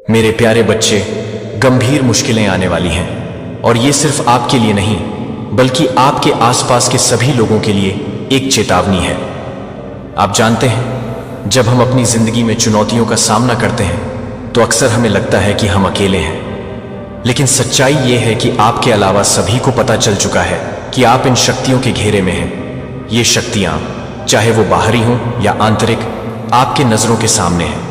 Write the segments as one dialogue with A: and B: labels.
A: मेरे प्यारे बच्चे, गंभीर मुश्किलें आने वाली हैं और ये सिर्फ आपके लिए नहीं बल्कि आपके आसपास के सभी लोगों के लिए एक चेतावनी है। आप जानते हैं, जब हम अपनी जिंदगी में चुनौतियों का सामना करते हैं तो अक्सर हमें लगता है कि हम अकेले हैं, लेकिन सच्चाई ये है कि आपके अलावा सभी को पता चल चुका है कि आप इन शक्तियों के घेरे में हैं। ये शक्तियां, चाहे वो बाहरी हों या आंतरिक, आपके नजरों के सामने हैं।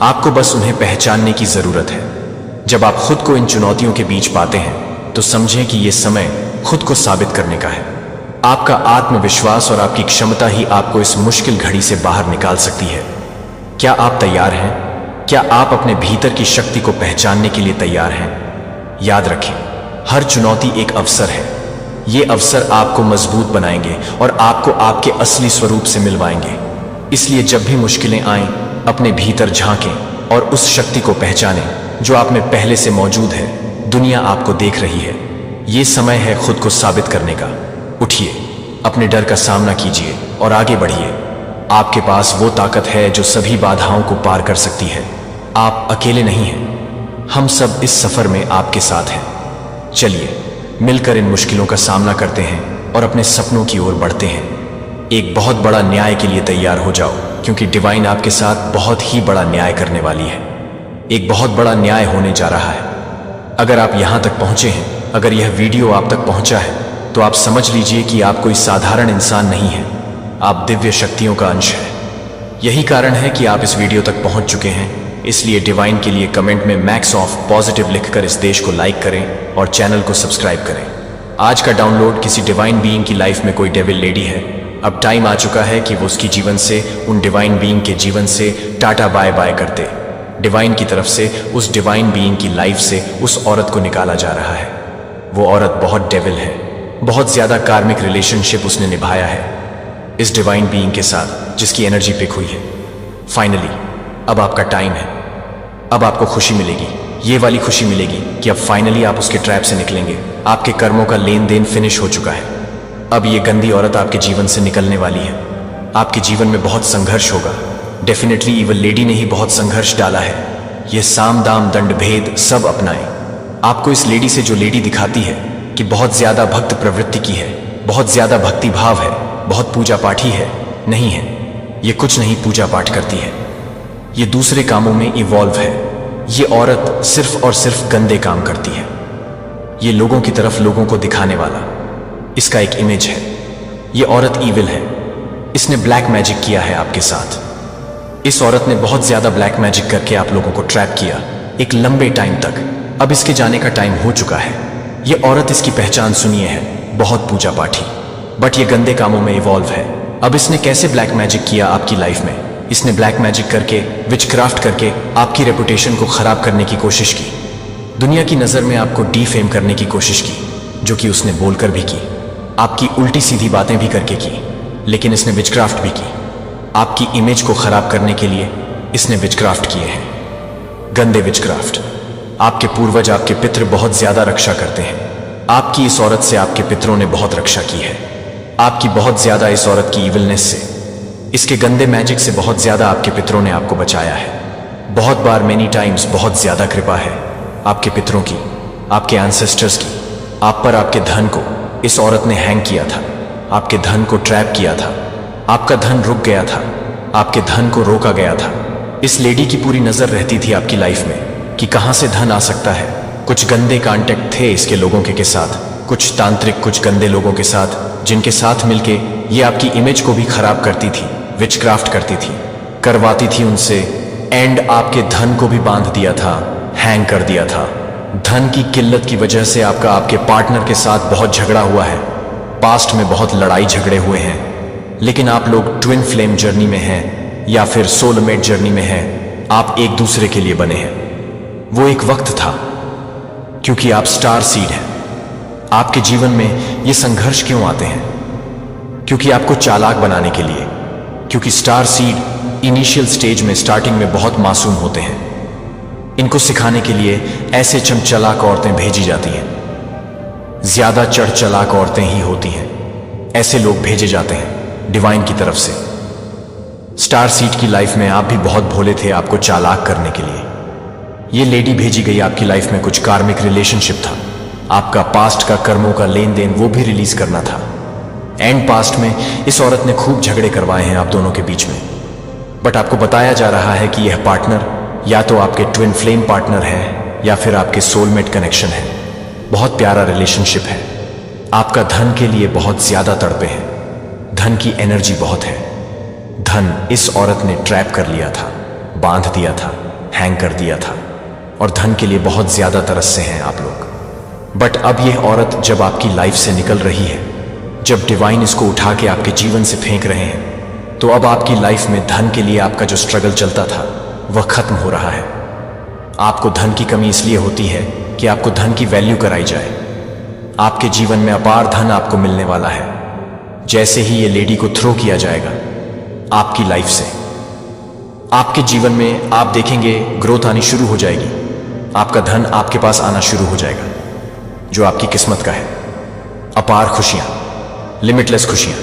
A: आपको बस उन्हें पहचानने की जरूरत है। जब आप खुद को इन चुनौतियों के बीच पाते हैं तो समझें कि यह समय खुद को साबित करने का है। आपका आत्मविश्वास और आपकी क्षमता ही आपको इस मुश्किल घड़ी से बाहर निकाल सकती है। क्या आप तैयार हैं? क्या आप अपने भीतर की शक्ति को पहचानने के लिए तैयार हैं? याद रखें, हर चुनौती एक अवसर है। ये अवसर आपको मजबूत बनाएंगे और आपको आपके असली स्वरूप से मिलवाएंगे। इसलिए जब भी मुश्किलें आएं, अपने भीतर झांकें और उस शक्ति को पहचानें जो आप में पहले से मौजूद है। दुनिया आपको देख रही है। ये समय है खुद को साबित करने का। उठिए, अपने डर का सामना कीजिए और आगे बढ़िए। आपके पास वो ताकत है जो सभी बाधाओं को पार कर सकती है। आप अकेले नहीं हैं, हम सब इस सफर में आपके साथ हैं। चलिए मिलकर इन मुश्किलों का सामना करते हैं और अपने सपनों की ओर बढ़ते हैं। एक बहुत बड़ा न्याय के लिए तैयार हो जाओ, क्योंकि डिवाइन आपके साथ बहुत ही बड़ा न्याय करने वाली है। एक बहुत बड़ा न्याय होने जा रहा है। अगर आप यहां तक पहुंचे हैं, अगर यह वीडियो आप तक पहुंचा है, तो आप समझ लीजिए कि आप कोई साधारण इंसान नहीं हैं। आप दिव्य शक्तियों का अंश हैं। यही कारण है कि आप इस वीडियो तक पहुंच चुके हैं। इसलिए डिवाइन के लिए कमेंट में मैक्स ऑफ पॉजिटिव लिखकर इस देश को लाइक करें और चैनल को सब्सक्राइब करें। आज का डाउनलोड किसी डिवाइन बीइंग की लाइफ में कोई डेविल लेडी है। अब टाइम आ चुका है कि वो उसकी जीवन से, उन डिवाइन बीइंग के जीवन से टाटा बाय बाय करते। डिवाइन की तरफ से उस डिवाइन बीइंग की लाइफ से उस औरत को निकाला जा रहा है। वो औरत बहुत डेविल है। बहुत ज्यादा कार्मिक रिलेशनशिप उसने निभाया है इस डिवाइन बीइंग के साथ जिसकी एनर्जी पिक हुई है। फाइनली अब आपका टाइम है। अब आपको खुशी मिलेगी, ये वाली खुशी मिलेगी कि अब फाइनली आप उसके ट्रैप से निकलेंगे। आपके कर्मों का लेन देन फिनिश हो चुका है। अब ये गंदी औरत आपके जीवन से निकलने वाली है। आपके जीवन में बहुत संघर्ष होगा। डेफिनेटली इवल लेडी ने ही बहुत संघर्ष डाला है। ये साम दाम दंड भेद सब अपनाएं। आपको इस लेडी से जो लेडी दिखाती है कि बहुत ज्यादा भक्त प्रवृत्ति की है, बहुत ज्यादा भक्ति भाव है, बहुत पूजा पाठी है, नहीं है। ये कुछ नहीं पूजा पाठ करती है, ये दूसरे कामों में इवॉल्व है। ये औरत सिर्फ और सिर्फ गंदे काम करती है। ये लोगों की तरफ लोगों को दिखाने वाला इसका एक इमेज है। ये औरत ईविल है। इसने ब्लैक मैजिक किया है आपके साथ। इस औरत ने बहुत ज्यादा ब्लैक मैजिक करके आप लोगों को ट्रैप किया एक लंबे टाइम तक। अब इसके जाने का टाइम हो चुका है। ये औरत, इसकी पहचान सुनिए, है बहुत पूजा पाठी, बट ये गंदे कामों में इवॉल्व है। अब इसने कैसे ब्लैक मैजिक किया आपकी लाइफ में? इसने ब्लैक मैजिक करके, विचक्राफ्ट करके आपकी रेपुटेशन को खराब करने की कोशिश की। दुनिया की नजर में आपको डीफेम करने की कोशिश की, जो कि उसने बोलकर भी की। आपकी उल्टी सीधी बातें भी करके की, लेकिन इसने विचक्राफ्ट भी की। आपकी इमेज को खराब करने के लिए इसने विचक्राफ्ट किए हैं, गंदे विचक्राफ्ट। आपके पूर्वज, आपके पितृ बहुत ज्यादा रक्षा करते हैं। आपकी इस औरत से आपके पितरों ने बहुत रक्षा की है। आपकी बहुत ज्यादा इस औरत की इविलनेस से, इसके गंदे मैजिक से बहुत ज्यादा आपके पितरों ने आपको बचाया है। बहुत बार, मेनी टाइम्स, बहुत ज्यादा कृपा है आपके पितरों की, आपके एंसेस्टर्स की आप पर। आपके धन को इस औरत ने हैंग किया था, आपके धन को ट्रैप किया था। आपका धन रुक गया था, आपके धन को रोका गया था। इस लेडी की पूरी नजर रहती थी आपकी लाइफ में कि कहां से धन आ सकता है। कुछ गंदे कांटेक्ट थे इसके लोगों के साथ, कुछ तांत्रिक, कुछ गंदे लोगों के साथ, जिनके साथ मिलके ये आपकी इमेज को भी खराब करती थी, विचक्राफ्ट करती थी, करवाती थी उनसे। एंड आपके धन को भी बांध दिया था, हैंग कर दिया था। धन की किल्लत की वजह से आपका आपके पार्टनर के साथ बहुत झगड़ा हुआ है। पास्ट में बहुत लड़ाई झगड़े हुए हैं, लेकिन आप लोग ट्विन फ्लेम जर्नी में हैं या फिर सोलमेट जर्नी में हैं। आप एक दूसरे के लिए बने हैं। वो एक वक्त था, क्योंकि आप स्टार सीड हैं। आपके जीवन में ये संघर्ष क्यों आते हैं? क्योंकि आपको चालाक बनाने के लिए। क्योंकि स्टार सीड इनिशियल स्टेज में, स्टार्टिंग में बहुत मासूम होते हैं। इनको सिखाने के लिए ऐसे चमचलाक औरतें भेजी जाती हैं। ज्यादा चढ़ चलाक औरतें ही होती हैं। ऐसे लोग भेजे जाते हैं डिवाइन की तरफ से। स्टार सीड की लाइफ में आप भी बहुत भोले थे आपको चालाक करने के लिए। ये लेडी भेजी गई आपकी लाइफ में कुछ कार्मिक रिलेशनशिप था, आपका पास्ट का कर्मों का लेन देन वो भी रिलीज करना था। एंड पास्ट में इस औरत ने खूब झगड़े करवाए हैं आप दोनों के बीच में, बट आपको बताया जा रहा है कि यह पार्टनर या तो आपके ट्विन फ्लेम पार्टनर है या फिर आपके सोलमेट कनेक्शन है। बहुत प्यारा रिलेशनशिप है, आपका धन के लिए बहुत ज्यादा तड़पे हैं, धन की एनर्जी बहुत है। धन इस औरत ने ट्रैप कर लिया था, बांध दिया था, हैंग कर दिया था, और धन के लिए बहुत ज्यादा तरस से हैं आप लोग। बट अब यह औरत जब आपकी लाइफ से निकल रही है, जब डिवाइन इसको उठा के आपके जीवन से फेंक रहे हैं, तो अब आपकी लाइफ में धन के लिए आपका जो स्ट्रगल चलता था वह खत्म हो रहा है। आपको धन की कमी इसलिए होती है कि आपको धन की वैल्यू कराई जाए। आपके जीवन में अपार धन आपको मिलने वाला है जैसे ही ये लेडी को थ्रो किया जाएगा आपकी लाइफ से। आपके जीवन में आप देखेंगे ग्रोथ आनी शुरू हो जाएगी, आपका धन आपके पास आना शुरू हो जाएगा जो आपकी किस्मत का है। अपार खुशियां, लिमिटलेस खुशियां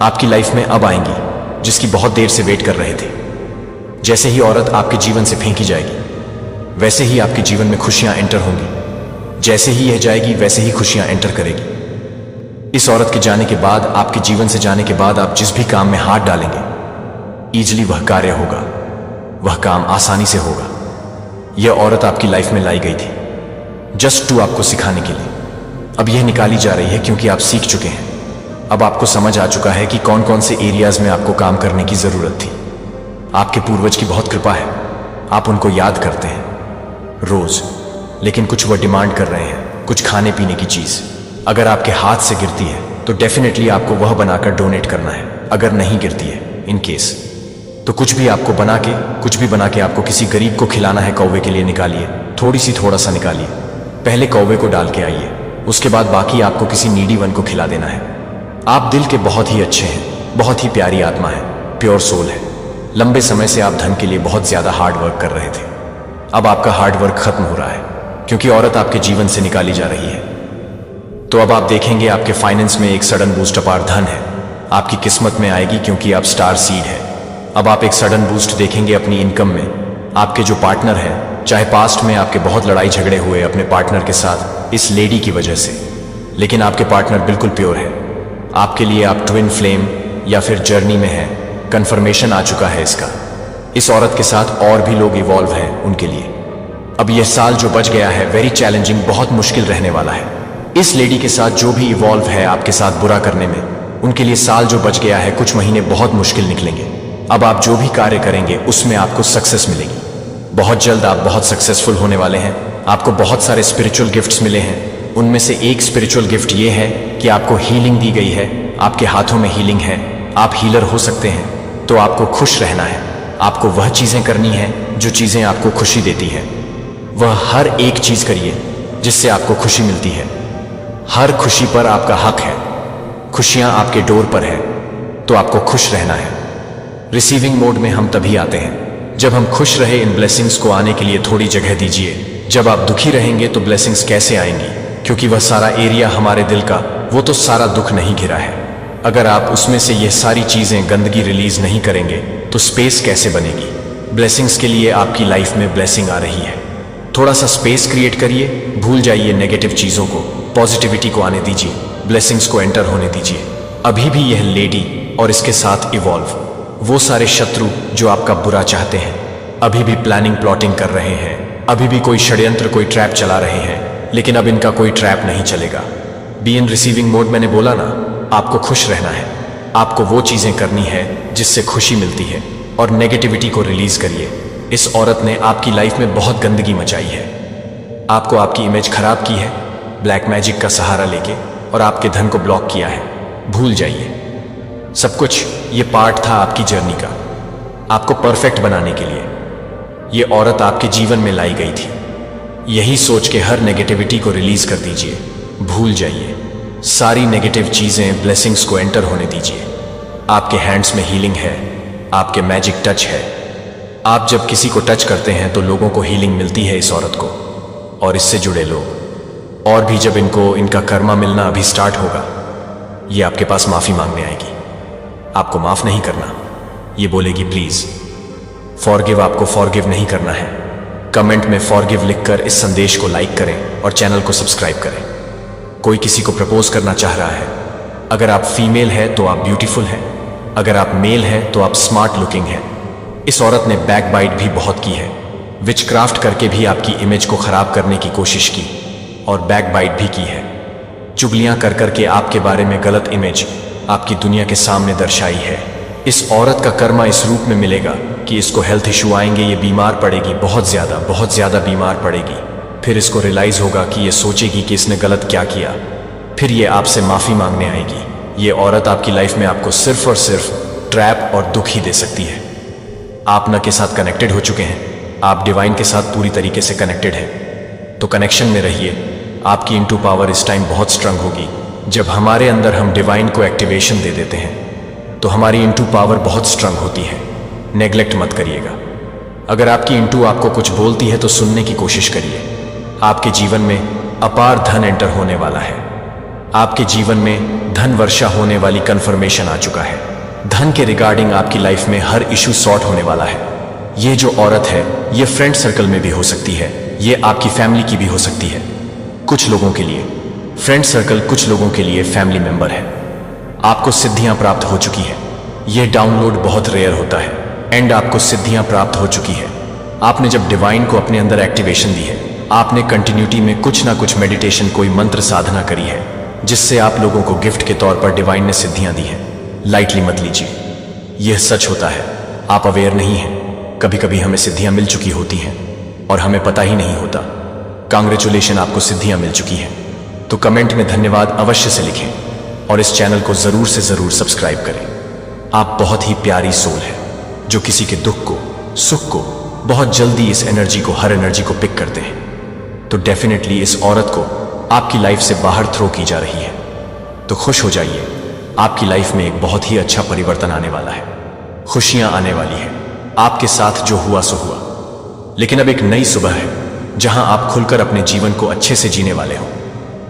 A: आपकी लाइफ में अब आएंगी जिसकी बहुत देर से वेट कर रहे थे। जैसे ही औरत आपके जीवन से फेंकी जाएगी वैसे ही आपके जीवन में खुशियां एंटर होंगी, जैसे ही यह जाएगी वैसे ही खुशियां एंटर करेगी। इस औरत के जाने के बाद, आपके जीवन से जाने के बाद आप जिस भी काम में हाथ डालेंगे ईजिली वह कार्य होगा, वह काम आसानी से होगा। यह औरत आपकी लाइफ में लाई गई थी जस्ट टू आपको सिखाने के लिए। अब यह निकाली जा रही है क्योंकि आप सीख चुके हैं। अब आपको समझ आ चुका है कि कौन कौन से एरियाज में आपको काम करने की जरूरत थी। आपके पूर्वज की बहुत कृपा है, आप उनको याद करते हैं रोज, लेकिन कुछ वो डिमांड कर रहे हैं, कुछ खाने पीने की चीज। अगर आपके हाथ से गिरती है तो डेफिनेटली आपको वह बनाकर डोनेट करना है। अगर नहीं गिरती है इन केस, तो कुछ भी बना के आपको किसी गरीब को खिलाना है। कौवे के लिए निकालिए, थोड़ा सा निकालिए, पहले कौवे को डाल के आइए, उसके बाद बाकी आपको किसी नीडी वन को खिला देना है। आप दिल के बहुत ही अच्छे हैं, बहुत ही प्यारी आत्मा है, प्योर सोल है। लंबे समय से आप धन के लिए बहुत ज्यादा हार्ड वर्क कर रहे थे। अब आपका हार्ड वर्क खत्म हो रहा है क्योंकि औरत आपके जीवन से निकाली जा रही है। तो अब आप देखेंगे आपके फाइनेंस में एक सडन बूस्ट अपार धन है आपकी किस्मत में आएगी क्योंकि आप स्टार सीड है। अब आप एक सडन बूस्ट देखेंगे अपनी इनकम में। आपके जो पार्टनर है, चाहे पास्ट में आपके बहुत लड़ाई झगड़े हुए अपने पार्टनर के साथ इस लेडी की वजह से, लेकिन आपके पार्टनर बिल्कुल प्योर है आपके लिए। आप ट्विन फ्लेम या फिर जर्नी में हैं, कंफर्मेशन आ चुका है इसका। इस औरत के साथ और भी लोग इवॉल्व हैं उनके लिए। अब यह साल जो बच गया है वेरी चैलेंजिंग, बहुत मुश्किल रहने वाला है। इस लेडी के साथ जो भी इवॉल्व है आपके साथ बुरा करने में, उनके लिए साल जो बच गया है, कुछ महीने बहुत मुश्किल निकलेंगे। अब आप जो भी कार्य करेंगे उसमें आपको सक्सेस मिलेगी। बहुत जल्द आप बहुत सक्सेसफुल होने वाले हैं। आपको बहुत सारे स्पिरिचुअल गिफ्ट्स मिले हैं। उनमें से एक स्पिरिचुअल गिफ्ट ये है कि आपको हीलिंग दी गई है, आपके हाथों में हीलिंग है, आप हीलर हो सकते हैं। तो आपको खुश रहना है, आपको वह चीजें करनी है जो चीजें आपको खुशी देती है। वह हर एक चीज करिए जिससे आपको खुशी मिलती है। हर खुशी पर आपका हक है, खुशियां आपके डोर पर है, तो आपको खुश रहना है। रिसीविंग मोड में हम तभी आते हैं जब हम खुश रहे। इन ब्लेसिंग्स को आने के लिए थोड़ी जगह दीजिए। जब आप दुखी रहेंगे तो ब्लेसिंग्स कैसे आएंगी, क्योंकि वह सारा एरिया हमारे दिल का, वो तो सारा दुख नहीं घिरा है। अगर आप उसमें से ये सारी चीजें गंदगी रिलीज नहीं करेंगे तो स्पेस कैसे बनेगी। ब्लेसिंग्स के लिए आपकी लाइफ में ब्लेसिंग आ रही है, थोड़ा सा स्पेस क्रिएट करिए। भूल जाइए नेगेटिव चीजों को, पॉजिटिविटी को आने दीजिए, ब्लेसिंग्स को एंटर होने दीजिए। अभी भी यह लेडी और इसके साथ इवॉल्व वो सारे शत्रु जो आपका बुरा चाहते हैं, अभी भी प्लानिंग प्लॉटिंग कर रहे हैं, अभी भी कोई षड्यंत्र, कोई ट्रैप चला रहे हैं, लेकिन अब इनका कोई ट्रैप नहीं चलेगा। बी इन रिसीविंग मोड, मैंने बोला ना, आपको खुश रहना है, आपको वो चीजें करनी है जिससे खुशी मिलती है, और नेगेटिविटी को रिलीज करिए। इस औरत ने आपकी लाइफ में बहुत गंदगी मचाई है, आपको आपकी इमेज खराब की है ब्लैक मैजिक का सहारा लेके, और आपके धन को ब्लॉक किया है। भूल जाइए सब कुछ, ये पार्ट था आपकी जर्नी का, आपको परफेक्ट बनाने के लिए ये औरत आपके जीवन में लाई गई थी। यही सोच के हर नेगेटिविटी को रिलीज कर दीजिए। भूल जाइए सारी नेगेटिव चीजें, ब्लेसिंग्स को एंटर होने दीजिए। आपके हैंड्स में हीलिंग है, आपके मैजिक टच है। आप जब किसी को टच करते हैं तो लोगों को हीलिंग मिलती है, इस औरत को और इससे जुड़े लोग। और भी जब इनको इनका कर्मा मिलना अभी स्टार्ट होगा, ये आपके पास माफी मांगने आएगी। आपको माफ नहीं करना, ये बोलेगी प्लीज फॉरगिव। आपको फॉरगिव नहीं करना है, कमेंट में फॉरगिव लिखकर इस संदेश को लाइक करें और चैनल को सब्सक्राइब करें। कोई किसी को प्रपोज करना चाह रहा है। अगर आप फीमेल है तो आप ब्यूटीफुल हैं, अगर आप मेल हैं तो आप स्मार्ट लुकिंग हैं। इस औरत ने बैकबाइट भी बहुत की है, विचक्राफ्ट करके भी आपकी इमेज को खराब करने की कोशिश की और बैकबाइट भी की है। चुगलियां कर करके आपके बारे में गलत इमेज आपकी दुनिया के सामने दर्शाई है। इस औरत का कर्मा इस रूप में मिलेगा कि इसको हेल्थ इशू आएंगे, ये बीमार पड़ेगी, बहुत ज़्यादा बीमार पड़ेगी। फिर इसको रियलाइज होगा कि ये सोचेगी कि इसने गलत क्या किया, फिर ये आपसे माफ़ी मांगने आएगी। ये औरत आपकी लाइफ में आपको सिर्फ और सिर्फ ट्रैप और दुख ही दे सकती है। आप न के साथ कनेक्टेड हो चुके हैं, आप डिवाइन के साथ पूरी तरीके से कनेक्टेड हैं, तो कनेक्शन में रहिए। आपकी इनटू पावर इस टाइम बहुत स्ट्रांग होगी। जब हमारे अंदर हम डिवाइन को एक्टिवेशन दे देते हैं तो हमारी इनटू पावर बहुत स्ट्रांग होती है। नेग्लेक्ट मत करिएगा। अगर आपकी इनटू आपको कुछ बोलती है तो सुनने की कोशिश करिए। आपके जीवन में अपार धन एंटर होने वाला है। आपके जीवन में धन वर्षा होने वाली कंफर्मेशन आ चुका है। धन के रिगार्डिंग आपकी लाइफ में हर इशू सॉर्ट होने वाला है। ये जो औरत है ये फ्रेंड सर्कल में भी हो सकती है, ये आपकी फैमिली की भी हो सकती है। कुछ लोगों के लिए फ्रेंड सर्कल, कुछ लोगों के लिए फैमिली मेंबर है। आपको सिद्धियां प्राप्त हो चुकी है। यह डाउनलोड बहुत रेयर होता है एंड आपको सिद्धियां प्राप्त हो चुकी है। आपने जब डिवाइन को अपने अंदर एक्टिवेशन दी है, आपने कंटिन्यूटी में कुछ ना कुछ मेडिटेशन, कोई मंत्र साधना करी है, जिससे आप लोगों को गिफ्ट के तौर पर डिवाइन ने सिद्धियां दी हैं। लाइटली मत लीजिए, यह सच होता है। आप अवेयर नहीं हैं। कभी कभी हमें सिद्धियां मिल चुकी होती हैं और हमें पता ही नहीं होता। कांग्रेचुलेशन, आपको सिद्धियां मिल चुकी हैं। तो कमेंट में धन्यवाद अवश्य से लिखें और इस चैनल को जरूर से जरूर सब्सक्राइब करें। आप बहुत ही प्यारी सोल है जो किसी के दुख को, सुख को बहुत जल्दी इस एनर्जी को, हर एनर्जी को पिक करते हैं। तो डेफिनेटली इस औरत को आपकी लाइफ से बाहर थ्रो की जा रही है, तो खुश हो जाइए। आपकी लाइफ में एक बहुत ही अच्छा परिवर्तन आने वाला है, खुशियां आने वाली है। आपके साथ जो हुआ सो हुआ, लेकिन अब एक नई सुबह है जहां आप खुलकर अपने जीवन को अच्छे से जीने वाले हो।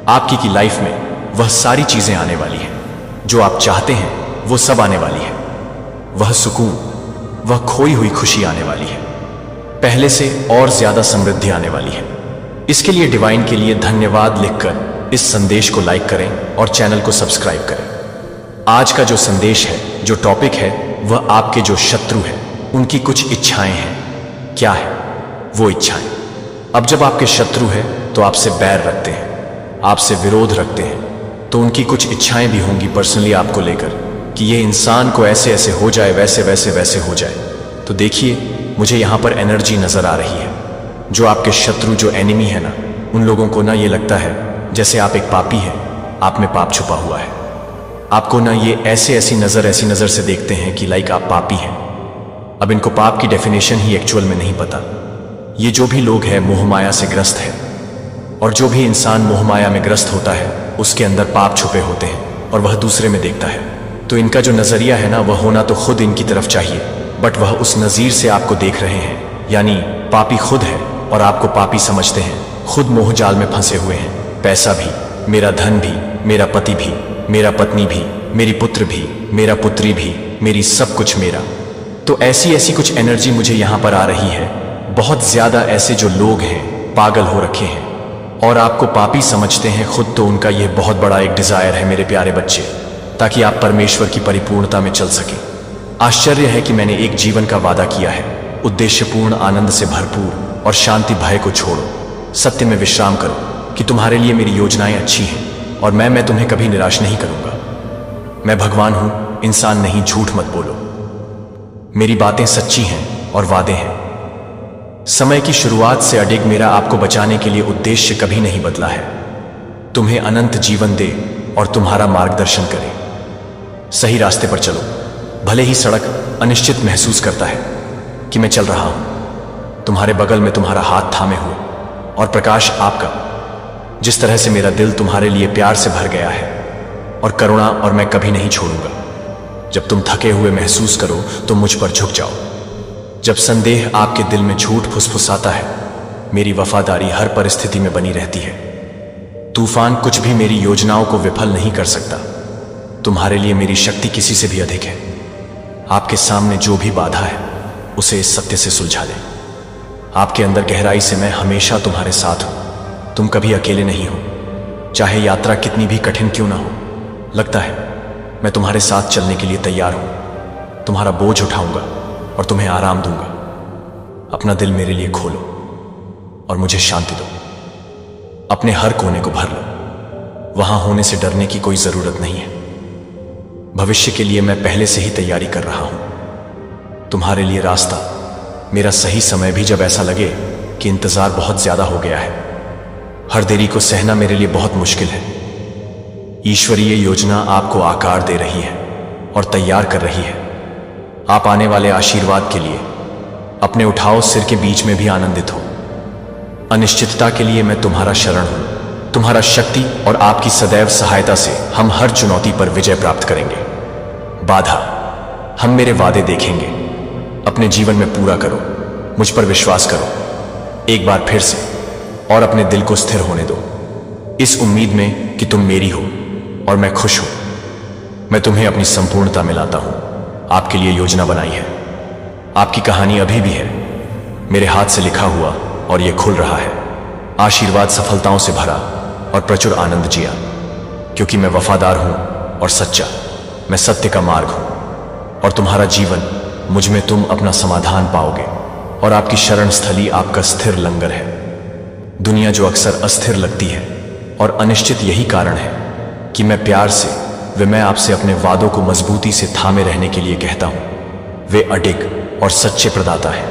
A: आपकी की लाइफ में वह सारी चीजें आने वाली हैं जो आप चाहते हैं, वो सब आने वाली है। वह सुकून, वह खोई हुई खुशी आने वाली है। पहले से और ज्यादा समृद्धि आने वाली है। इसके लिए डिवाइन के लिए धन्यवाद लिखकर इस संदेश को लाइक करें और चैनल को सब्सक्राइब करें। आज का जो संदेश है, जो टॉपिक है, वह आपके जो शत्रु हैं उनकी कुछ इच्छाएं हैं। क्या है वो इच्छाएं? अब जब आपके शत्रु हैं तो आपसे बैर रखते हैं, आपसे विरोध रखते हैं, तो उनकी कुछ इच्छाएं भी होंगी पर्सनली आपको लेकर कि ये इंसान को ऐसे ऐसे हो जाए, वैसे हो जाए। तो देखिए, मुझे यहाँ पर एनर्जी नजर आ रही है। जो आपके शत्रु, जो एनिमी है ना, उन लोगों को ना ये लगता है जैसे आप एक पापी हैं, आप में पाप छुपा हुआ है। आपको ना ये ऐसी नजर से देखते हैं कि लाइक आप पापी हैं। अब इनको पाप की डेफिनेशन ही एक्चुअल में नहीं पता। ये जो भी लोग हैं मोहमाया से ग्रस्त है, और जो भी इंसान मोहमाया में ग्रस्त होता है उसके अंदर पाप छुपे होते हैं और वह दूसरे में देखता है। तो इनका जो नजरिया है ना, वह होना तो खुद इनकी तरफ चाहिए, बट वह उस नजीर से आपको देख रहे हैं, यानी पापी खुद है और आपको पापी समझते हैं। खुद मोह जाल में फंसे हुए हैं। पैसा भी, मेरा धन भी, मेरा पति भी, मेरा पत्नी भी, मेरी पुत्र भी, मेरा पुत्री भी, मेरी सब कुछ मेरा। तो ऐसी कुछ एनर्जी मुझे यहाँ पर आ रही है। बहुत ज्यादा ऐसे जो लोग हैं पागल हो रखे हैं और आपको पापी समझते हैं खुद। तो उनका यह बहुत बड़ा एक डिजायर है मेरे प्यारे बच्चे, ताकि आप परमेश्वर की परिपूर्णता में चल सकें। आश्चर्य है कि मैंने एक जीवन का वादा किया है, उद्देश्यपूर्ण, आनंद से भरपूर और शांति भय को छोड़ो। सत्य में विश्राम करो कि तुम्हारे लिए मेरी योजनाएं अच्छी हैं और मैं तुम्हें कभी निराश नहीं करूंगा। मैं भगवान हूं, इंसान नहीं। झूठ मत बोलो, मेरी बातें सच्ची हैं और वादे हैं। समय की शुरुआत से अडिग मेरा आपको बचाने के लिए उद्देश्य कभी नहीं बदला है। तुम्हें अनंत जीवन दे और तुम्हारा मार्गदर्शन करे। सही रास्ते पर चलो, भले ही सड़क अनिश्चित महसूस करता है कि मैं चल रहा हूं। तुम्हारे बगल में तुम्हारा हाथ थामे हुए और प्रकाश आपका, जिस तरह से मेरा दिल तुम्हारे लिए प्यार से भर गया है और करुणा, और मैं कभी नहीं छोड़ूंगा। जब तुम थके हुए महसूस करो तो मुझ पर झुक जाओ। जब संदेह आपके दिल में झूठ फुसफुसाता है, मेरी वफादारी हर परिस्थिति में बनी रहती है। तूफान कुछ भी मेरी योजनाओं को विफल नहीं कर सकता। तुम्हारे लिए मेरी शक्ति किसी से भी अधिक है। आपके सामने जो भी बाधा है उसे इस सत्य से सुलझा लें। आपके अंदर गहराई से मैं हमेशा तुम्हारे साथ हूं। तुम कभी अकेले नहीं हो, चाहे यात्रा कितनी भी कठिन क्यों ना हो। लगता है मैं तुम्हारे साथ चलने के लिए तैयार हूं। तुम्हारा बोझ उठाऊंगा और तुम्हें आराम दूंगा। अपना दिल मेरे लिए खोलो और मुझे शांति दो। अपने हर कोने को भर लो। वहां होने से डरने की कोई जरूरत नहीं है। भविष्य के लिए मैं पहले से ही तैयारी कर रहा हूं। तुम्हारे लिए रास्ता, मेरा सही समय भी जब ऐसा लगे कि इंतजार बहुत ज्यादा हो गया है। हर देरी को सहना मेरे लिए बहुत मुश्किल है। ईश्वरीय योजना आपको आकार दे रही है और तैयार कर रही है। आप आने वाले आशीर्वाद के लिए अपने उठाओ सिर के बीच में भी आनंदित हो। अनिश्चितता के लिए मैं तुम्हारा शरण हूं। तुम्हारा शक्ति और आपकी सदैव सहायता से हम हर चुनौती पर विजय प्राप्त करेंगे। बाधा, हम मेरे वादे देखेंगे। अपने जीवन में पूरा करो। मुझ पर विश्वास करो एक बार फिर से और अपने दिल को स्थिर होने दो, इस उम्मीद में कि तुम मेरी हो और मैं खुश हूं। मैं तुम्हें अपनी संपूर्णता में लाता हूं। आपके लिए योजना बनाई है। आपकी कहानी अभी भी है, मेरे हाथ से लिखा हुआ, और यह खुल रहा है। आशीर्वाद सफलताओं से भरा और प्रचुर आनंद जिया, क्योंकि मैं वफादार हूं और सच्चा। मैं सत्य का मार्ग हूं और तुम्हारा जीवन, मुझ में तुम अपना समाधान पाओगे और आपकी शरण स्थली आपका स्थिर लंगर है। दुनिया जो अक्सर अस्थिर लगती है और अनिश्चित, यही कारण है कि मैं प्यार से मैं आपसे अपने वादों को मजबूती से थामे रहने के लिए कहता हूं। वे अडिग और सच्चे प्रदाता हैं।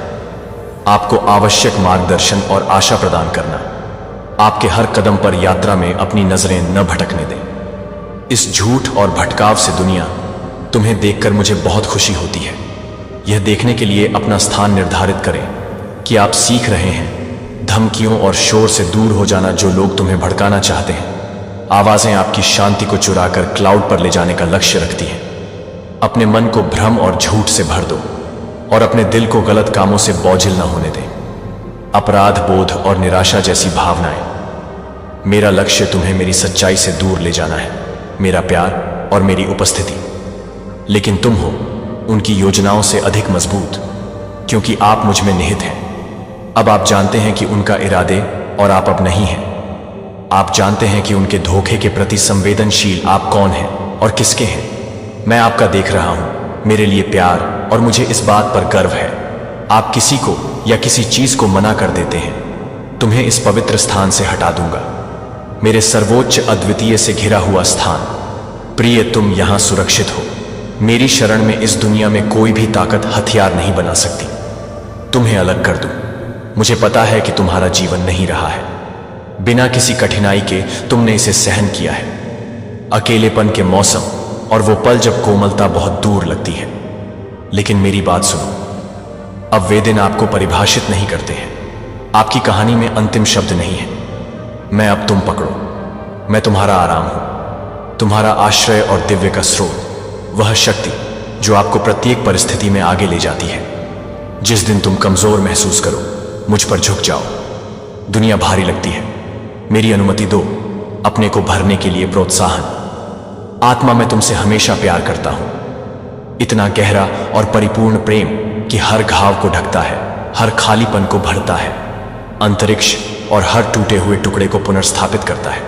A: आपको आवश्यक मार्गदर्शन और आशा प्रदान करना। आपके हर कदम पर यात्रा में अपनी नजरें न भटकने दें। इस झूठ और भटकाव से दुनिया, तुम्हें देखकर मुझे बहुत खुशी होती है। यह देखने के लिए अपना स्थान निर्धारित करें कि आप सीख रहे हैं धमकियों और शोर से दूर हो जाना जो लोग तुम्हें भड़काना चाहते हैं। आवाजें आपकी शांति को चुराकर क्लाउड पर ले जाने का लक्ष्य रखती हैं। अपने मन को भ्रम और झूठ से भर दो और अपने दिल को गलत कामों से बोझिल न होने दें। अपराध बोध और निराशा जैसी भावनाएं, मेरा लक्ष्य तुम्हें मेरी सच्चाई से दूर ले जाना है, मेरा प्यार और मेरी उपस्थिति। लेकिन तुम हो उनकी योजनाओं से अधिक मजबूत, क्योंकि आप मुझ में निहित हैं। अब आप जानते हैं कि उनका इरादे और आप अब नहीं हैं। आप जानते हैं कि उनके धोखे के प्रति संवेदनशील आप कौन हैं और किसके हैं। मैं आपका देख रहा हूं, मेरे लिए प्यार, और मुझे इस बात पर गर्व है। आप किसी को या किसी चीज को मना कर देते हैं, तुम्हें इस पवित्र स्थान से हटा दूंगा। मेरे सर्वोच्च अद्वितीय से घिरा हुआ स्थान। प्रिय, तुम यहां सुरक्षित हो। मेरी शरण में इस दुनिया में कोई भी ताकत हथियार नहीं बना सकती। तुम्हें अलग कर दूं। मुझे पता है कि तुम्हारा जीवन नहीं रहा है। बिना किसी कठिनाई के तुमने इसे सहन किया है। अकेलेपन के मौसम और वो पल जब कोमलता बहुत दूर लगती है। लेकिन मेरी बात सुनो, अब वे दिन आपको परिभाषित नहीं करते हैं। आपकी कहानी में अंतिम शब्द नहीं है। मैं अब तुम पकड़ो। मैं तुम्हारा आराम हूं, तुम्हारा आश्रय और दिव्य का स्रोत, वह शक्ति जो आपको प्रत्येक परिस्थिति में आगे ले जाती है। जिस दिन तुम कमजोर महसूस करो, मुझ पर झुक जाओ। दुनिया भारी लगती है, मेरी अनुमति दो अपने को भरने के लिए प्रोत्साहन। आत्मा में तुमसे हमेशा प्यार करता हूं, इतना गहरा और परिपूर्ण प्रेम कि हर घाव को ढकता है, हर खालीपन को भरता है, अंतरिक्ष और हर टूटे हुए टुकड़े को पुनर्स्थापित करता है।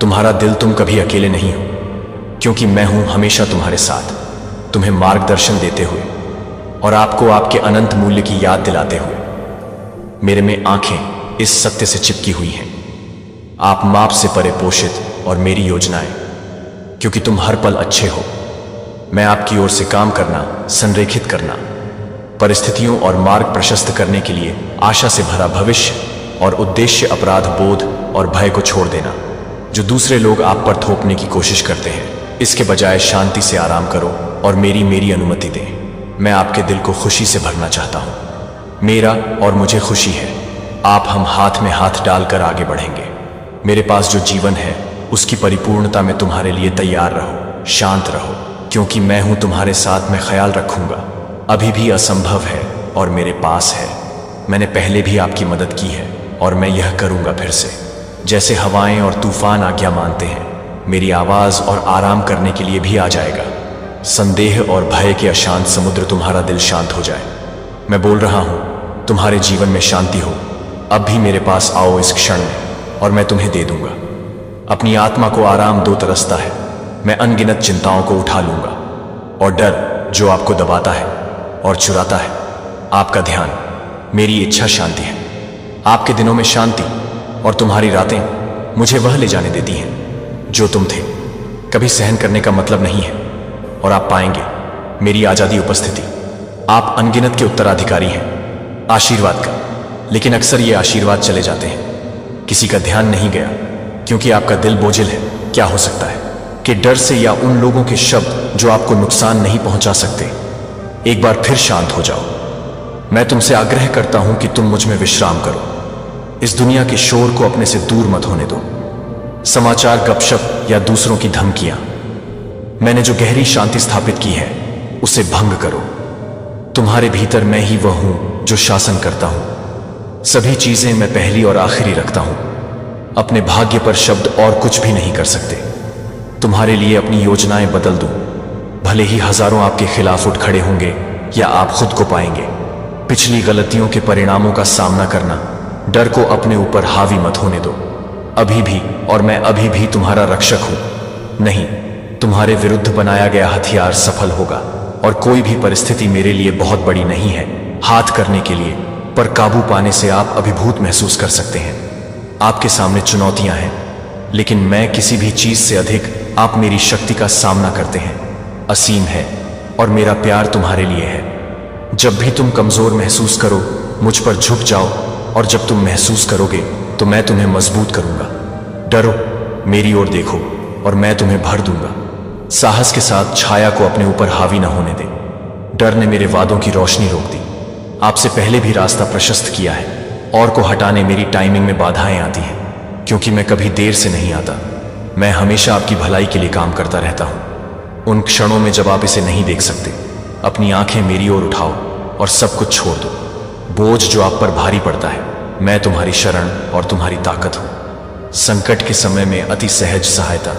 A: तुम्हारा दिल, तुम कभी अकेले नहीं हो, क्योंकि मैं हूं हमेशा तुम्हारे साथ, तुम्हें मार्गदर्शन देते हुए और आपको आपके अनंत मूल्य की याद दिलाते हुए। मेरे में आंखें इस सत्य से चिपकी हुई हैं, आप माप से परे पोषित, और मेरी योजनाएं, क्योंकि तुम हर पल अच्छे हो। मैं आपकी ओर से काम करना, संरेखित करना, परिस्थितियों और मार्ग प्रशस्त करने के लिए आशा से भरा भविष्य और उद्देश्य, अपराध बोध और भय को छोड़ देना जो दूसरे लोग आप पर थोपने की कोशिश करते हैं। इसके बजाय शांति से आराम करो और मेरी अनुमति दें। मैं आपके दिल को खुशी से भरना चाहता हूं। मेरा और मुझे खुशी है। आप, हम हाथ में हाथ डालकर आगे बढ़ेंगे। मेरे पास जो जीवन है उसकी परिपूर्णता में तुम्हारे लिए तैयार रहो, शांत रहो, क्योंकि मैं हूं तुम्हारे साथ। मैं ख्याल रखूंगा। अभी भी असंभव है और मेरे पास है। मैंने पहले भी आपकी मदद की है और मैं यह करूंगा फिर से। जैसे हवाएं और तूफान आज्ञा मानते हैं, मेरी आवाज और आराम करने के लिए भी आ जाएगा। संदेह और भय के अशांत समुद्र, तुम्हारा दिल शांत हो जाए। मैं बोल रहा हूं, तुम्हारे जीवन में शांति हो, अब भी मेरे पास आओ इस क्षण में और मैं तुम्हें दे दूंगा। अपनी आत्मा को आराम दो, तरसता है, मैं अनगिनत चिंताओं को उठा लूंगा। और डर जो आपको दबाता है और चुराता है आपका ध्यान, मेरी इच्छा शांति है। आपके दिनों में शांति और तुम्हारी रातें मुझे वह ले जाने देती हैं जो तुम थे। कभी सहन करने का मतलब नहीं है और आप पाएंगे मेरी आजादी उपस्थिति। आप अनगिनत के उत्तराधिकारी हैं आशीर्वाद का, लेकिन अक्सर ये आशीर्वाद चले जाते हैं, किसी का ध्यान नहीं गया क्योंकि आपका दिल बोझिल है। क्या हो सकता है कि डर से या उन लोगों के शब्द जो आपको नुकसान नहीं पहुंचा सकते। एक बार फिर शांत हो जाओ। मैं तुमसे आग्रह करता हूं कि तुम मुझ में विश्राम करो। इस दुनिया के शोर को अपने से दूर मत होने दो। समाचार, गपशप या दूसरों की धमकियां, मैंने जो गहरी शांति स्थापित की है उसे भंग करो। तुम्हारे भीतर मैं ही वह हूं जो शासन करता हूं। सभी चीजें मैं पहली और आखिरी रखता हूं। अपने भाग्य पर शब्द और कुछ भी नहीं कर सकते। तुम्हारे लिए अपनी योजनाएं बदल दूं, भले ही हजारों आपके खिलाफ उठ खड़े होंगे या आप खुद को पाएंगे। पिछली गलतियों के परिणामों का सामना करना, डर को अपने ऊपर हावी मत होने दो। अभी भी और मैं अभी भी तुम्हारा रक्षक हूं। नहीं, तुम्हारे विरुद्ध बनाया गया हथियार सफल होगा और कोई भी परिस्थिति मेरे लिए बहुत बड़ी नहीं है हाथ करने के लिए, पर काबू पाने से आप अभिभूत महसूस कर सकते हैं। आपके सामने चुनौतियां हैं, लेकिन मैं किसी भी चीज से अधिक आप मेरी शक्ति का सामना करते हैं। असीम है और मेरा प्यार तुम्हारे लिए है। जब भी तुम कमजोर महसूस करो मुझ पर झुक जाओ, और जब तुम महसूस करोगे तो मैं तुम्हें मजबूत करूंगा। डरो, मेरी ओर देखो और मैं तुम्हें भर दूंगा। साहस के साथ छाया को अपने ऊपर हावी न होने दे। डर ने मेरे वादों की रोशनी रोक दी। आपसे पहले भी रास्ता प्रशस्त किया है, और को हटाने मेरी टाइमिंग में बाधाएं आती हैं, क्योंकि मैं कभी देर से नहीं आता। मैं हमेशा आपकी भलाई के लिए काम करता रहता हूं। उन क्षणों में जब आप इसे नहीं देख सकते, अपनी आंखें मेरी ओर उठाओ और सब कुछ छोड़ दो। बोझ जो आप पर भारी पड़ता है, मैं तुम्हारी शरण और तुम्हारी ताकत हूं। संकट के समय में अति सहज सहायता।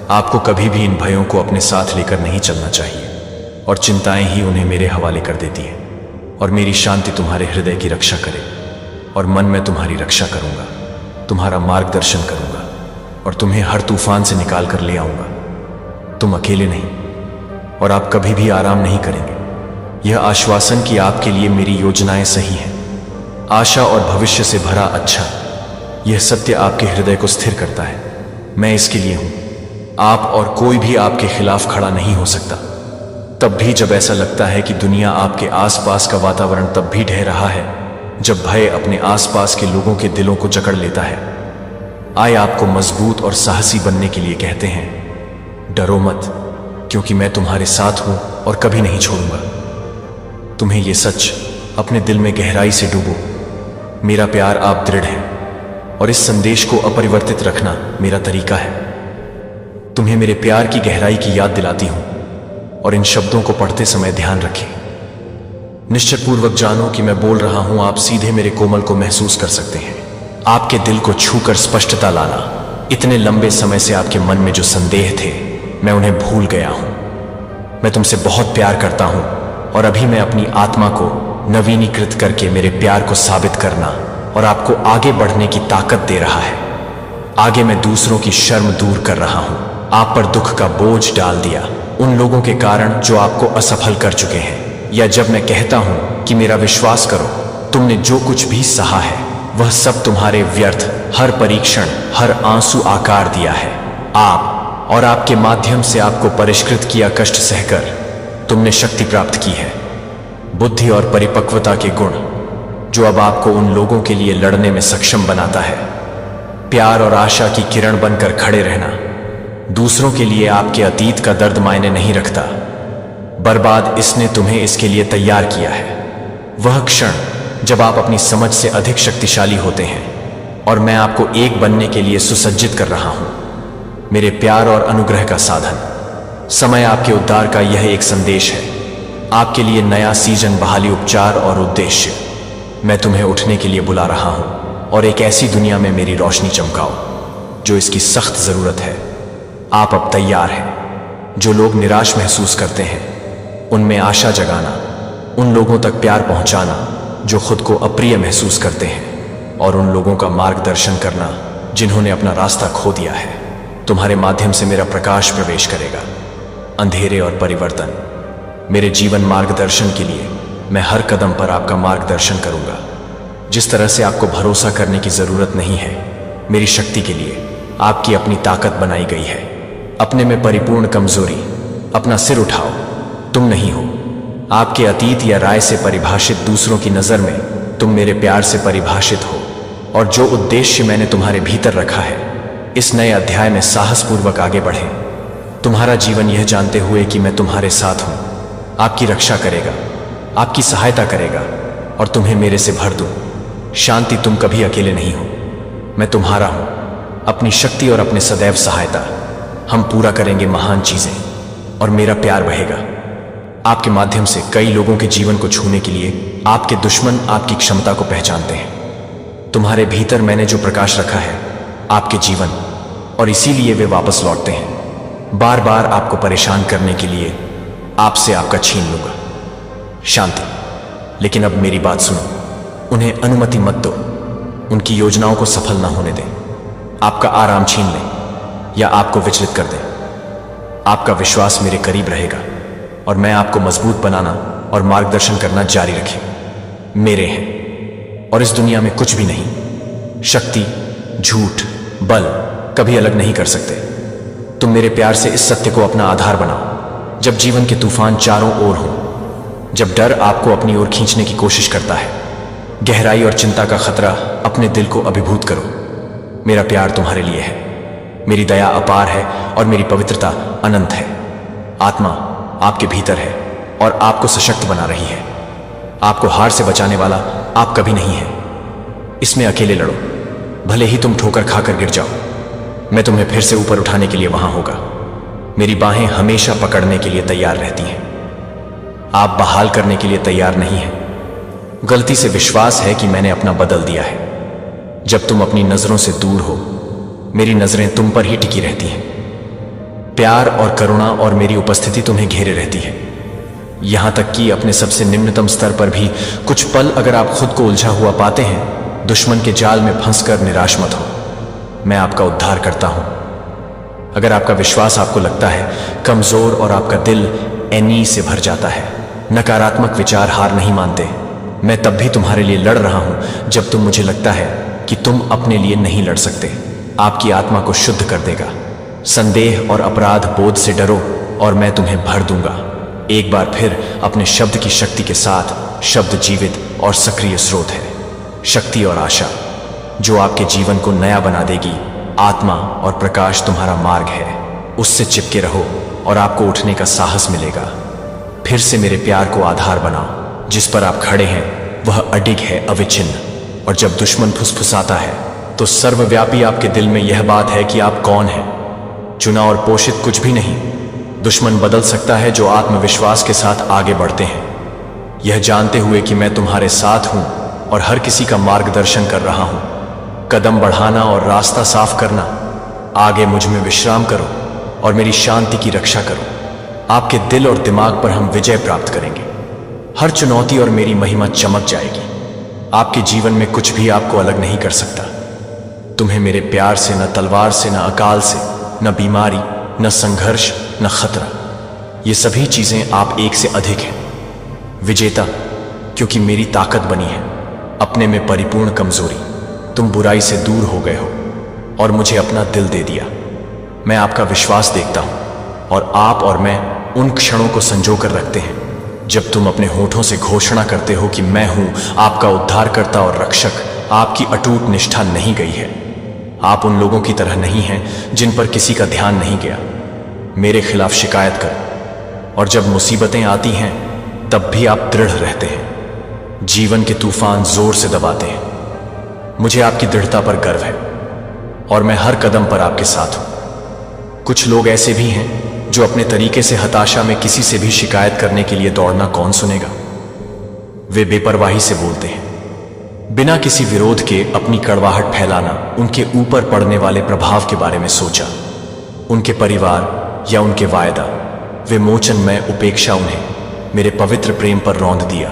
A: आपको कभी भी इन भयों को अपने साथ लेकर नहीं चलना चाहिए, और चिंताएं ही उन्हें मेरे हवाले कर देती हैं। और मेरी शांति तुम्हारे हृदय की रक्षा करे, और मन में तुम्हारी रक्षा करूंगा, तुम्हारा मार्गदर्शन करूंगा और तुम्हें हर तूफान से निकाल कर ले आऊंगा। तुम अकेले नहीं, और आप कभी भी आराम नहीं करेंगे। यह आश्वासन कि आपके लिए मेरी योजनाएं सही हैं, आशा और भविष्य से भरा अच्छा, यह सत्य आपके हृदय को स्थिर करता है। मैं इसके लिए हूं। आप और कोई भी आपके खिलाफ खड़ा नहीं हो सकता। तब भी जब ऐसा लगता है कि दुनिया आपके आसपास का वातावरण तब भी ढह रहा है, जब भय अपने आसपास के लोगों के दिलों को जकड़ लेता है, आए आपको मजबूत और साहसी बनने के लिए कहते हैं। डरो मत, क्योंकि मैं तुम्हारे साथ हूं और कभी नहीं छोड़ूंगा। तुम्हें यह सच अपने दिल में गहराई से डूबो। मेरा प्यार आप दृढ़ है, और इस संदेश को अपरिवर्तित रखना मेरा तरीका है। तुम्हें मेरे प्यार की गहराई की याद दिलाती हूं, और इन शब्दों को पढ़ते समय ध्यान रखें। निश्चयपूर्वक जानो कि मैं बोल रहा हूं, आप सीधे मेरे कोमल को महसूस कर सकते हैं। आपके दिल को छूकर स्पष्टता लाना। इतने लंबे समय से आपके मन में जो संदेह थे, मैं उन्हें भूल गया हूं। मैं तुमसे बहुत प्यार करता हूं, और अभी मैं अपनी आत्मा को नवीनीकृत करके मेरे प्यार को साबित करना और आपको आगे बढ़ने की ताकत दे रहा है। आगे मैं दूसरों की शर्म दूर कर रहा हूं। आप पर दुख का बोझ डाल दिया, उन लोगों के कारण जो आपको असफल कर चुके हैं। या जब मैं कहता हूं कि मेरा विश्वास करो, तुमने जो कुछ भी सहा है वह सब तुम्हारे व्यर्थ, हर परीक्षण, हर आंसू आकार दिया है। आप और आपके माध्यम से आपको परिष्कृत किया कष्ट सहकर तुमने शक्ति प्राप्त की है, बुद्धि और परिपक्वता के गुण, जो अब आपको उन लोगों के लिए लड़ने में सक्षम बनाता है। प्यार और आशा की किरण बनकर खड़े रहना। दूसरों के लिए आपके अतीत का दर्द मायने नहीं रखता। बर्बाद इसने तुम्हें इसके लिए तैयार किया है। वह क्षण जब आप अपनी समझ से अधिक शक्तिशाली होते हैं, और मैं आपको एक बनने के लिए सुसज्जित कर रहा हूं, मेरे प्यार और अनुग्रह का साधन। समय आपके उद्धार का यह एक संदेश है, आपके लिए नया सीजन, बहाली, उपचार और उद्देश्य। मैं तुम्हें उठने के लिए बुला रहा हूं, और एक ऐसी दुनिया में मेरी रोशनी चमकाओ जो इसकी सख्त जरूरत है। आप अब तैयार हैं। जो लोग निराश महसूस करते हैं, उनमें आशा जगाना, उन लोगों तक प्यार पहुंचाना जो खुद को अप्रिय महसूस करते हैं, और उन लोगों का मार्गदर्शन करना जिन्होंने अपना रास्ता खो दिया है। तुम्हारे माध्यम से मेरा प्रकाश प्रवेश करेगा, अंधेरे और परिवर्तन। मेरे जीवन मार्गदर्शन के लिए मैं हर कदम पर आपका मार्गदर्शन करूंगा। जिस तरह से आपको भरोसा करने की जरूरत नहीं है, मेरी शक्ति के लिए आपकी अपनी ताकत बनाई गई है। अपने में परिपूर्ण कमजोरी, अपना सिर उठाओ, तुम नहीं हो। आपके अतीत या राय से परिभाषित दूसरों की नजर में तुम मेरे प्यार से परिभाषित हो, और जो उद्देश्य मैंने तुम्हारे भीतर रखा है, इस नए अध्याय में साहसपूर्वक आगे बढ़े। तुम्हारा जीवन यह जानते हुए कि मैं तुम्हारे साथ हूं, आपकी रक्षा करेगा, आपकी सहायता करेगा, और तुम्हें मेरे से भर दूं। शांति, तुम कभी अकेले नहीं हो, मैं तुम्हारा हूं। अपनी शक्ति और अपने सदैव सहायता, हम पूरा करेंगे महान चीजें, और मेरा प्यार बहेगा। आपके माध्यम से कई लोगों के जीवन को छूने के लिए आपके दुश्मन आपकी क्षमता को पहचानते हैं। तुम्हारे भीतर मैंने जो प्रकाश रखा है, आपके जीवन, और इसीलिए वे वापस लौटते हैं, बार बार आपको परेशान करने के लिए आपसे आपका छीन लूंगा। शांति, लेकिन अब मेरी बात सुनो, उन्हें अनुमति मत दो, उनकी योजनाओं को सफल ना होने दें। आपका आराम छीन लें या आपको विचलित कर दें। आपका विश्वास मेरे करीब रहेगा, और मैं आपको मजबूत बनाना और मार्गदर्शन करना जारी रखें। मेरे हैं, और इस दुनिया में कुछ भी नहीं, शक्ति, झूठ, बल कभी अलग नहीं कर सकते। तुम मेरे प्यार से इस सत्य को अपना आधार बनाओ। जब जीवन के तूफान चारों ओर हों, जब डर आपको अपनी ओर खींचने की कोशिश करता है, गहराई और चिंता का खतरा अपने दिल को अभिभूत करो। मेरा प्यार तुम्हारे लिए है, मेरी दया अपार है, और मेरी पवित्रता अनंत है। आत्मा आपके भीतर है और आपको सशक्त बना रही है। आपको हार से बचाने वाला आप कभी नहीं है। इसमें अकेले लड़ो, भले ही तुम ठोकर खाकर गिर जाओ, मैं तुम्हें फिर से ऊपर उठाने के लिए वहां होगा। मेरी बाहें हमेशा पकड़ने के लिए तैयार रहती हैं। आप बहाल करने के लिए तैयार नहीं हैं। गलती से विश्वास है कि मैंने अपना बदल दिया है। जब तुम अपनी नजरों से दूर हो, मेरी नजरें तुम पर ही टिकी रहती हैं। प्यार और करुणा और मेरी उपस्थिति तुम्हें घेरे रहती है। यहां तक कि अपने सबसे निम्नतम स्तर पर भी कुछ पल अगर आप खुद को उलझा हुआ पाते हैं, दुश्मन के जाल में फंसकर निराश मत हो। मैं आपका उद्धार करता हूं। अगर आपका विश्वास आपको लगता है कमजोर और आपका दिल एनी से भर जाता है, नकारात्मक विचार हार नहीं मानते। मैं तब भी तुम्हारे लिए लड़ रहा हूं जब तुम मुझे लगता है कि तुम अपने लिए नहीं लड़ सकते। आपकी आत्मा को शुद्ध कर देगा। संदेह और अपराध बोध से डरो और मैं तुम्हें भर दूंगा। एक बार फिर अपने शब्द की शक्ति के साथ। शब्द जीवित और सक्रिय स्रोत है, शक्ति और आशा जो आपके जीवन को नया बना देगी। आत्मा और प्रकाश तुम्हारा मार्ग है, उससे चिपके रहो और आपको उठने का साहस मिलेगा। फिर से मेरे प्यार को आधार बनाओ। जिस पर आप खड़े हैं वह अडिग है, अविच्छिन्न। और जब दुश्मन फुसफुसाता है तो सर्वव्यापी आपके दिल में यह बात है कि आप कौन हैं। चुना और पोषित कुछ भी नहीं। दुश्मन बदल सकता है जो आत्मविश्वास के साथ आगे बढ़ते हैं, यह जानते हुए कि मैं तुम्हारे साथ हूं और हर किसी का मार्गदर्शन कर रहा हूं। कदम बढ़ाना और रास्ता साफ करना। आगे मुझ में विश्राम करो और मेरी शांति की रक्षा करो। आपके दिल और दिमाग पर हम विजय प्राप्त करेंगे। हर चुनौती और मेरी महिमा चमक जाएगी। आपके जीवन में कुछ भी आपको अलग नहीं कर सकता। तुम्हें मेरे प्यार से, न तलवार से, न अकाल से, न बीमारी, न संघर्ष, न खतरा, ये सभी चीजें आप एक से अधिक हैं। विजेता, क्योंकि मेरी ताकत बनी है। अपने में परिपूर्ण कमजोरी। तुम बुराई से दूर हो गए हो और मुझे अपना दिल दे दिया। मैं आपका विश्वास देखता हूं और आप और मैं उन क्षणों को संजो कर रखते हैं जब तुम अपने होठों से घोषणा करते हो कि मैं हूं आपका उद्धारकर्ता और रक्षक। आपकी अटूट निष्ठा नहीं गई है। आप उन लोगों की तरह नहीं हैं जिन पर किसी का ध्यान नहीं गया। मेरे खिलाफ शिकायत करो और जब मुसीबतें आती हैं तब भी आप दृढ़ रहते हैं। जीवन के तूफान जोर से दबाते हैं। मुझे आपकी दृढ़ता पर गर्व है और मैं हर कदम पर आपके साथ हूं। कुछ लोग ऐसे भी हैं जो अपने तरीके से हताशा में किसी से भी शिकायत करने के लिए दौड़ना कौन सुनेगा। वे बेपरवाही से बोलते हैं, बिना किसी विरोध के अपनी कड़वाहट फैलाना। उनके ऊपर पड़ने वाले प्रभाव के बारे में सोचा, उनके परिवार या उनके वायदा, वे मोचन में उपेक्षा उन्हें मेरे पवित्र प्रेम पर रौंद दिया।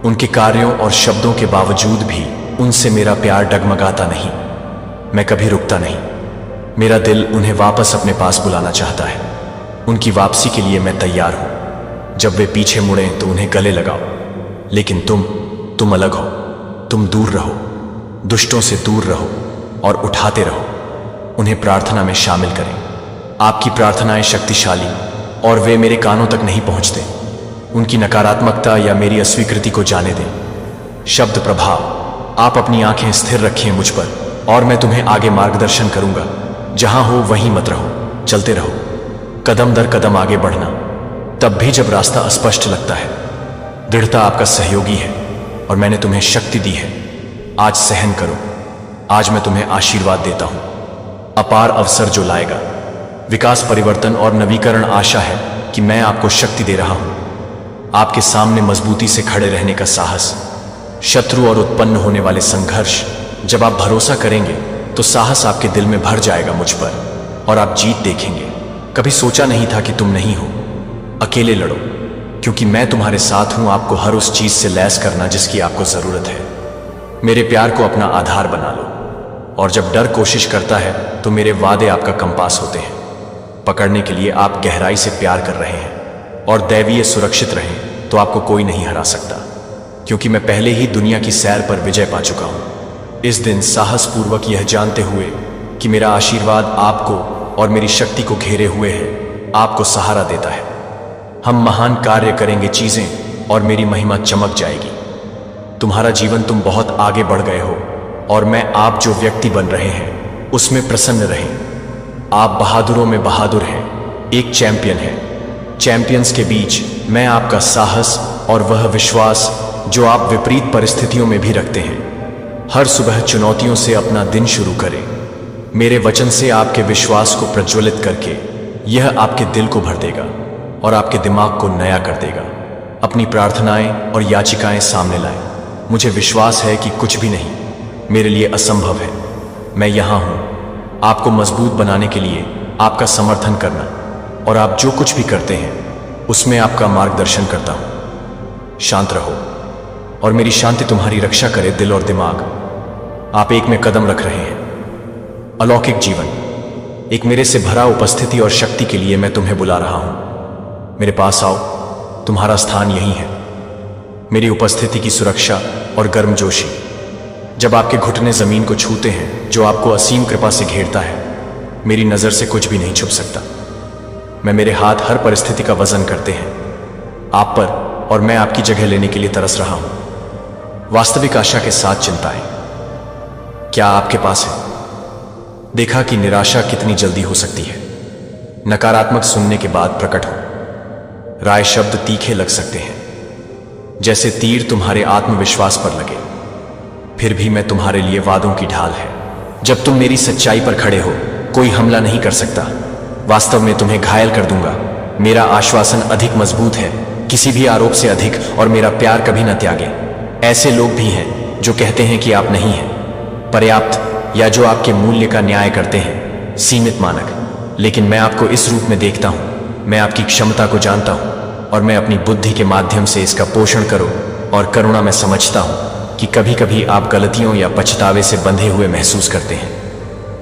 A: उनके कार्यों और शब्दों के बावजूद भी उनसे मेरा प्यार डगमगाता नहीं। मैं कभी रुकता नहीं। मेरा दिल उन्हें वापस अपने पास बुलाना चाहता है। उनकी वापसी के लिए मैं तैयार हूं। जब वे पीछे मुड़ें तो उन्हें गले लगाओ। लेकिन तुम अलग हो। तुम दूर रहो, दुष्टों से दूर रहो और उठाते रहो। उन्हें प्रार्थना में शामिल करें। आपकी प्रार्थनाएं शक्तिशाली और वे मेरे कानों तक नहीं पहुंचते। उनकी नकारात्मकता या मेरी अस्वीकृति को जाने दें। शब्द प्रभाव, आप अपनी आंखें स्थिर रखें मुझ पर और मैं तुम्हें आगे मार्गदर्शन करूंगा। जहां हो वहीं मत रहो, चलते रहो, कदम दर कदम आगे बढ़ना, तब भी जब रास्ता अस्पष्ट लगता है। दृढ़ता आपका सहयोगी है और मैंने तुम्हें शक्ति दी है। आज सहन करो। आज मैं तुम्हें आशीर्वाद देता हूं, अपार अवसर जो लाएगा विकास, परिवर्तन और नवीकरण। आशा है कि मैं आपको शक्ति दे रहा हूं, आपके सामने मजबूती से खड़े रहने का साहस। शत्रु और उत्पन्न होने वाले संघर्ष, जब आप भरोसा करेंगे तो साहस आपके दिल में भर जाएगा मुझ पर और आप जीत देखेंगे। कभी सोचा नहीं था कि तुम नहीं हो। अकेले लड़ो, क्योंकि मैं तुम्हारे साथ हूं। आपको हर उस चीज से लैस करना जिसकी आपको जरूरत है। मेरे प्यार को अपना आधार बना लो और जब डर कोशिश करता है तो मेरे वादे आपका कंपास होते हैं। पकड़ने के लिए आप गहराई से प्यार कर रहे हैं और दैवीय सुरक्षित रहें तो आपको कोई नहीं हरा सकता, क्योंकि मैं पहले ही दुनिया की सैर पर विजय पा चुका हूं। इस दिन साहसपूर्वक यह जानते हुए कि मेरा आशीर्वाद आपको और मेरी शक्ति को घेरे हुए है, आपको सहारा देता है। हम महान कार्य करेंगे चीजें और मेरी महिमा चमक जाएगी। तुम्हारा जीवन, तुम बहुत आगे बढ़ गए हो और मैं आप जो व्यक्ति बन रहे हैं उसमें प्रसन्न रहें। आप बहादुरों में बहादुर हैं, एक चैंपियन हैं। चैंपियंस के बीच मैं आपका साहस और वह विश्वास जो आप विपरीत परिस्थितियों में भी रखते हैं। हर सुबह चुनौतियों से अपना दिन शुरू करें। मेरे वचन से आपके विश्वास को प्रज्वलित करके यह आपके दिल को भर देगा और आपके दिमाग को नया कर देगा। अपनी प्रार्थनाएं और याचिकाएं सामने लाएं। मुझे विश्वास है कि कुछ भी नहीं मेरे लिए असंभव है। मैं यहां हूं आपको मजबूत बनाने के लिए, आपका समर्थन करना, और आप जो कुछ भी करते हैं उसमें आपका मार्गदर्शन करता हूं। शांत रहो और मेरी शांति तुम्हारी रक्षा करे दिल और दिमाग। आप एक में कदम रख रहे हैं। अलौकिक जीवन, एक मेरे से भरा उपस्थिति और शक्ति के लिए मैं तुम्हें बुला रहा हूं। मेरे पास आओ, तुम्हारा स्थान यही है। मेरी उपस्थिति की सुरक्षा और गर्मजोशी, जब आपके घुटने जमीन को छूते हैं जो आपको असीम कृपा से घेरता है, मेरी नजर से कुछ भी नहीं छुप सकता। मेरे हाथ हर परिस्थिति का वजन करते हैं आप पर, और मैं आपकी जगह लेने के लिए तरस रहा हूं। वास्तविक आशा के साथ चिंताएं क्या आपके पास है? देखा कि निराशा कितनी जल्दी हो सकती है। नकारात्मक सुनने के बाद प्रकट हो। राय शब्द तीखे लग सकते हैं, जैसे तीर तुम्हारे आत्मविश्वास पर लगे। फिर भी मैं तुम्हारे लिए वादों की ढाल है। जब तुम मेरी सच्चाई पर खड़े हो, कोई हमला नहीं कर सकता। वास्तव में तुम्हें घायल कर दूंगा। मेरा आश्वासन अधिक मजबूत है, किसी भी आरोप से अधिक, और मेरा प्यार कभी न त्यागे। ऐसे लोग भी हैं जो कहते हैं कि आप नहीं हैं पर्याप्त, या जो आपके मूल्य का न्याय करते हैं सीमित मानक। लेकिन मैं आपको इस रूप में देखता हूं। मैं आपकी क्षमता को जानता हूं और मैं अपनी बुद्धि के माध्यम से इसका पोषण करूं और करुणा में समझता हूं कि कभी कभी आप गलतियों या पछतावे से बंधे हुए महसूस करते हैं।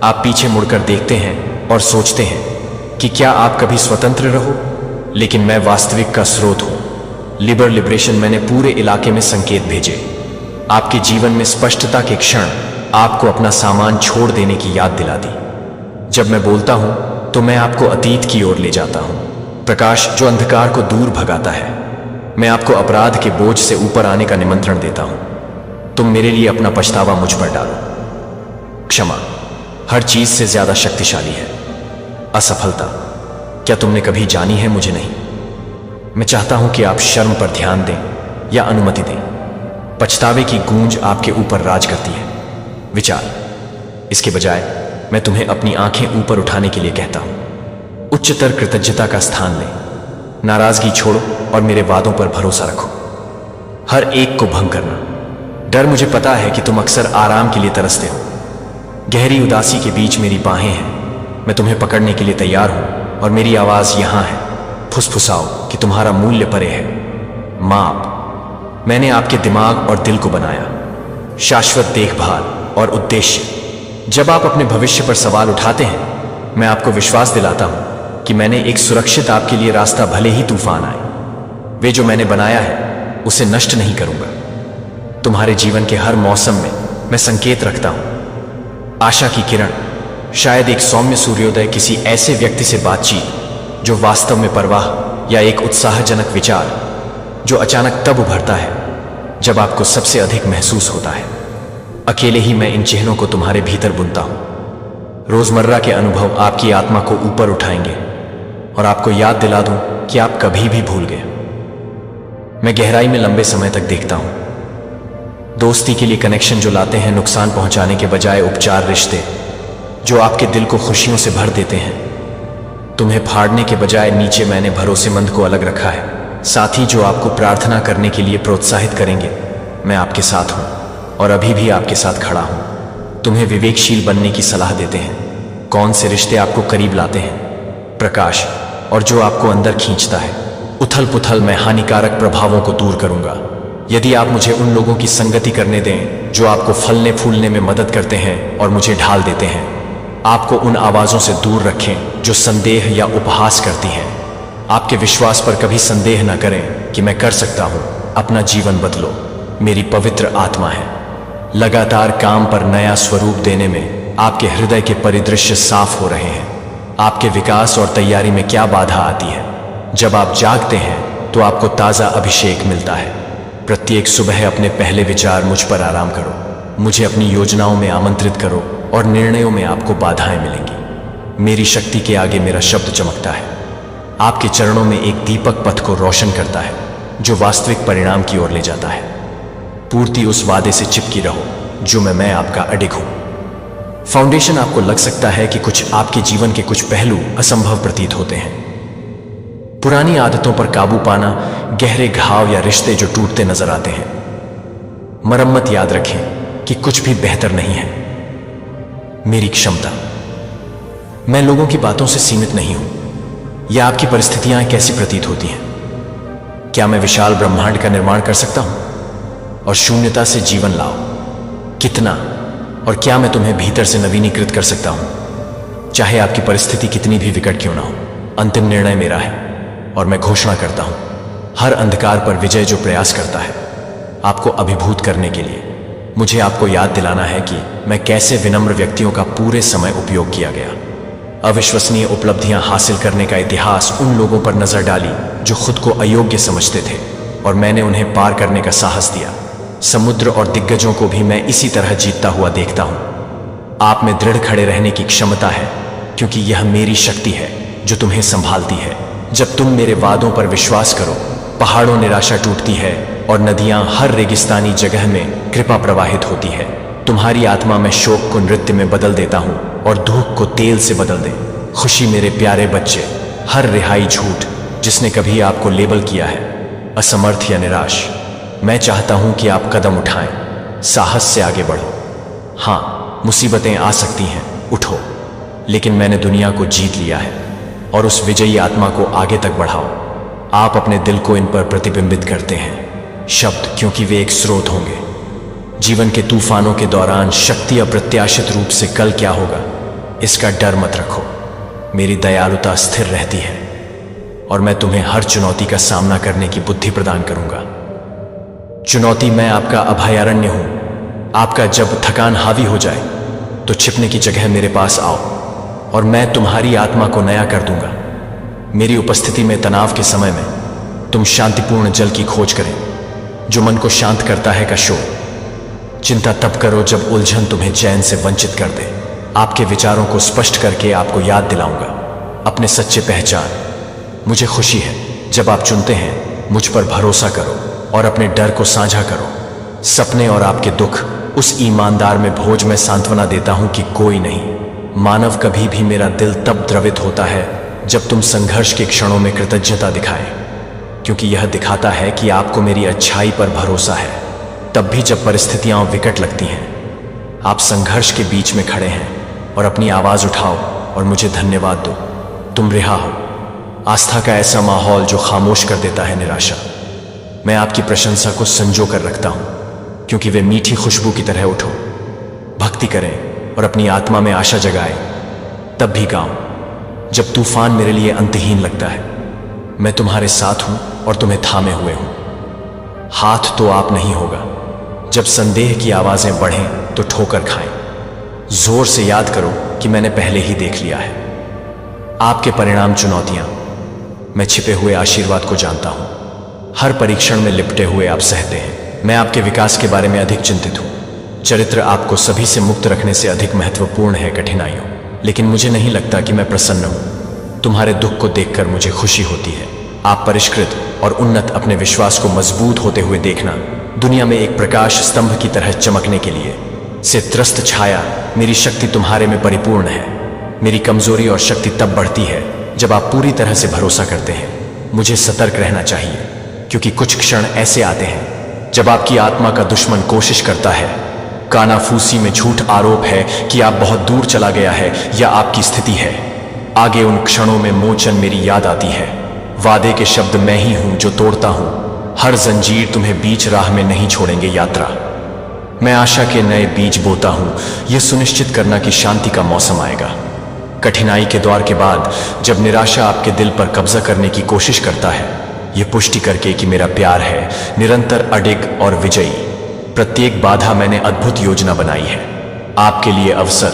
A: आप पीछे मुड़कर देखते हैं और सोचते हैं कि क्या आप कभी स्वतंत्र रहो, लेकिन मैं वास्तविक का स्रोत हूं। लिबरेशन, मैंने पूरे इलाके में संकेत भेजे। आपके जीवन में स्पष्टता के क्षण आपको अपना सामान छोड़ देने की याद दिला दी। जब मैं बोलता हूं तो मैं आपको अतीत की ओर ले जाता हूं, प्रकाश जो अंधकार को दूर भगाता है। मैं आपको अपराध के बोझ से ऊपर आने का निमंत्रण देता हूं। तुम मेरे लिए अपना पछतावा मुझ पर डालो। क्षमा हर चीज से ज्यादा शक्तिशाली है। असफलता क्या तुमने कभी जानी है? मुझे नहीं। मैं चाहता हूं कि आप शर्म पर ध्यान दें या अनुमति दें। पछतावे की गूंज आपके ऊपर राज करती है। विचार, इसके बजाय मैं तुम्हें अपनी आंखें ऊपर उठाने के लिए कहता हूं। उच्चतर कृतज्ञता का स्थान लें। नाराजगी छोड़ो और मेरे वादों पर भरोसा रखो। हर एक को भंग करना। डर, मुझे पता है कि तुम अक्सर आराम के लिए तरसते हो। गहरी उदासी के बीच मेरी बाहें हैं। मैं तुम्हें पकड़ने के लिए तैयार हूं और मेरी आवाज यहां है। फुसफुसाओ कि तुम्हारा मूल्य परे है। माप, मैंने आपके दिमाग और दिल को बनाया, शाश्वत देखभाल और उद्देश्य। जब आप अपने भविष्य पर सवाल उठाते हैं, मैं आपको विश्वास दिलाता हूं कि मैंने एक सुरक्षित आपके लिए रास्ता, भले ही तूफान आए, वे जो मैंने बनाया है उसे नष्ट नहीं करूंगा। तुम्हारे जीवन के हर मौसम में मैं संकेत रखता हूं, आशा की किरण, शायद एक सौम्य सूर्योदय, किसी ऐसे व्यक्ति से बातचीत जो वास्तव में परवाह, या एक उत्साहजनक विचार जो अचानक तब उभरता है जब आपको सबसे अधिक महसूस होता है। अकेले ही मैं इन चिन्हों को तुम्हारे भीतर बुनता हूं। रोजमर्रा के अनुभव आपकी आत्मा को ऊपर उठाएंगे और आपको याद दिला दूं कि आप कभी भी भूल गए। मैं गहराई में लंबे समय तक देखता हूं, दोस्ती के लिए कनेक्शन जो लाते हैं नुकसान पहुंचाने के बजाय, उपचार रिश्ते जो आपके दिल को खुशियों से भर देते हैं, तुम्हें फाड़ने के बजाय नीचे, मैंने भरोसेमंद को अलग रखा है, साथी जो आपको प्रार्थना करने के लिए प्रोत्साहित करेंगे। मैं आपके साथ हूं और अभी भी आपके साथ खड़ा हूं। तुम्हें विवेकशील बनने की सलाह देते हैं, कौन से रिश्ते आपको करीब लाते हैं, प्रकाश, और जो आपको अंदर खींचता है, उथल पुथल। मैं हानिकारक प्रभावों को दूर करूंगा यदि आप मुझे उन लोगों की संगति करने दें जो आपको फलने फूलने में मदद करते हैं और मुझे ढाल देते हैं। आपको उन आवाजों से दूर रखें जो संदेह या उपहास करती हैं। आपके विश्वास पर कभी संदेह न करें कि मैं कर सकता हूं। अपना जीवन बदलो, मेरी पवित्र आत्मा है। लगातार काम पर नया स्वरूप देने में आपके हृदय के परिदृश्य साफ हो रहे हैं। आपके विकास और तैयारी में क्या बाधा आती है? जब आप जागते हैं तो आपको ताजा अभिषेक मिलता है। प्रत्येक सुबह अपने पहले विचार, मुझ पर आराम करो, मुझे अपनी योजनाओं में आमंत्रित करो, और निर्णयों में आपको बाधाएं मिलेंगी। मेरी शक्ति के आगे मेरा शब्द चमकता है। आपके चरणों में एक दीपक पथ को रोशन करता है जो वास्तविक परिणाम की ओर ले जाता है। पूर्ति उस वादे से चिपकी रहो जो मैं आपका अडिग हूं। फाउंडेशन आपको लग सकता है कि कुछ आपके जीवन के कुछ पहलू असंभव प्रतीत होते हैं। पुरानी आदतों पर काबू पाना, गहरे घाव या रिश्ते जो टूटते नजर आते हैं। मरम्मत, याद रखें कि कुछ भी बेहतर नहीं है। मेरी क्षमता, मैं लोगों की बातों से सीमित नहीं हूं या आपकी परिस्थितियां कैसी प्रतीत होती हैं। क्या मैं विशाल ब्रह्मांड का निर्माण कर सकता हूं और शून्यता से जीवन लाओ? कितना और क्या मैं तुम्हें भीतर से नवीनीकृत कर सकता हूं, चाहे आपकी परिस्थिति कितनी भी विकट क्यों ना हो? अंतिम निर्णय मेरा है और मैं घोषणा करता हूं, हर अंधकार पर विजय जो प्रयास करता है आपको अभिभूत करने के लिए। मुझे आपको याद दिलाना है कि मैं कैसे विनम्र व्यक्तियों का पूरे समय उपयोग किया गया। अविश्वसनीय उपलब्धियां हासिल करने का इतिहास उन लोगों पर नजर डाली जो खुद को अयोग्य समझते थे और मैंने उन्हें पार करने का साहस दिया। समुद्र और दिग्गजों को भी मैं इसी तरह जीतता हुआ देखता हूं। आप में दृढ़ खड़े रहने की क्षमता है क्योंकि यह मेरी शक्ति है जो तुम्हें संभालती है। जब तुम मेरे वादों पर विश्वास करो, पहाड़ों निराशा टूटती है और नदियां हर रेगिस्तानी जगह में कृपा प्रवाहित होती है। तुम्हारी आत्मा में शोक को नृत्य में बदल देता हूं और धूप को तेल से बदल दे। खुशी मेरे प्यारे बच्चे, हर रिहाई झूठ जिसने कभी आपको लेबल किया है असमर्थ या निराश, मैं चाहता हूं कि आप कदम उठाएं, साहस से आगे बढ़ो। हां, मुसीबतें आ सकती हैं, उठो, लेकिन मैंने दुनिया को जीत लिया है और उस विजयी आत्मा को आगे तक बढ़ाओ। आप अपने दिल को इन पर प्रतिबिंबित करते हैं शब्द, क्योंकि वे एक स्रोत होंगे। जीवन के तूफानों के दौरान शक्ति अप्रत्याशित रूप से कल क्या होगा इसका डर मत रखो। मेरी दयालुता स्थिर रहती है और मैं तुम्हें हर चुनौती का सामना करने की बुद्धि प्रदान करूंगा। चुनौती, मैं आपका अभयारण्य हूं। आपका जब थकान हावी हो जाए तो छिपने की जगह मेरे पास आओ और मैं तुम्हारी आत्मा को नया कर दूंगा। मेरी उपस्थिति में तनाव के समय में तुम शांतिपूर्ण जल की खोज करें जो मन को शांत करता है का शोर। चिंता तब करो जब उलझन तुम्हें चैन से वंचित कर दे। आपके विचारों को स्पष्ट करके आपको याद दिलाऊंगा अपने सच्चे पहचान। मुझे खुशी है जब आप चुनते हैं मुझ पर भरोसा करो और अपने डर को साझा करो। सपने और आपके दुख, उस ईमानदार में भोज में सांत्वना देता हूं कि कोई नहीं। मानव, कभी भी मेरा दिल तब द्रवित होता है जब तुम संघर्ष के क्षणों में कृतज्ञता दिखाएं, क्योंकि यह दिखाता है कि आपको मेरी अच्छाई पर भरोसा है। तब भी जब परिस्थितियां विकट लगती हैं, आप संघर्ष के बीच में खड़े हैं और अपनी आवाज उठाओ और मुझे धन्यवाद दो। तुम रिहा हो। आस्था का ऐसा माहौल जो खामोश कर देता है निराशा। मैं आपकी प्रशंसा को संजो कर रखता हूं, क्योंकि वे मीठी खुशबू की तरह उठो, भक्ति करें और अपनी आत्मा में आशा जगाएं। तब भी गाऊं जब तूफान मेरे लिए अंतहीन लगता है। मैं तुम्हारे साथ हूं और तुम्हें थामे हुए हूं। हाथ तो आप नहीं होगा। जब संदेह की आवाजें बढ़ें तो ठोकर खाएं। जोर से याद करो कि मैंने पहले ही देख लिया है। आपके परिणाम चुनौतियां, मैं छिपे हुए आशीर्वाद को जानता हूं। हर परीक्षण में लिपटे हुए आप सहते हैं। मैं आपके विकास के बारे में अधिक चिंतित हूं। चरित्र आपको सभी से मुक्त रखने से अधिक महत्वपूर्ण है कठिनाइयों, लेकिन मुझे नहीं लगता कि मैं प्रसन्न हूं। तुम्हारे दुख को देखकर मुझे खुशी होती है। आप परिष्कृत और उन्नत अपने विश्वास को मजबूत होते हुए देखना, दुनिया में एक प्रकाश स्तंभ की तरह चमकने के लिए से त्रस्त छाया। मेरी शक्ति तुम्हारे में परिपूर्ण है। मेरी कमजोरी और शक्ति तब बढ़ती है जब आप पूरी तरह से भरोसा करते हैं। मुझे सतर्क रहना चाहिए, क्योंकि कुछ क्षण ऐसे आते हैं जब आपकी आत्मा का दुश्मन कोशिश करता है। कानाफूसी में झूठ आरोप है कि आप बहुत दूर चला गया है या आपकी स्थिति है। आगे उन क्षणों में मोचन मेरी याद आती है। वादे के शब्द मैं ही हूं जो तोड़ता हूं। हर जंजीर तुम्हें बीच राह में नहीं छोड़ेंगे यात्रा। मैं आशा के नए बीज बोता हूं, यह सुनिश्चित करना कि शांति का मौसम आएगा। कठिनाई के दौर के बाद जब निराशा आपके दिल पर कब्जा करने की कोशिश करता है, यह पुष्टि करके कि मेरा प्यार है निरंतर अडिग और विजयी। प्रत्येक बाधा मैंने अद्भुत योजना बनाई है आपके लिए अवसर,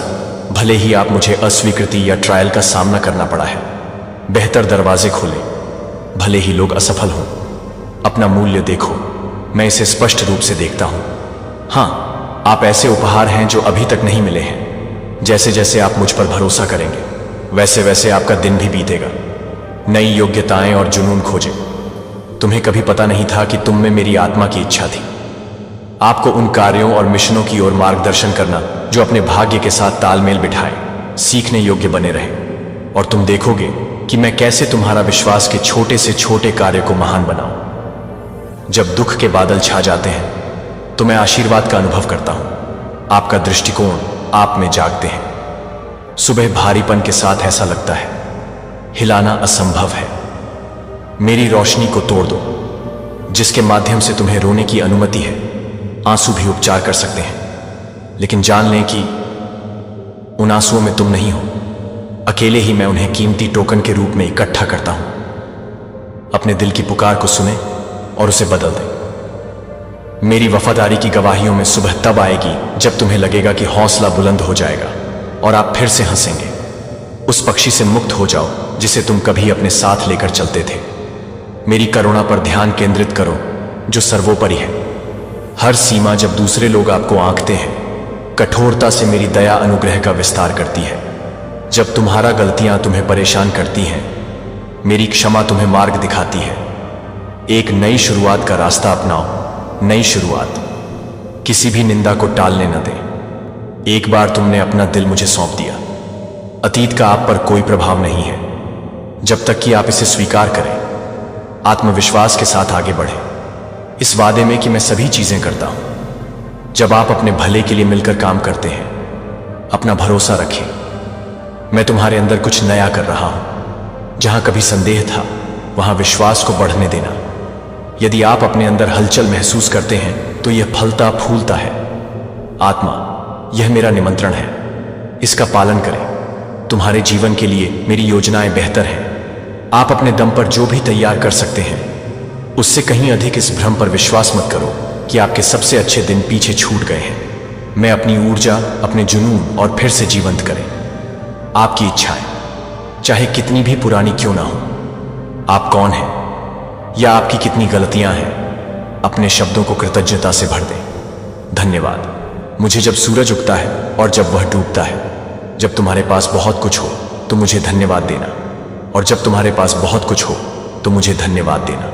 A: भले ही आप मुझे अस्वीकृति या ट्रायल का सामना करना पड़ा है। बेहतर दरवाजे खोले, भले ही लोग असफल हों। अपना मूल्य देखो, मैं इसे स्पष्ट रूप से देखता हूं। हाँ, आप ऐसे उपहार हैं जो अभी तक नहीं मिले हैं। जैसे जैसे आप मुझ पर भरोसा करेंगे, वैसे वैसे आपका दिन भी बीतेगा। नई योग्यताएं और जुनून खोजे। तुम्हें कभी पता नहीं था कि तुम में मेरी आत्मा की इच्छा थी। आपको उन कार्यों और मिशनों की ओर मार्गदर्शन करना जो अपने भाग्य के साथ तालमेल बिठाए, सीखने योग्य बने रहे। और तुम देखोगे कि मैं कैसे तुम्हारा विश्वास के छोटे से छोटे कार्य को महान बनाऊं। जब दुख के बादल छा जाते हैं तो मैं आशीर्वाद का अनुभव करता हूं। आपका दृष्टिकोण आप में जागते हैं। सुबह भारीपन के साथ ऐसा लगता है हिलाना असंभव है। मेरी रोशनी को तोड़ दो, जिसके माध्यम से तुम्हें रोने की अनुमति है। आंसू भी उपचार कर सकते हैं, लेकिन जान लें कि उन आंसुओं में तुम नहीं हो। अकेले ही मैं उन्हें कीमती टोकन के रूप में इकट्ठा करता हूं। अपने दिल की पुकार को सुने और उसे बदल दें। मेरी वफादारी की गवाहियों में सुबह तब आएगी जब तुम्हें लगेगा कि हौसला बुलंद हो जाएगा और आप फिर से हंसेंगे। उस पक्षी से मुक्त हो जाओ जिसे तुम कभी अपने साथ लेकर चलते थे। मेरी करुणा पर ध्यान केंद्रित करो जो सर्वोपरि है। हर सीमा जब दूसरे लोग आपको आंकते हैं, कठोरता से मेरी दया अनुग्रह का विस्तार करती है। जब तुम्हारा गलतियां तुम्हें परेशान करती हैं, मेरी क्षमा तुम्हें मार्ग दिखाती है। एक नई शुरुआत का रास्ता अपनाओ। नई शुरुआत, किसी भी निंदा को टालने न दें। एक बार तुमने अपना दिल मुझे सौंप दिया। अतीत का आप पर कोई प्रभाव नहीं है जब तक कि आप इसे स्वीकार करें। आत्मविश्वास के साथ आगे बढ़ें, इस वादे में कि मैं सभी चीजें करता हूं जब आप अपने भले के लिए मिलकर काम करते हैं। अपना भरोसा रखें, मैं तुम्हारे अंदर कुछ नया कर रहा हूं। जहां कभी संदेह था, वहां विश्वास को बढ़ने देना। यदि आप अपने अंदर हलचल महसूस करते हैं तो यह फलता फूलता है। आत्मा, यह मेरा निमंत्रण है, इसका पालन करें। तुम्हारे जीवन के लिए मेरी योजनाएं बेहतर हैं। आप अपने दम पर जो भी तैयार कर सकते हैं, उससे कहीं अधिक इस भ्रम पर विश्वास मत करो कि आपके सबसे अच्छे दिन पीछे छूट गए हैं। मैं अपनी ऊर्जा, अपने जुनून और फिर से जीवंत करें। आपकी इच्छाएं चाहे कितनी भी पुरानी क्यों ना हो। आप कौन हैं या आपकी कितनी गलतियां हैं, अपने शब्दों को कृतज्ञता से भर दें। धन्यवाद। मुझे जब सूरज उगता है और जब वह डूबता है, जब तुम्हारे पास बहुत कुछ हो तो मुझे धन्यवाद देना, और जब तुम्हारे पास बहुत कुछ हो तो मुझे धन्यवाद देना।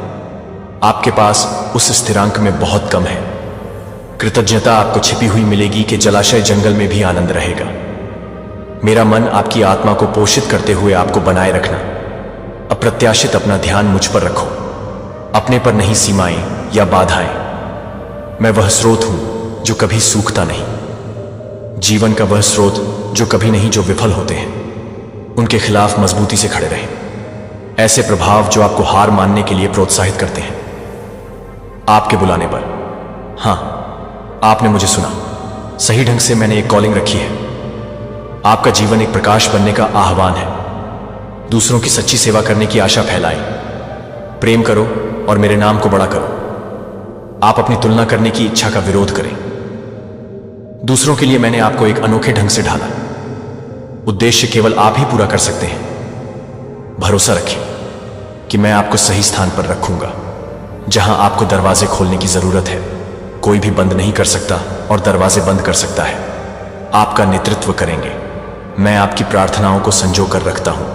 A: आपके पास उस स्थिरांक में बहुत कम है। कृतज्ञता आपको छिपी हुई मिलेगी कि जलाशय जंगल में भी आनंद रहेगा। मेरा मन आपकी आत्मा को पोषित करते हुए आपको बनाए रखना। अप्रत्याशित अपना ध्यान मुझ पर रखो, अपने पर नहीं सीमाएं या बाधाएं। मैं वह स्रोत हूं जो कभी सूखता नहीं, जीवन का वह स्रोत जो कभी नहीं, जो विफल होते हैं उनके खिलाफ मजबूती से खड़े रहें। ऐसे प्रभाव जो आपको हार मानने के लिए प्रोत्साहित करते हैं। आपके बुलाने पर। हाँ, आपने मुझे सुना। सही ढंग से मैंने एक कॉलिंग रखी है। आपका जीवन एक प्रकाश बनने का आह्वान है। दूसरों की सच्ची सेवा करने की आशा फैलाएं। प्रेम करो और मेरे नाम को बड़ा करो। आप अपनी तुलना करने की इच्छा का विरोध करें। दूसरों के लिए मैंने आपको एक अनोखे ढंग से ढाला। उद्देश्य केवल आप ही पूरा कर सकते हैं। भरोसा रखें कि मैं आपको सही स्थान पर रखूंगा। जहां आपको दरवाजे खोलने की जरूरत है, कोई भी बंद नहीं कर सकता और दरवाजे बंद कर सकता है। आपका नेतृत्व करेंगे। मैं आपकी प्रार्थनाओं को संजो कर रखता हूं,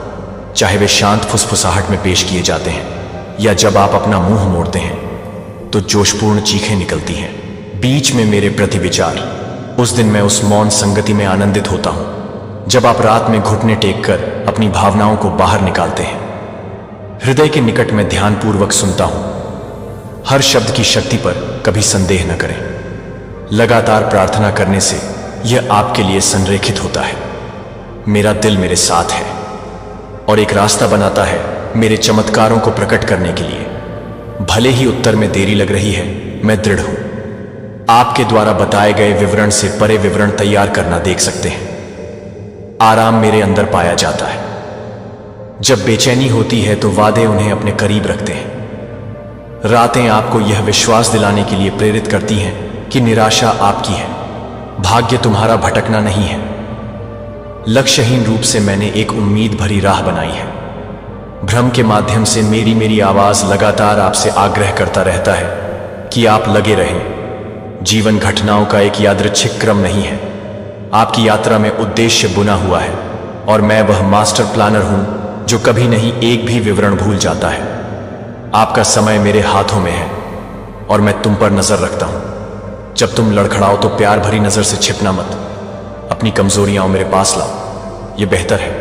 A: चाहे वे शांत फुसफुसाहट में पेश किए जाते हैं या जब आप अपना मुंह मोड़ते हैं तो जोशपूर्ण चीखें निकलती हैं। बीच में मेरे प्रति विचार। उस दिन मैं उस मौन संगति में आनंदित होता हूं जब आप रात में घुटने टेक कर अपनी भावनाओं को बाहर निकालते हैं। हृदय के निकट में ध्यानपूर्वक सुनता हूं। हर शब्द की शक्ति पर कभी संदेह न करें। लगातार प्रार्थना करने से यह आपके लिए संरेखित होता है। मेरा दिल मेरे साथ है और एक रास्ता बनाता है मेरे चमत्कारों को प्रकट करने के लिए। भले ही उत्तर में देरी लग रही है, मैं दृढ़ हूं। आपके द्वारा बताए गए विवरण से परे विवरण तैयार करना देख सकते हैं। आराम मेरे अंदर पाया जाता है। जब बेचैनी होती है तो वादे उन्हें अपने करीब रखते हैं। रातें आपको यह विश्वास दिलाने के लिए प्रेरित करती हैं कि निराशा आपकी है, भाग्य तुम्हारा भटकना नहीं है। लक्ष्यहीन रूप से मैंने एक उम्मीद भरी राह बनाई है। भ्रम के माध्यम से मेरी आवाज लगातार आपसे आग्रह करता रहता है कि आप लगे रहें। जीवन घटनाओं का एक यादृच्छिक क्रम नहीं है। आपकी यात्रा में उद्देश्य बुना हुआ है और मैं वह मास्टर प्लानर हूं जो कभी नहीं एक भी विवरण भूल जाता है। आपका समय मेरे हाथों में है और मैं तुम पर नजर रखता हूं। जब तुम लड़खड़ाओ तो प्यार भरी नजर से छिपना मत। अपनी कमजोरियां मेरे पास लाओ, यह बेहतर है।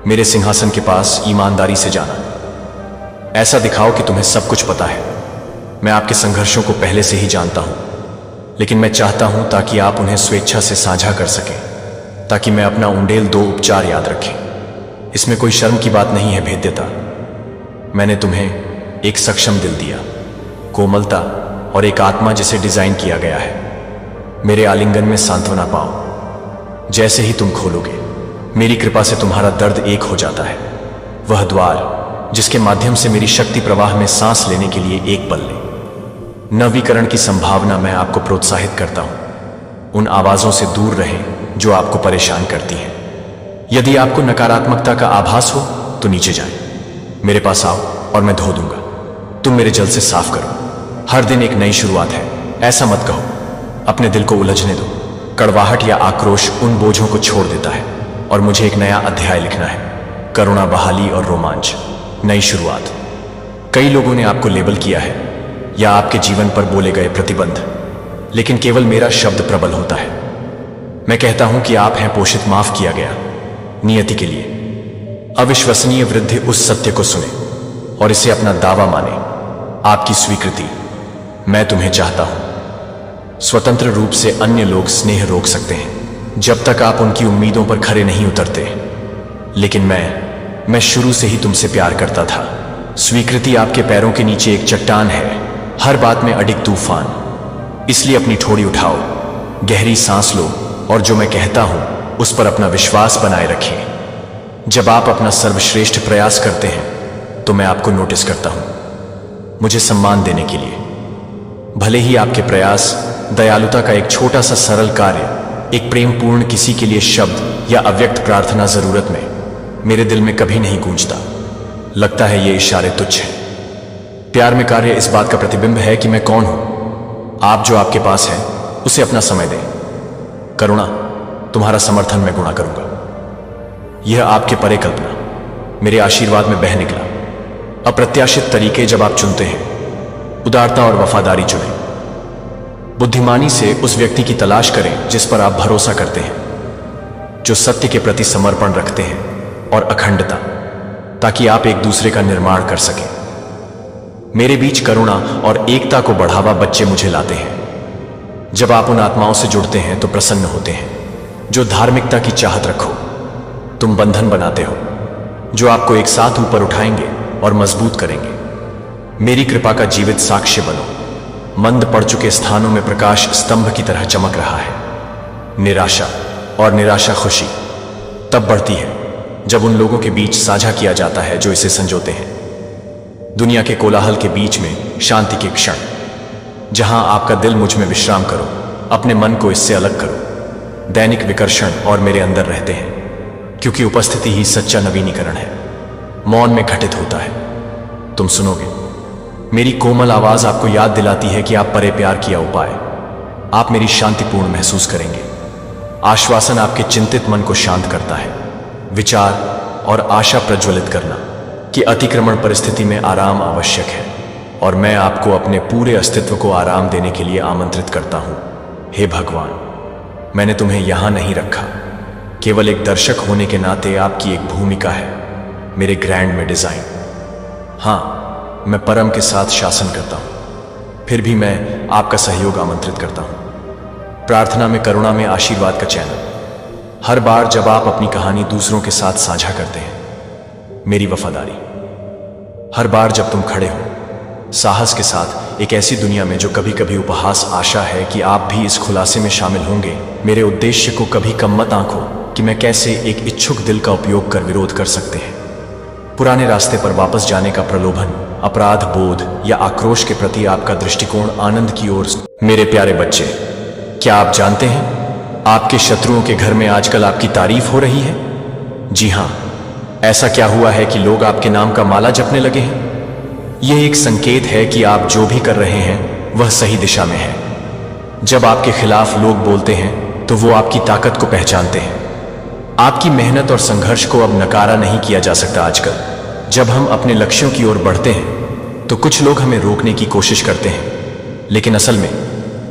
A: मेरे सिंहासन के पास ईमानदारी से जाना। ऐसा दिखाओ कि तुम्हें सब कुछ पता है। मैं आपके संघर्षों को पहले से ही जानता हूं, लेकिन मैं चाहता हूं ताकि आप उन्हें स्वेच्छा से साझा कर सकें, ताकि मैं अपना उंडेल 2 उपचार याद रखें। इसमें कोई शर्म की बात नहीं है भेद्यता। मैंने तुम्हें एक सक्षम दिल दिया, कोमलता और एक आत्मा जिसे डिजाइन किया गया है। मेरे आलिंगन में सांत्वना पाओ। जैसे ही तुम खोलोगे, मेरी कृपा से तुम्हारा दर्द एक हो जाता है। वह द्वार जिसके माध्यम से मेरी शक्ति प्रवाह में सांस लेने के लिए एक पल ले। नवीकरण की संभावना मैं आपको प्रोत्साहित करता हूं। उन आवाजों से दूर रहें जो आपको परेशान करती हैं। यदि आपको नकारात्मकता का आभास हो तो नीचे जाएं। मेरे पास आओ और मैं धो दूंगा। तुम मेरे जल से साफ करो। हर दिन एक नई शुरुआत है, ऐसा मत कहो। अपने दिल को उलझने दो। कड़वाहट या आक्रोश उन बोझों को छोड़ देता है और मुझे एक नया अध्याय लिखना है। करुणा, बहाली और रोमांच, नई शुरुआत। कई लोगों ने आपको लेबल किया है या आपके जीवन पर बोले गए प्रतिबंध, लेकिन केवल मेरा शब्द प्रबल होता है। मैं कहता हूं कि आप हैं पोषित, माफ किया गया, नियति के लिए। अविश्वसनीय वृद्धि उस सत्य को सुने और इसे अपना दावा माने। आपकी स्वीकृति। मैं तुम्हें चाहता हूं। स्वतंत्र रूप से अन्य लोग स्नेह रोक सकते हैं जब तक आप उनकी उम्मीदों पर खरे नहीं उतरते, लेकिन मैं शुरू से ही तुमसे प्यार करता था। स्वीकृति आपके पैरों के नीचे एक चट्टान है, हर बात में अडिग तूफान। इसलिए अपनी ठोड़ी उठाओ, गहरी सांस लो और जो मैं कहता हूं उस पर अपना विश्वास बनाए रखें। जब आप अपना सर्वश्रेष्ठ प्रयास करते हैं तो मैं आपको नोटिस करता हूं, मुझे सम्मान देने के लिए। भले ही आपके प्रयास, दयालुता का एक छोटा सा सरल कार्य, एक प्रेमपूर्ण किसी के लिए शब्द या अव्यक्त प्रार्थना जरूरत में मेरे दिल में कभी नहीं गूंजता। लगता है ये इशारे तुच्छ हैं। प्यार में कार्य इस बात का प्रतिबिंब है कि मैं कौन हूं। आप जो आपके पास है उसे अपना समय दें। करुणा, तुम्हारा समर्थन मैं गुणा करूंगा। यह आपके परे कल्पना मेरे आशीर्वाद में बह निकला। अप्रत्याशित तरीके जब आप चुनते हैं, उदारता और वफादारी चुनें। बुद्धिमानी से उस व्यक्ति की तलाश करें जिस पर आप भरोसा करते हैं, जो सत्य के प्रति समर्पण रखते हैं और अखंडता, ताकि आप एक दूसरे का निर्माण कर सकें। मेरे बीच करुणा और एकता को बढ़ावा बच्चे मुझे लाते हैं। जब आप उन आत्माओं से जुड़ते हैं तो प्रसन्न होते हैं जो धार्मिकता की चाहत रखो। तुम बंधन बनाते हो जो आपको एक साथ ऊपर उठाएंगे और मजबूत करेंगे। मेरी कृपा का जीवित साक्ष्य बनो। मंद पड़ चुके स्थानों में प्रकाश स्तंभ की तरह चमक रहा है। निराशा और निराशा खुशी तब बढ़ती है जब उन लोगों के बीच साझा किया जाता है जो इसे संजोते हैं। दुनिया के कोलाहल के बीच में शांति के क्षण, जहां आपका दिल मुझ में विश्राम करो, अपने मन को इससे अलग करो। दैनिक विकर्षण और मेरे अंदर रहते हैं, क्योंकि उपस्थिति ही सच्चा नवीनीकरण है। मौन में घटित होता है। तुम सुनोगे। मेरी कोमल आवाज आपको याद दिलाती है कि आप परे प्यार किया उपाय। आप मेरी शांतिपूर्ण महसूस करेंगे। आश्वासन आपके चिंतित मन को शांत करता है। विचार और आशा प्रज्वलित करना कि अतिक्रमण परिस्थिति में आराम आवश्यक है, और मैं आपको अपने पूरे अस्तित्व को आराम देने के लिए आमंत्रित करता हूं। हे भगवान, मैंने तुम्हें यहां नहीं रखा केवल एक दर्शक होने के नाते। आपकी एक भूमिका है मेरे ग्रैंड में डिजाइन। हां, मैं परम के साथ शासन करता हूं, फिर भी मैं आपका सहयोग आमंत्रित करता हूं। प्रार्थना में करुणा में आशीर्वाद का चैनल। हर बार जब आप अपनी कहानी दूसरों के साथ साझा करते हैं, मेरी वफादारी। हर बार जब तुम खड़े हो साहस के साथ एक ऐसी दुनिया में जो कभी कभी उपहास, आशा है कि आप भी इस खुलासे में शामिल होंगे। मेरे उद्देश्य को कभी कम मत आंको कि मैं कैसे एक इच्छुक दिल का उपयोग कर विरोध कर सकते हैं। पुराने रास्ते पर वापस जाने का प्रलोभन, अपराध बोध या आक्रोश के प्रति आपका दृष्टिकोण, आनंद की ओर। मेरे प्यारे बच्चे, क्या आप जानते हैं आपके शत्रुओं के घर में आजकल आपकी तारीफ हो रही है? जी हां, ऐसा क्या हुआ है कि लोग आपके नाम का माला जपने लगे हैं? यह एक संकेत है कि आप जो भी कर रहे हैं वह सही दिशा में है। जब आपके खिलाफ लोग बोलते हैं तो वो आपकी ताकत को पहचानते हैं। आपकी मेहनत और संघर्ष को अब नकारा नहीं किया जा सकता। आजकल जब हम अपने लक्ष्यों की ओर बढ़ते हैं तो कुछ लोग हमें रोकने की कोशिश करते हैं, लेकिन असल में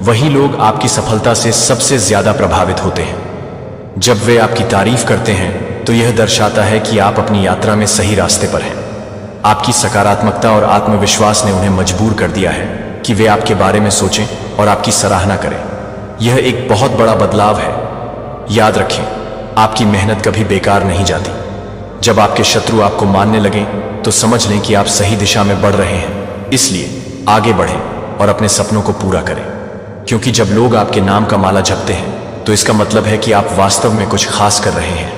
A: वही लोग आपकी सफलता से सबसे ज्यादा प्रभावित होते हैं। जब वे आपकी तारीफ करते हैं तो यह दर्शाता है कि आप अपनी यात्रा में सही रास्ते पर हैं। आपकी सकारात्मकता और आत्मविश्वास ने उन्हें मजबूर कर दिया है कि वे आपके बारे में सोचें और आपकी सराहना करें। यह एक बहुत बड़ा बदलाव है। याद रखें, आपकी मेहनत कभी बेकार नहीं जाती। जब आपके शत्रु आपको मानने लगें तो समझ लें कि आप सही दिशा में बढ़ रहे हैं। इसलिए आगे बढ़ें और अपने सपनों को पूरा करें, क्योंकि जब लोग आपके नाम का माला जपते हैं तो इसका मतलब है कि आप वास्तव में कुछ खास कर रहे हैं।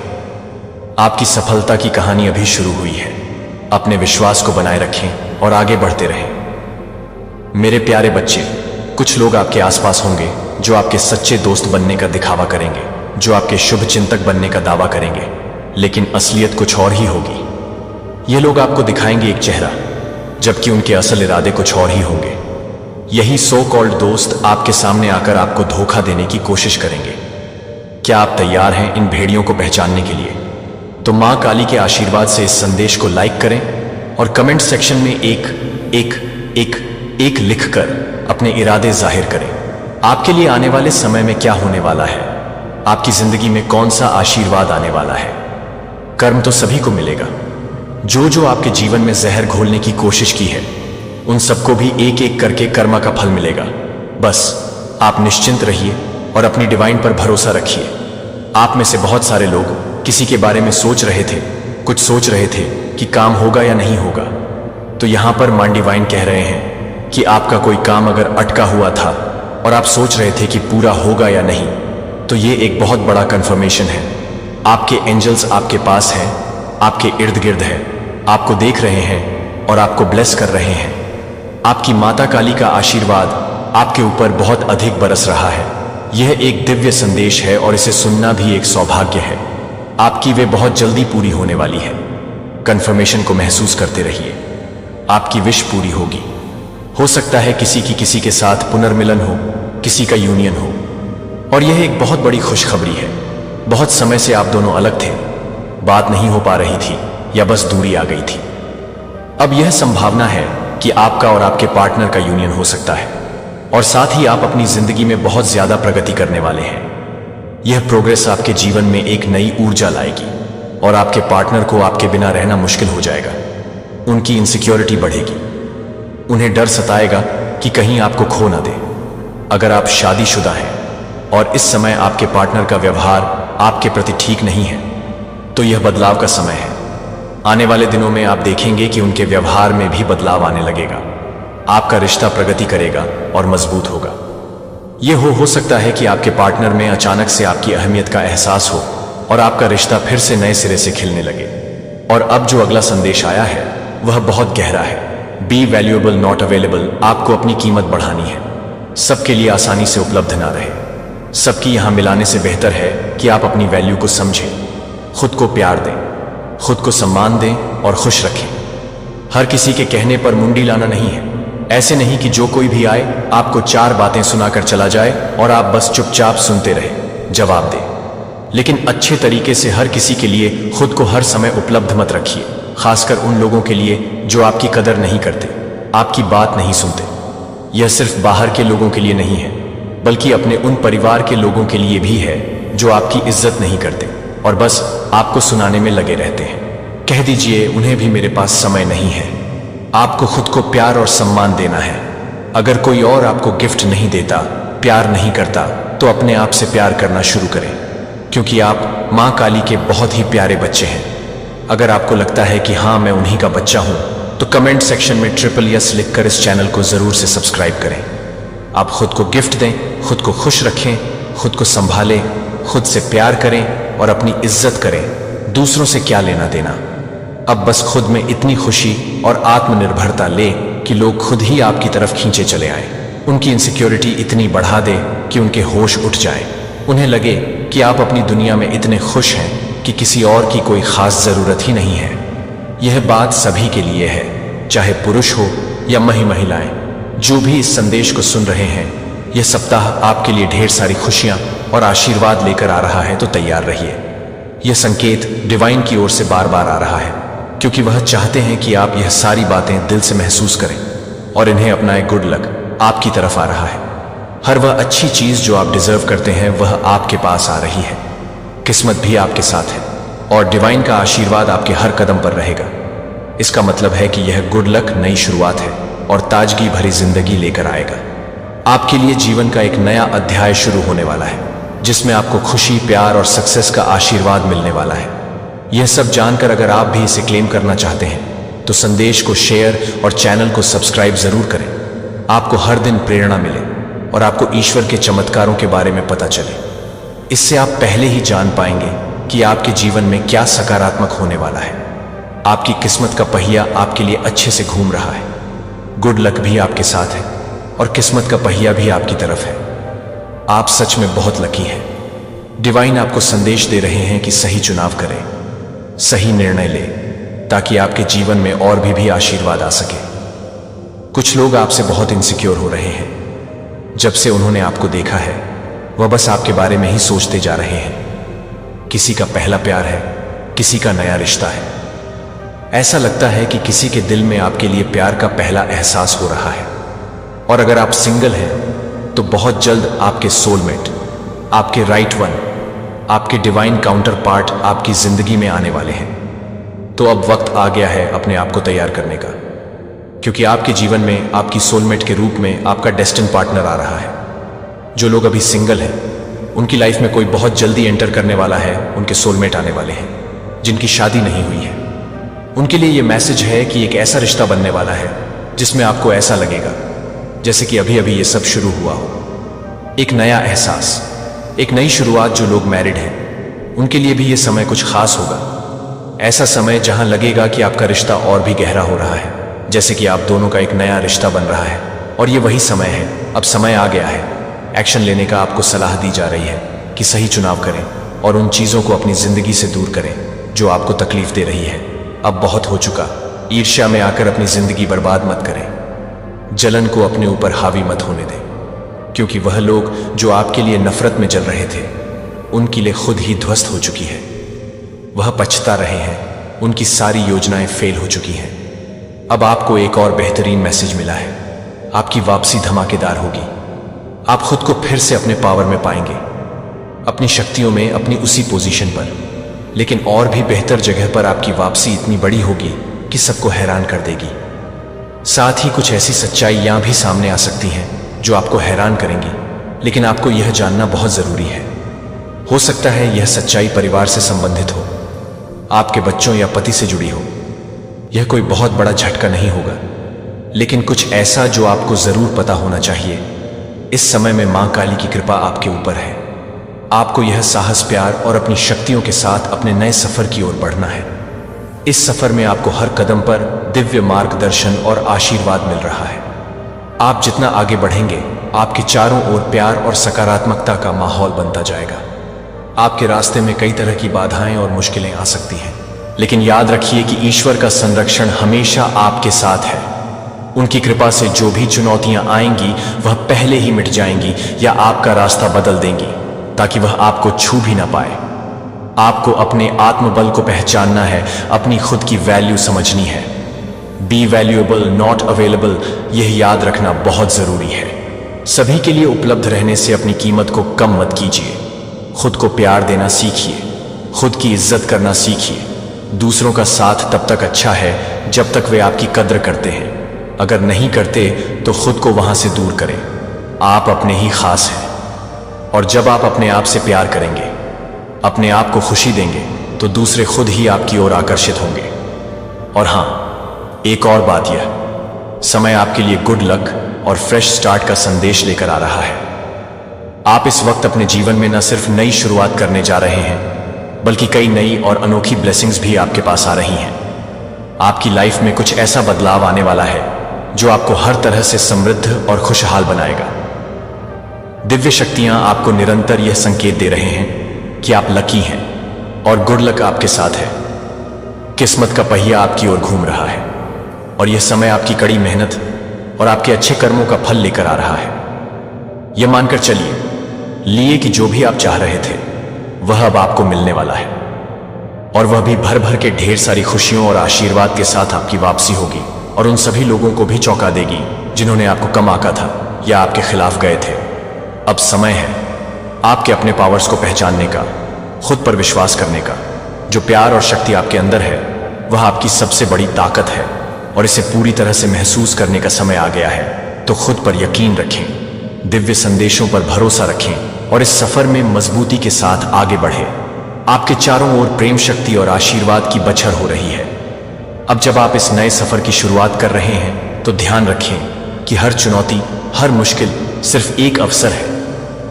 A: आपकी सफलता की कहानी अभी शुरू हुई है। अपने विश्वास को बनाए रखें और आगे बढ़ते रहें। मेरे प्यारे बच्चे, कुछ लोग आपके आसपास होंगे जो आपके सच्चे दोस्त बनने का दिखावा करेंगे, जो आपके शुभ चिंतक बनने का दावा करेंगे, लेकिन असलियत कुछ और ही होगी। ये लोग आपको दिखाएंगे एक चेहरा, जबकि उनके असल इरादे कुछ और ही होंगे। यही सो कॉल्ड दोस्त आपके सामने आकर आपको धोखा देने की कोशिश करेंगे। क्या आप तैयार हैं इन भेड़ियों को पहचानने के लिए? तो मां काली के आशीर्वाद से इस संदेश को लाइक करें और कमेंट सेक्शन में एक एक एक एक लिखकर अपने इरादे जाहिर करें। आपके लिए आने वाले समय में क्या होने वाला है? आपकी जिंदगी में कौन सा आशीर्वाद आने वाला है? कर्म तो सभी को मिलेगा। जो जो आपके जीवन में जहर घोलने की कोशिश की है, उन सबको भी एक एक करके कर्मा का फल मिलेगा। बस आप निश्चिंत रहिए और अपनी डिवाइन पर भरोसा रखिए। आप में से बहुत सारे लोग किसी के बारे में सोच रहे थे, कुछ सोच रहे थे कि काम होगा या नहीं होगा। तो यहां पर मां डिवाइन कह रहे हैं कि आपका कोई काम अगर अटका हुआ था और आप सोच रहे थे कि पूरा होगा या नहीं, तो ये एक बहुत बड़ा कंफर्मेशन है। आपके एंजल्स आपके पास हैं, आपके इर्द गिर्द हैं, आपको देख रहे हैं और आपको ब्लेस कर रहे हैं। आपकी माता काली का आशीर्वाद आपके ऊपर बहुत अधिक बरस रहा है। यह एक दिव्य संदेश है और इसे सुनना भी एक सौभाग्य है। आपकी वे बहुत जल्दी पूरी होने वाली है। कंफर्मेशन को महसूस करते रहिए। आपकी विश पूरी होगी। हो सकता है किसी की किसी के साथ पुनर्मिलन हो, किसी का यूनियन हो, और यह एक बहुत बड़ी खुशखबरी है। बहुत समय से आप दोनों अलग थे, बात नहीं हो पा रही थी या बस दूरी आ गई थी। अब यह संभावना है कि आपका और आपके पार्टनर का यूनियन हो सकता है, और साथ ही आप अपनी जिंदगी में बहुत ज्यादा प्रगति करने वाले हैं। यह प्रोग्रेस आपके जीवन में एक नई ऊर्जा लाएगी और आपके पार्टनर को आपके बिना रहना मुश्किल हो जाएगा। उनकी इनसिक्योरिटी बढ़ेगी। उन्हें डर सताएगा कि कहीं आपको खो ना दे। अगर आप शादीशुदा हैं और इस समय आपके पार्टनर का व्यवहार आपके प्रति ठीक नहीं है, तो यह बदलाव का समय है। आने वाले दिनों में आप देखेंगे कि उनके व्यवहार में भी बदलाव आने लगेगा। आपका रिश्ता प्रगति करेगा और मजबूत होगा। यह हो सकता है कि आपके पार्टनर में अचानक से आपकी अहमियत का एहसास हो और आपका रिश्ता फिर से नए सिरे से खिलने लगे। और अब जो अगला संदेश आया है वह बहुत गहरा है। B valuable not available. आपको अपनी कीमत बढ़ानी है। सबके लिए आसानी से उपलब्ध ना रहे। सबकी यहां मिलाने से बेहतर है कि आप अपनी वैल्यू को समझें, खुद को प्यार दें, खुद को सम्मान दें और खुश रखें। हर किसी के कहने पर मुंडी लाना नहीं है। ऐसे नहीं कि जो कोई भी आए आपको 4 बातें सुनाकर चला जाए और आप बस चुपचाप सुनते रहे, जवाब दें। लेकिन अच्छे तरीके से हर किसी के लिए खुद को हर समय उपलब्ध मत रखिए, खासकर उन लोगों के लिए जो आपकी कदर नहीं करते, आपकी बात नहीं सुनते। यह सिर्फ बाहर के लोगों के लिए नहीं है, बल्कि अपने उन परिवार के लोगों के लिए भी है जो आपकी इज्जत नहीं करते और बस आपको सुनाने में लगे रहते हैं। कह दीजिए उन्हें भी मेरे पास समय नहीं है। आपको खुद को प्यार और सम्मान देना है। अगर कोई और आपको गिफ्ट नहीं देता, प्यार नहीं करता, तो अपने आप से प्यार करना शुरू करें, क्योंकि आप मां काली के बहुत ही प्यारे बच्चे हैं। अगर आपको लगता है कि हाँ मैं उन्हीं का बच्चा हूं, तो कमेंट सेक्शन में SSS लिखकर इस चैनल को जरूर से सब्सक्राइब करें। आप खुद को गिफ्ट दें, खुद को खुश रखें, खुद को संभालें, खुद से प्यार करें और अपनी इज्जत करें। दूसरों से क्या लेना देना। अब बस खुद में इतनी खुशी और आत्मनिर्भरता ले कि लोग खुद ही आपकी तरफ खींचे चले आए। उनकी इनसिक्योरिटी इतनी बढ़ा दे कि उनके होश उठ जाए। उन्हें लगे कि आप अपनी दुनिया में इतने खुश हैं कि किसी और की कोई खास जरूरत ही नहीं है। यह बात सभी के लिए है, चाहे पुरुष हो या महिलाएं। जो भी इस संदेश को सुन रहे हैं, यह सप्ताह आपके लिए ढेर सारी खुशियां और आशीर्वाद लेकर आ रहा है, तो तैयार रहिए। यह संकेत डिवाइन की ओर से बार बार आ रहा है, क्योंकि वह चाहते हैं कि आप यह सारी बातें दिल से महसूस करें और इन्हें अपनाएं। गुड लक आपकी तरफ आ रहा है। हर वह अच्छी चीज जो आप डिजर्व करते हैं वह आपके पास आ रही है। किस्मत भी आपके साथ है और डिवाइन का आशीर्वाद आपके हर कदम पर रहेगा। इसका मतलब है कि यह गुड लक नई शुरुआत है और ताजगी भरी जिंदगी लेकर आएगा। आपके लिए जीवन का एक नया अध्याय शुरू होने वाला है, जिसमें आपको खुशी, प्यार और सक्सेस का आशीर्वाद मिलने वाला है। यह सब जानकर अगर आप भी इसे क्लेम करना चाहते हैं, तो संदेश को शेयर और चैनल को सब्सक्राइब जरूर करें। आपको हर दिन प्रेरणा मिले और आपको ईश्वर के चमत्कारों के बारे में पता चले। इससे आप पहले ही जान पाएंगे कि आपके जीवन में क्या सकारात्मक होने वाला है। आपकी किस्मत का पहिया आपके लिए अच्छे से घूम रहा है। गुड लक भी आपके साथ है और किस्मत का पहिया भी आपकी तरफ है। आप सच में बहुत लकी हैं। डिवाइन आपको संदेश दे रहे हैं कि सही चुनाव करें, सही निर्णय लें, ताकि आपके जीवन में और भी आशीर्वाद आ सके। कुछ लोग आपसे बहुत इनसिक्योर हो रहे हैं। जब से उन्होंने आपको देखा है, वह बस आपके बारे में ही सोचते जा रहे हैं। किसी का पहला प्यार है, किसी का नया रिश्ता है। ऐसा लगता है कि किसी के दिल में आपके लिए प्यार का पहला एहसास हो रहा है। और अगर आप सिंगल हैं, तो बहुत जल्द आपके सोलमेट, आपके राइट वन, आपके डिवाइन काउंटर पार्ट आपकी जिंदगी में आने वाले हैं। तो अब वक्त आ गया है अपने आप को तैयार करने का, क्योंकि आपके जीवन में आपकी सोलमेट के रूप में आपका डेस्टिन पार्टनर आ रहा है। जो लोग अभी सिंगल हैं, उनकी लाइफ में कोई बहुत जल्दी एंटर करने वाला है। उनके सोलमेट आने वाले हैं, जिनकी शादी नहीं हुई है। उनके लिए यह मैसेज है कि एक ऐसा रिश्ता बनने वाला है जिसमें आपको ऐसा लगेगा जैसे कि अभी अभी ये सब शुरू हुआ हो। एक नया एहसास, एक नई शुरुआत। जो लोग मैरिड हैं, उनके लिए भी ये समय कुछ खास होगा। ऐसा समय जहां लगेगा कि आपका रिश्ता और भी गहरा हो रहा है, जैसे कि आप दोनों का एक नया रिश्ता बन रहा है। और ये वही समय है, अब समय आ गया है। एक्शन लेने का आपको सलाह दी जा रही है कि सही चुनाव करें और उन चीजों को अपनी जिंदगी से दूर करें जो आपको तकलीफ दे रही है। अब बहुत हो चुका। ईर्ष्या में आकर अपनी जिंदगी बर्बाद मत करें। जलन को अपने ऊपर हावी मत होने दें, क्योंकि वह लोग जो आपके लिए नफरत में जल रहे थे, उनके लिए खुद ही ध्वस्त हो चुकी है। वह पछता रहे हैं, उनकी सारी योजनाएं फेल हो चुकी हैं। अब आपको एक और बेहतरीन मैसेज मिला है। आपकी वापसी धमाकेदार होगी। आप खुद को फिर से अपने पावर में पाएंगे, अपनी शक्तियों में, अपनी उसी पोजीशन पर, लेकिन और भी बेहतर जगह पर। आपकी वापसी इतनी बड़ी होगी कि सबको हैरान कर देगी। साथ ही कुछ ऐसी सच्चाइयां भी सामने आ सकती हैं जो आपको हैरान करेंगी, लेकिन आपको यह जानना बहुत जरूरी है। हो सकता है यह सच्चाई परिवार से संबंधित हो, आपके बच्चों या पति से जुड़ी हो। यह कोई बहुत बड़ा झटका नहीं होगा, लेकिन कुछ ऐसा जो आपको जरूर पता होना चाहिए। इस समय में मां काली की कृपा आपके ऊपर है। आपको यह साहस, प्यार और अपनी शक्तियों के साथ अपने नए सफर की ओर बढ़ना है। इस सफर में आपको हर कदम पर दिव्य मार्गदर्शन और आशीर्वाद मिल रहा है। आप जितना आगे बढ़ेंगे, आपके चारों ओर प्यार और सकारात्मकता का माहौल बनता जाएगा। आपके रास्ते में कई तरह की बाधाएं और मुश्किलें आ सकती हैं, लेकिन याद रखिए कि ईश्वर का संरक्षण हमेशा आपके साथ है। उनकी कृपा से जो भी चुनौतियां आएंगी वह पहले ही मिट जाएंगी या आपका रास्ता बदल देंगी, ताकि वह आपको छू भी ना पाए। आपको अपने आत्मबल को पहचानना है, अपनी खुद की वैल्यू समझनी है। बी वैल्यूएबल, नॉट अवेलेबल, यह याद रखना बहुत जरूरी है। सभी के लिए उपलब्ध रहने से अपनी कीमत को कम मत कीजिए। खुद को प्यार देना सीखिए, खुद की इज्जत करना सीखिए। दूसरों का साथ तब तक अच्छा है जब तक वे आपकी कद्र करते हैं। अगर नहीं करते तो खुद को वहां से दूर करें। आप अपने ही खास हैं, और जब आप अपने आप से प्यार करेंगे, अपने आप को खुशी देंगे, तो दूसरे खुद ही आपकी ओर आकर्षित होंगे। और हां, एक और बात, यह समय आपके लिए गुड लक और फ्रेश स्टार्ट का संदेश लेकर आ रहा है। आप इस वक्त अपने जीवन में न सिर्फ नई शुरुआत करने जा रहे हैं, बल्कि कई नई और अनोखी ब्लेसिंग्स भी आपके पास आ रही हैं। आपकी लाइफ में कुछ ऐसा बदलाव आने वाला है जो आपको हर तरह से समृद्ध और खुशहाल बनाएगा। दिव्य शक्तियां आपको निरंतर यह संकेत दे रहे हैं कि आप लकी हैं और गुड लक आपके साथ है। किस्मत का पहिया आपकी ओर घूम रहा है, और यह समय आपकी कड़ी मेहनत और आपके अच्छे कर्मों का फल लेकर आ रहा है। यह मानकर चलिए कि जो भी आप चाह रहे थे वह अब आपको मिलने वाला है, और वह भी भर भर के ढेर सारी खुशियों और आशीर्वाद के साथ आपकी वापसी होगी, और उन सभी लोगों को भी चौंका देगी जिन्होंने आपको कम आंका था या आपके खिलाफ गए थे। अब समय है आपके अपने पावर्स को पहचानने का, खुद पर विश्वास करने का। जो प्यार और शक्ति आपके अंदर है वह आपकी सबसे बड़ी ताकत है, और इसे पूरी तरह से महसूस करने का समय आ गया है। तो खुद पर यकीन रखें, दिव्य संदेशों पर भरोसा रखें, और इस सफर में मजबूती के साथ आगे बढ़े। आपके चारों ओर प्रेम, शक्ति और आशीर्वाद की बछर हो रही है। अब जब आप इस नए सफर की शुरुआत कर रहे हैं तो ध्यान रखें कि हर चुनौती, हर मुश्किल सिर्फ एक अवसर है।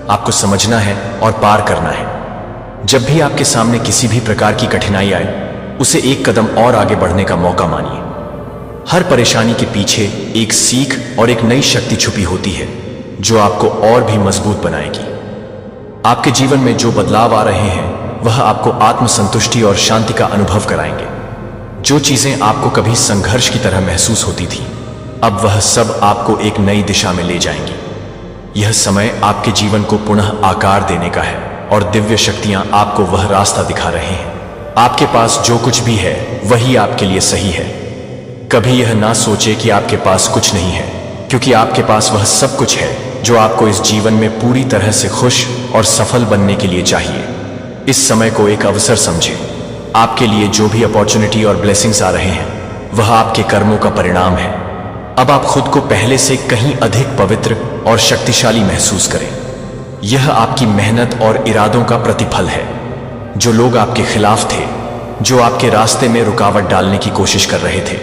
A: आपको समझना है और पार करना है। जब भी आपके सामने किसी भी प्रकार की कठिनाई आए, उसे एक कदम और आगे बढ़ने का मौका मानिए। हर परेशानी के पीछे एक सीख और एक नई शक्ति छुपी होती है जो आपको और भी मजबूत बनाएगी। आपके जीवन में जो बदलाव आ रहे हैं वह आपको आत्मसंतुष्टि और शांति का अनुभव कराएंगे। जो चीजें आपको कभी संघर्ष की तरह महसूस होती थी, अब वह सब आपको एक नई दिशा में ले जाएंगी। यह समय आपके जीवन को पुनः आकार देने का है, और दिव्य शक्तियां आपको वह रास्ता दिखा रहे हैं। आपके पास जो कुछ भी है वही आपके लिए सही है। कभी यह ना सोचे कि आपके पास कुछ नहीं है, क्योंकि आपके पास वह सब कुछ है जो आपको इस जीवन में पूरी तरह से खुश और सफल बनने के लिए चाहिए। इस समय को एक अवसर समझें। आपके लिए जो भी अपॉर्चुनिटी और ब्लेसिंग्स आ रहे हैं वह आपके कर्मों का परिणाम है। अब आप खुद को पहले से कहीं अधिक पवित्र और शक्तिशाली महसूस करें। यह आपकी मेहनत और इरादों का प्रतिफल है। जो लोग आपके खिलाफ थे, जो आपके रास्ते में रुकावट डालने की कोशिश कर रहे थे,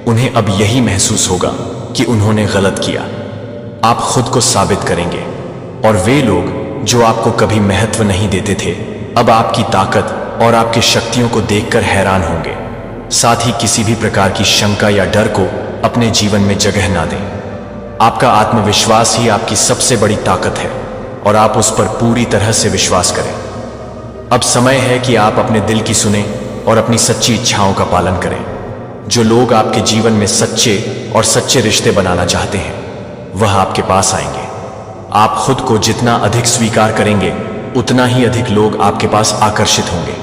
A: उन्हें अब यही महसूस होगा कि उन्होंने गलत किया। आप खुद को साबित करेंगे, और वे लोग जो आपको कभी महत्व नहीं देते थे अब आपकी ताकत और आपकी शक्तियों को देखकर हैरान होंगे। साथ ही किसी भी प्रकार की शंका या डर को अपने जीवन में जगह ना दें। आपका आत्मविश्वास ही आपकी सबसे बड़ी ताकत है, और आप उस पर पूरी तरह से विश्वास करें। अब समय है कि आप अपने दिल की सुने और अपनी सच्ची इच्छाओं का पालन करें। जो लोग आपके जीवन में सच्चे रिश्ते बनाना चाहते हैं वह आपके पास आएंगे। आप खुद को जितना अधिक स्वीकार करेंगे उतना ही अधिक लोग आपके पास आकर्षित होंगे।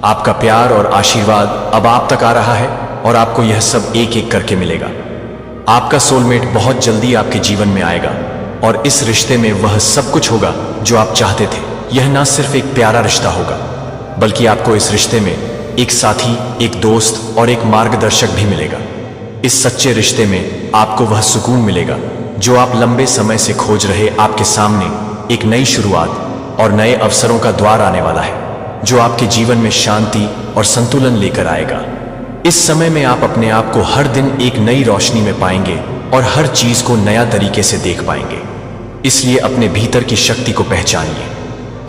A: आपका प्यार और आशीर्वाद अब आप तक आ रहा है, और आपको यह सब एक एक करके मिलेगा। आपका सोलमेट बहुत जल्दी आपके जीवन में आएगा, और इस रिश्ते में वह सब कुछ होगा जो आप चाहते थे। यह ना सिर्फ एक प्यारा रिश्ता होगा, बल्कि आपको इस रिश्ते में एक साथी, एक दोस्त और एक मार्गदर्शक भी मिलेगा। इस सच्चे रिश्ते में आपको वह सुकून मिलेगा जो आप लंबे समय से खोज रहे। आपके सामने एक नई शुरुआत और नए अवसरों का द्वार आने वाला है, जो आपके जीवन में शांति और संतुलन लेकर आएगा। इस समय में आप अपने आप को हर दिन एक नई रोशनी में पाएंगे और हर चीज को नया तरीके से देख पाएंगे। इसलिए अपने भीतर की शक्ति को पहचानिए,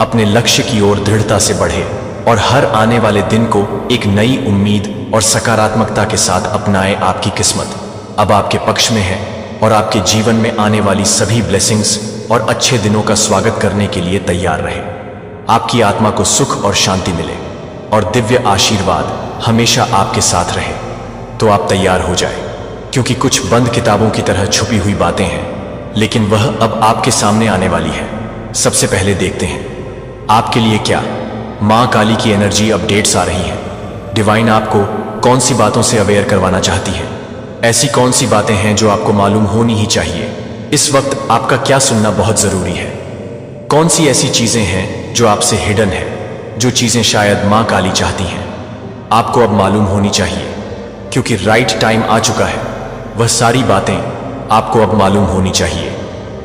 A: अपने लक्ष्य की ओर दृढ़ता से बढ़े और हर आने वाले दिन को एक नई उम्मीद और सकारात्मकता के साथ अपनाएं। आपकी किस्मत अब आपके पक्ष में है और आपके जीवन में आने वाली सभी ब्लेसिंग्स और अच्छे दिनों का स्वागत करने के लिए तैयार रहे। आपकी आत्मा को सुख और शांति मिले और दिव्य आशीर्वाद हमेशा आपके साथ रहे। तो आप तैयार हो जाएं, क्योंकि कुछ बंद किताबों की तरह छुपी हुई बातें हैं, लेकिन वह अब आपके सामने आने वाली है। सबसे पहले देखते हैं आपके लिए क्या मां काली की एनर्जी अपडेट्स आ रही हैं। डिवाइन आपको कौन सी बातों से अवेयर करवाना चाहती है? ऐसी कौन सी बातें हैं जो आपको मालूम होनी ही चाहिए? इस वक्त आपका क्या सुनना बहुत जरूरी है? कौन सी ऐसी चीजें हैं जो आपसे हिडन है, जो चीजें शायद मां काली चाहती हैं? आपको अब मालूम होनी चाहिए, क्योंकि राइट टाइम आ चुका है। वह सारी बातें आपको अब मालूम होनी चाहिए।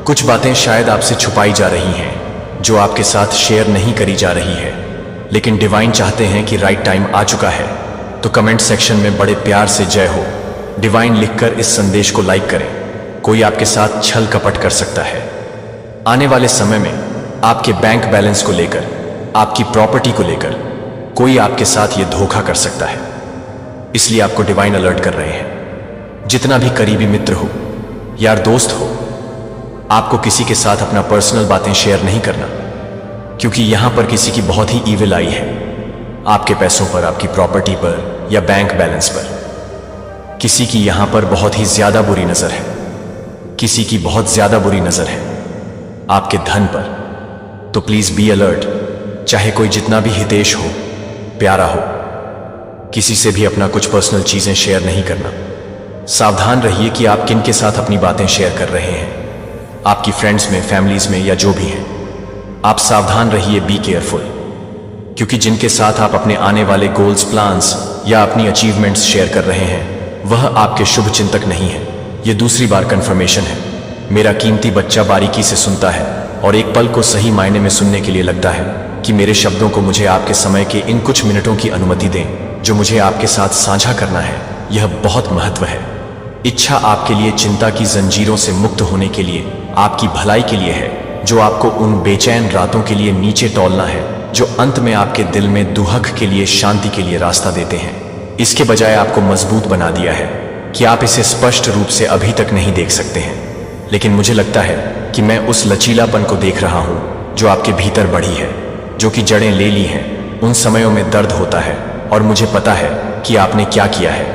A: कुछ बातें शायद आपसे छुपाई जा रही हैं, जो आपके साथ शेयर नहीं करी जा रही है, लेकिन डिवाइन चाहते हैं कि राइट टाइम आ चुका है। तो कमेंट सेक्शन में बड़े प्यार से जय हो डिवाइन लिखकर इस संदेश को लाइक करें। कोई आपके साथ छल कपट कर सकता है। आने वाले समय में आपके बैंक बैलेंस को लेकर, आपकी प्रॉपर्टी को लेकर कोई आपके साथ ये धोखा कर सकता है। इसलिए आपको डिवाइन अलर्ट कर रहे हैं। जितना भी करीबी मित्र हो, यार दोस्त हो, आपको किसी के साथ अपना पर्सनल बातें शेयर नहीं करना, क्योंकि यहां पर किसी की बहुत ही ईविल आई है। आपके पैसों पर, आपकी प्रॉपर्टी पर या बैंक बैलेंस पर किसी की यहां पर बहुत ही ज्यादा बुरी नजर है। किसी की बहुत ज्यादा बुरी नजर है आपके धन पर। तो प्लीज बी अलर्ट। चाहे कोई जितना भी हितेश हो, प्यारा हो, किसी से भी अपना कुछ पर्सनल चीजें शेयर नहीं करना। सावधान रहिए कि आप किन के साथ अपनी बातें शेयर कर रहे हैं। आपकी फ्रेंड्स में, फैमिलीज में या जो भी हैं, आप सावधान रहिए, बी केयरफुल, क्योंकि जिनके साथ आप अपने आने वाले गोल्स, प्लान्स या अपनी अचीवमेंट्स शेयर कर रहे हैं, वह आपके शुभ चिंतक नहीं है। यह दूसरी बार कंफर्मेशन है। मेरा कीमती बच्चा बारीकी से सुनता है और एक पल को सही मायने में सुनने के लिए लगता है कि मेरे शब्दों को मुझे आपके समय के इन कुछ मिनटों की अनुमति दें, जो मुझे आपके साथ साझा करना है। यह बहुत महत्व है। इच्छा आपके लिए चिंता की जंजीरों से मुक्त होने के लिए, आपकी भलाई के लिए है, जो आपको उन बेचैन रातों के लिए नीचे तौलना है, जो अंत में आपके दिल में दुहक के लिए, शांति के लिए रास्ता देते हैं। इसके बजाय आपको मजबूत बना दिया है कि आप इसे स्पष्ट रूप से अभी तक नहीं देख सकते हैं, लेकिन मुझे लगता है कि मैं उस लचीलापन को देख रहा हूं जो आपके भीतर बढ़ी है, जो कि जड़ें ले ली हैं। उन समयों में दर्द होता है और मुझे पता है कि आपने क्या किया है,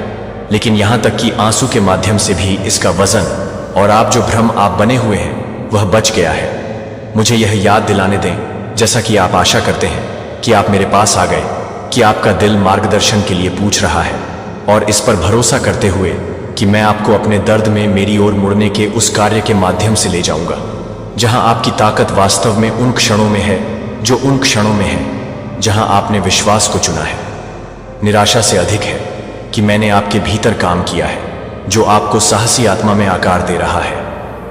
A: लेकिन यहां तक कि आंसू के माध्यम से भी इसका वजन और आप जो भ्रम आप बने हुए हैं वह बच गया है। मुझे यह याद दिलाने दें, जैसा कि आप आशा करते हैं कि आप मेरे पास आ गए, कि आपका दिल मार्गदर्शन के लिए पूछ रहा है, और इस पर भरोसा करते हुए कि मैं आपको अपने दर्द में मेरी ओर मुड़ने के उस कार्य के माध्यम से ले जाऊंगा, जहां आपकी ताकत वास्तव में उन क्षणों में है, जो उन क्षणों में है जहां आपने विश्वास को चुना है। निराशा से अधिक है कि मैंने आपके भीतर काम किया है, जो आपको साहसी आत्मा में आकार दे रहा है।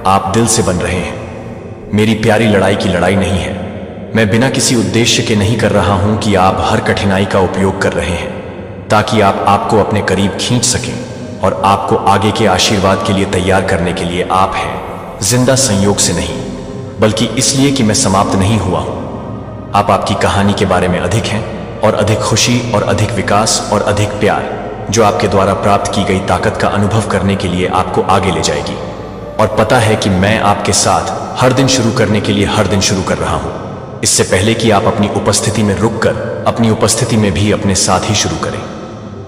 A: आप दिल से बन रहे हैं। मेरी प्यारी लड़ाई की लड़ाई नहीं है। मैं बिना किसी उद्देश्य के नहीं कर रहा हूं कि आप हर कठिनाई का उपयोग कर रहे हैं ताकि आप आपको अपने करीब खींच सकें और आपको आगे के आशीर्वाद के लिए तैयार करने के लिए आप हैं। जिंदा संयोग से नहीं, बल्कि इसलिए कि मैं समाप्त नहीं हुआ हूं। आप आपकी कहानी के बारे में अधिक हैं, और अधिक खुशी और अधिक विकास और अधिक प्यार, जो आपके द्वारा प्राप्त की गई ताकत का अनुभव करने के लिए आपको आगे ले जाएगी। और पता है कि मैं आपके साथ हर दिन शुरू करने के लिए हर दिन शुरू कर रहा हूं, इससे पहले कि आप अपनी उपस्थिति में रुककर अपनी उपस्थिति में भी अपने साथ ही शुरू करें।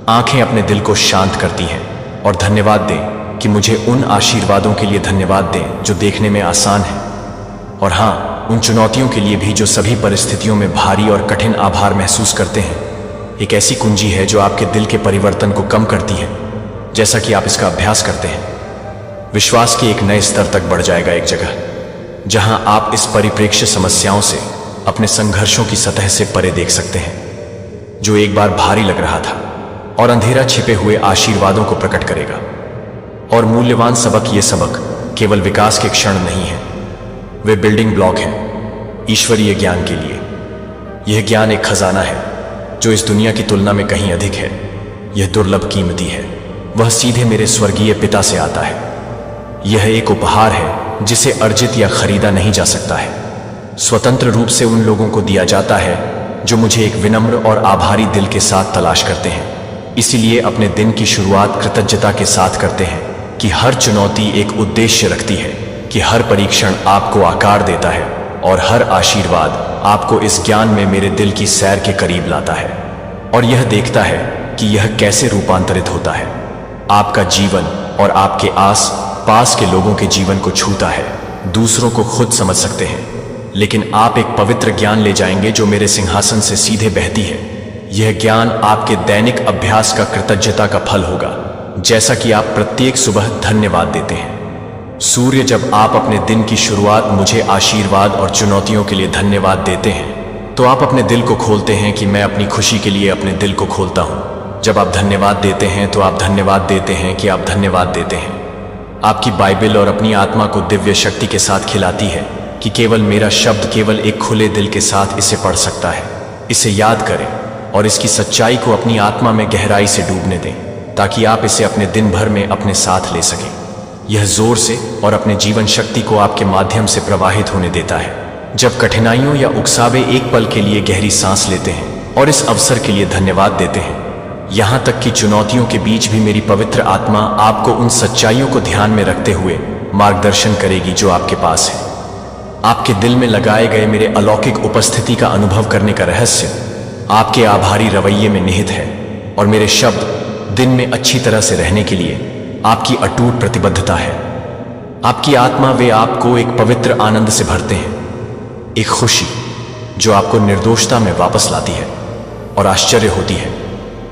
A: आंखें अपने दिल को शांत करती हैं, और धन्यवाद दें कि मुझे उन आशीर्वादों के लिए धन्यवाद दें जो देखने में आसान है, और हाँ, उन चुनौतियों के लिए भी जो सभी परिस्थितियों में भारी और कठिन आभार महसूस करते हैं। एक ऐसी कुंजी है जो आपके दिल के परिवर्तन को कम करती है। जैसा कि आप इसका अभ्यास करते हैं, विश्वास के एक नए स्तर तक बढ़ जाएगा, एक जगह जहां आप इस परिप्रेक्ष्य समस्याओं से, अपने संघर्षों की सतह से परे देख सकते हैं, जो एक बार भारी लग रहा था, और अंधेरा छिपे हुए आशीर्वादों को प्रकट करेगा। और मूल्यवान सबक, ये सबक केवल विकास के क्षण नहीं है, वे बिल्डिंग ब्लॉक हैं ईश्वरीय ज्ञान के लिए। यह ज्ञान एक खजाना है जो इस दुनिया की तुलना में कहीं अधिक है, यह दुर्लभ कीमती है। वह सीधे मेरे स्वर्गीय पिता से आता है। यह एक उपहार है जिसे अर्जित या खरीदा नहीं जा सकता है। स्वतंत्र रूप से उन लोगों को दिया जाता है जो मुझे एक विनम्र और आभारी दिल के साथ तलाश करते हैं। इसीलिए अपने दिन की शुरुआत कृतज्ञता के साथ करते हैं कि हर चुनौती एक उद्देश्य रखती है, कि हर परीक्षण आपको आकार देता है और हर आशीर्वाद आपको इस ज्ञान में मेरे दिल की सैर के करीब लाता है और यह देखता है कि यह कैसे रूपांतरित होता है। आपका जीवन और आपके आस पास के लोगों के जीवन को छूता है। दूसरों को खुद समझ सकते हैं, लेकिन आप एक पवित्र ज्ञान ले जाएंगे जो मेरे सिंहासन से सीधे बहती है। यह ज्ञान आपके दैनिक अभ्यास का कृतज्ञता का फल होगा, जैसा कि आप प्रत्येक सुबह धन्यवाद देते हैं। सूर्य जब आप अपने दिन की शुरुआत मुझे आशीर्वाद और चुनौतियों के लिए धन्यवाद देते हैं, तो आप अपने दिल को खोलते हैं कि मैं अपनी खुशी के लिए अपने दिल को खोलता हूँ। जब आप धन्यवाद देते हैं तो आप धन्यवाद देते हैं कि आप धन्यवाद देते हैं। आपकी बाइबल और अपनी आत्मा को दिव्य शक्ति के साथ खिलाती है कि केवल मेरा शब्द केवल एक खुले दिल के साथ इसे पढ़ सकता है। इसे याद करें और इसकी सच्चाई को अपनी आत्मा में गहराई से डूबने दें, ताकि आप इसे अपने दिन भर में अपने साथ ले सकें। यह जोर से और अपने जीवन शक्ति को आपके माध्यम से प्रवाहित होने देता है। जब कठिनाइयों या उकसावे एक पल के लिए गहरी सांस लेते हैं और इस अवसर के लिए धन्यवाद देते हैं, यहाँ तक कि चुनौतियों के बीच भी मेरी पवित्र आत्मा आपको उन सच्चाइयों को ध्यान में रखते हुए मार्गदर्शन करेगी जो आपके पास है। आपके दिल में लगाए गए मेरे अलौकिक उपस्थिति का अनुभव करने का रहस्य आपके आभारी रवैये में निहित है और मेरे शब्द दिन में अच्छी तरह से रहने के लिए आपकी अटूट प्रतिबद्धता है। आपकी आत्मा वे आपको एक पवित्र आनंद से भरते हैं, एक खुशी जो आपको निर्दोषता में वापस लाती है। और आश्चर्य होती है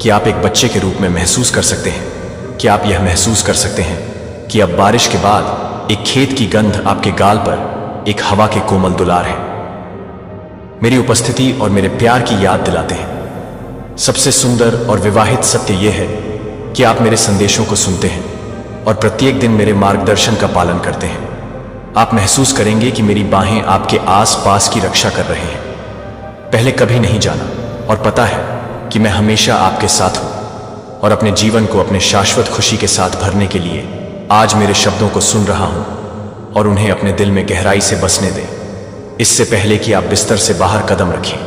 A: कि आप एक बच्चे के रूप में महसूस कर सकते हैं, कि आप यह महसूस कर सकते हैं कि अब बारिश के बाद एक खेत की गंध आपके गाल पर एक हवा के कोमल दुलार है। मेरी उपस्थिति और मेरे प्यार की याद दिलाते हैं। सबसे सुंदर और विवाहित सत्य यह है कि आप मेरे संदेशों को सुनते हैं और प्रत्येक दिन मेरे मार्गदर्शन का पालन करते हैं। आप महसूस करेंगे कि मेरी बाहें आपके आस पास की रक्षा कर रहे हैं। पहले कभी नहीं जाना और पता है कि मैं हमेशा आपके साथ हूं और अपने जीवन को अपने शाश्वत खुशी के साथ भरने के लिए आज मेरे शब्दों को सुन रहा हूं और उन्हें अपने दिल में गहराई से बसने दें। इससे पहले कि आप बिस्तर से बाहर कदम रखें,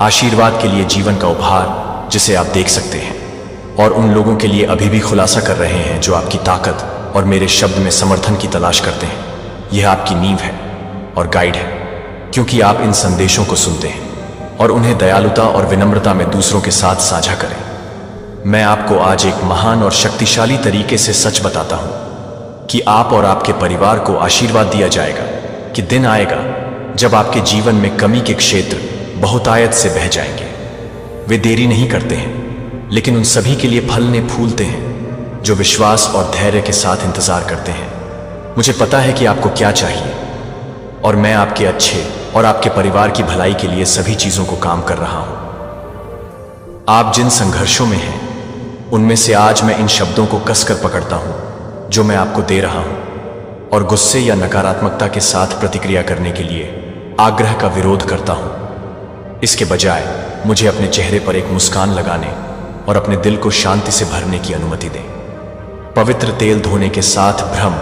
A: आशीर्वाद के लिए जीवन का उपहार जिसे आप देख सकते हैं और उन लोगों के लिए अभी भी खुलासा कर रहे हैं जो आपकी ताकत और मेरे शब्द में समर्थन की तलाश करते हैं। यह आपकी नींव है और गाइड है, क्योंकि आप इन संदेशों को सुनते हैं और उन्हें दयालुता और विनम्रता में दूसरों के साथ साझा करें। मैं आपको आज एक महान और शक्तिशाली तरीके से सच बताता हूं कि आप और आपके परिवार को आशीर्वाद दिया जाएगा, कि दिन आएगा जब आपके जीवन में कमी के क्षेत्र बहुतायत से बह जाएंगे। वे देरी नहीं करते हैं, लेकिन उन सभी के लिए फलने फूलते हैं जो विश्वास और धैर्य के साथ इंतजार करते हैं। मुझे पता है कि आपको क्या चाहिए और मैं आपके अच्छे और आपके परिवार की भलाई के लिए सभी चीजों को काम कर रहा हूं। आप जिन संघर्षों में हैं, उनमें से आज मैं इन शब्दों को कसकर पकड़ता हूं जो मैं आपको दे रहा हूं, और गुस्से या नकारात्मकता के साथ प्रतिक्रिया करने के लिए आग्रह का विरोध करता हूं। इसके बजाय मुझे अपने चेहरे पर एक मुस्कान लगाने और अपने दिल को शांति से भरने की अनुमति दें। पवित्र तेल धोने के साथ भ्रम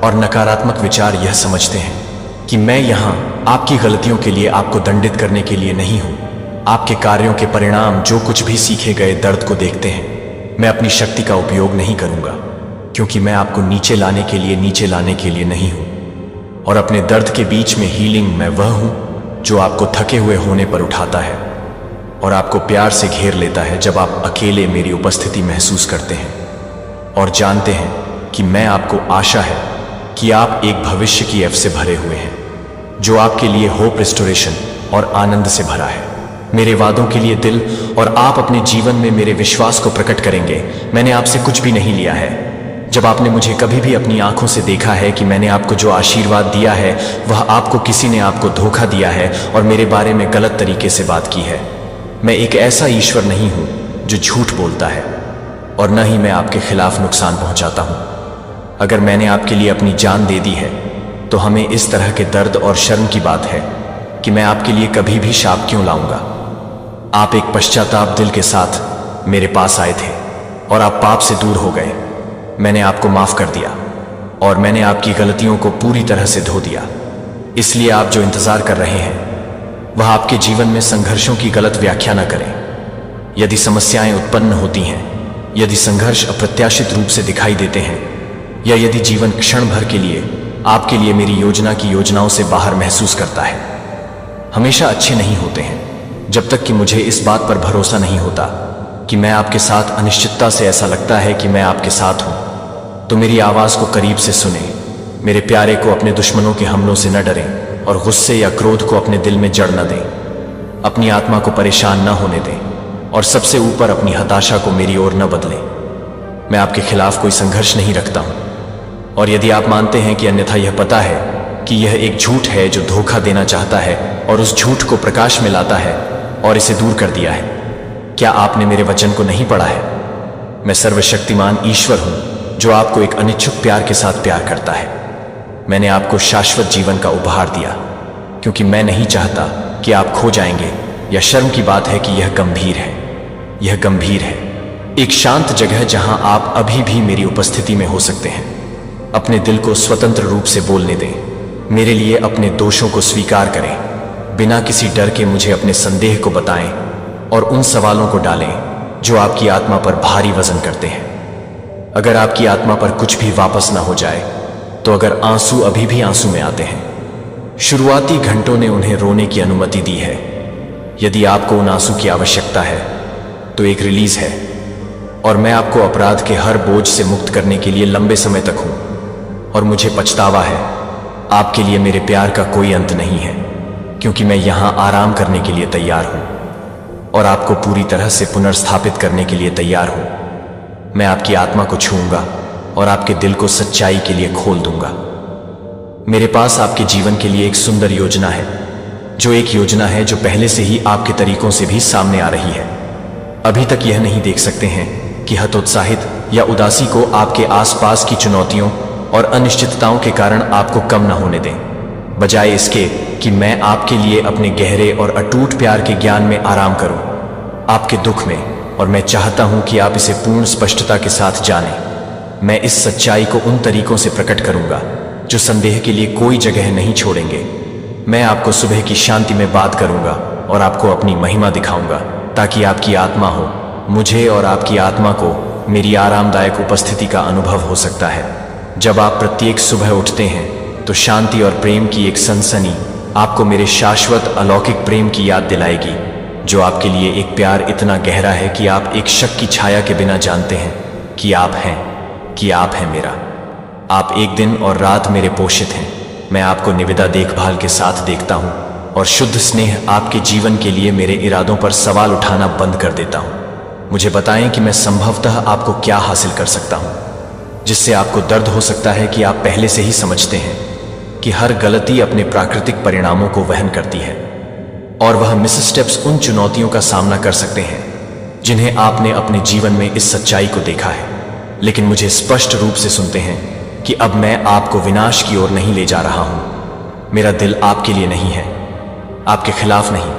A: और नकारात्मक विचार यह समझते हैं कि मैं यहां आपकी गलतियों के लिए आपको दंडित करने के लिए नहीं हूं। आपके कार्यों के परिणाम जो कुछ भी सीखे गए दर्द को देखते हैं। मैं अपनी शक्ति का उपयोग नहीं करूंगा, क्योंकि मैं आपको नीचे लाने के लिए नहीं हूं। और अपने दर्द के बीच में हीलिंग मैं वह हूं जो आपको थके हुए होने पर उठाता है और आपको प्यार से घेर लेता है जब आप अकेले मेरी उपस्थिति महसूस करते हैं और जानते हैं कि मैं आपको आशा है कि आप एक भविष्य की एफ से भरे हुए हैं जो आपके लिए होप, रिस्टोरेशन और आनंद से भरा है। मेरे वादों के लिए दिल और आप अपने जीवन में मेरे विश्वास को प्रकट करेंगे। मैंने आपसे कुछ भी नहीं लिया है। जब आपने मुझे कभी भी अपनी आंखों से देखा है कि मैंने आपको जो आशीर्वाद दिया है वह आपको किसी ने आपको धोखा दिया है और मेरे बारे में गलत तरीके से बात की है। मैं एक ऐसा ईश्वर नहीं हूं जो झूठ बोलता है और न ही मैं आपके खिलाफ नुकसान पहुंचाता हूं। अगर मैंने आपके लिए अपनी जान दे दी है तो हमें इस तरह के दर्द और शर्म की बात है कि मैं आपके लिए कभी भी शाप क्यों लाऊंगा। आप एक पश्चाताप दिल के साथ मेरे पास आए थे और आप पाप से दूर हो गए। मैंने आपको माफ कर दिया और मैंने आपकी गलतियों को पूरी तरह से धो दिया। इसलिए आप जो इंतजार कर रहे हैं वह आपके जीवन में संघर्षों की गलत व्याख्या न करें। यदि समस्याएं उत्पन्न होती हैं, यदि संघर्ष अप्रत्याशित रूप से दिखाई देते हैं, या यदि जीवन क्षण भर के लिए आपके लिए मेरी योजना की योजनाओं से बाहर महसूस करता है, हमेशा अच्छे नहीं होते हैं। जब तक कि मुझे इस बात पर भरोसा नहीं होता कि मैं आपके साथ, अनिश्चितता से ऐसा लगता है कि मैं आपके साथ हूं, तो मेरी आवाज को करीब से सुने। मेरे प्यारे को अपने दुश्मनों के हमलों से न डरें और गुस्से या क्रोध को अपने दिल में जड़ न दें। अपनी आत्मा को परेशान न होने दें और सबसे ऊपर अपनी हताशा को मेरी ओर न बदलें। मैं आपके खिलाफ कोई संघर्ष नहीं रखता हूं, और यदि आप मानते हैं कि अन्यथा यह पता है कि यह एक झूठ है जो धोखा देना चाहता है और उस झूठ को प्रकाश में लाता है और इसे दूर कर दिया है, क्या आपने मेरे वचन को नहीं पढ़ा है? मैं सर्वशक्तिमान ईश्वर हूं जो आपको एक अनिच्छुक प्यार के साथ प्यार करता है। मैंने आपको शाश्वत जीवन का उपहार दिया क्योंकि मैं नहीं चाहता कि आप खो जाएंगे। यह शर्म की बात है कि यह गंभीर है। यह गंभीर है। एक शांत जगह जहां आप अभी भी मेरी उपस्थिति में हो सकते हैं। अपने दिल को स्वतंत्र रूप से बोलने दें। मेरे लिए अपने दोषों को स्वीकार करें। बिना किसी डर के मुझे अपने संदेह को बताएं और उन सवालों को डालें जो आपकी आत्मा पर भारी वजन करते हैं। अगर आपकी आत्मा पर कुछ भी वापस ना हो जाए, तो अगर आंसू अभी भी आंसू में आते हैं, शुरुआती घंटों ने उन्हें रोने की अनुमति दी है। यदि आपको उन आंसू की आवश्यकता है तो एक रिलीज है, और मैं आपको अपराध के हर बोझ से मुक्त करने के लिए लंबे समय तक हूं। और मुझे पछतावा है, आपके लिए मेरे प्यार का कोई अंत नहीं है, क्योंकि मैं यहां आराम करने के लिए तैयार हूं और आपको पूरी तरह से पुनर्स्थापित करने के लिए तैयार हूं। मैं आपकी आत्मा को छूऊंगा और आपके दिल को सच्चाई के लिए खोल दूंगा। मेरे पास आपके जीवन के लिए एक सुंदर योजना है, जो एक योजना है जो पहले से ही आपके तरीकों से भी सामने आ रही है। अभी तक यह नहीं देख सकते हैं कि हतोत्साहित या उदासी को आपके आसपास की चुनौतियों और अनिश्चितताओं के कारण आपको कम न होने दें, बजाय इसके कि मैं आपके लिए अपने गहरे और अटूट प्यार के ज्ञान में आराम करूं, आपके दुख में। और मैं चाहता हूं कि आप इसे पूर्ण स्पष्टता के साथ जानें। मैं इस सच्चाई को उन तरीकों से प्रकट करूंगा जो संदेह के लिए कोई जगह नहीं छोड़ेंगे। मैं आपको सुबह की शांति में बात करूंगा और आपको अपनी महिमा दिखाऊंगा, ताकि आपकी आत्मा हो मुझे और आपकी आत्मा को मेरी आरामदायक उपस्थिति का अनुभव हो सकता है। जब आप प्रत्येक सुबह उठते हैं तो शांति और प्रेम की एक सनसनी आपको मेरे शाश्वत अलौकिक प्रेम की याद दिलाएगी, जो आपके लिए एक प्यार इतना गहरा है कि आप एक शक की छाया के बिना जानते हैं कि आप हैं मेरा। आप एक दिन और रात मेरे पोषित हैं। मैं आपको निविदा देखभाल के साथ देखता हूं और शुद्ध स्नेह आपके जीवन के लिए मेरे इरादों पर सवाल उठाना बंद कर देता हूं। मुझे बताएं कि मैं संभवतः आपको क्या हासिल कर सकता हूं, जिससे आपको दर्द हो सकता है कि आप पहले से ही समझते हैं कि हर गलती अपने प्राकृतिक परिणामों को वहन करती है, और वह मिसस्टेप्स उन चुनौतियों का सामना कर सकते हैं जिन्हें आपने अपने जीवन में इस सच्चाई को देखा है, लेकिन मुझे स्पष्ट रूप से सुनते हैं कि अब मैं आपको विनाश की ओर नहीं ले जा रहा हूं। मेरा दिल आपके लिए नहीं है, आपके खिलाफ नहीं।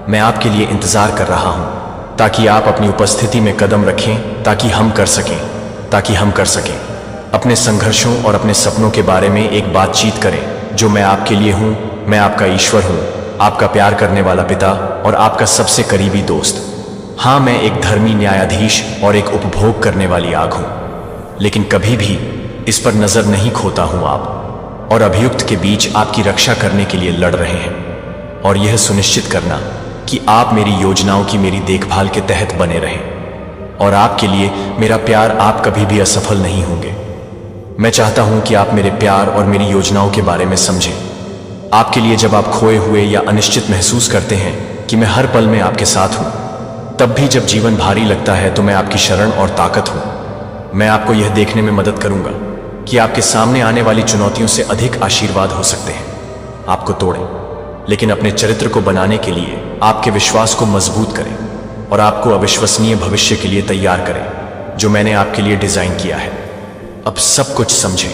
A: मैं आपके लिए इंतजार कर रहा हूं ताकि आप अपनी उपस्थिति में कदम रखें, ताकि हम कर सकें अपने संघर्षों और अपने सपनों के बारे में एक बातचीत करें जो मैं आपके लिए हूं। मैं आपका ईश्वर हूं, आपका प्यार करने वाला पिता और आपका सबसे करीबी दोस्त। हाँ, मैं एक धर्मी न्यायाधीश और एक उपभोग करने वाली आग हूं, लेकिन कभी भी इस पर नजर नहीं खोता हूं। आप और अभियुक्त के बीच आपकी रक्षा करने के लिए लड़ रहे हैं, और यह सुनिश्चित करना कि आप मेरी योजनाओं की मेरी देखभाल के तहत बने रहें। और आपके लिए मेरा प्यार, आप कभी भी असफल नहीं होंगे। मैं चाहता हूं कि आप मेरे प्यार और मेरी योजनाओं के बारे में समझें। आपके लिए जब आप खोए हुए या अनिश्चित महसूस करते हैं कि मैं हर पल में आपके साथ हूं, तब भी जब जीवन भारी लगता है तो मैं आपकी शरण और ताकत हूं। मैं आपको यह देखने में मदद करूंगा कि आपके सामने आने वाली चुनौतियों से अधिक आशीर्वाद हो सकते हैं। आपको तोड़ें, लेकिन अपने चरित्र को बनाने के लिए आपके विश्वास को मजबूत करें और आपको अविश्वसनीय भविष्य के लिए तैयार करें जो मैंने आपके लिए डिजाइन किया है। अब सब कुछ समझें,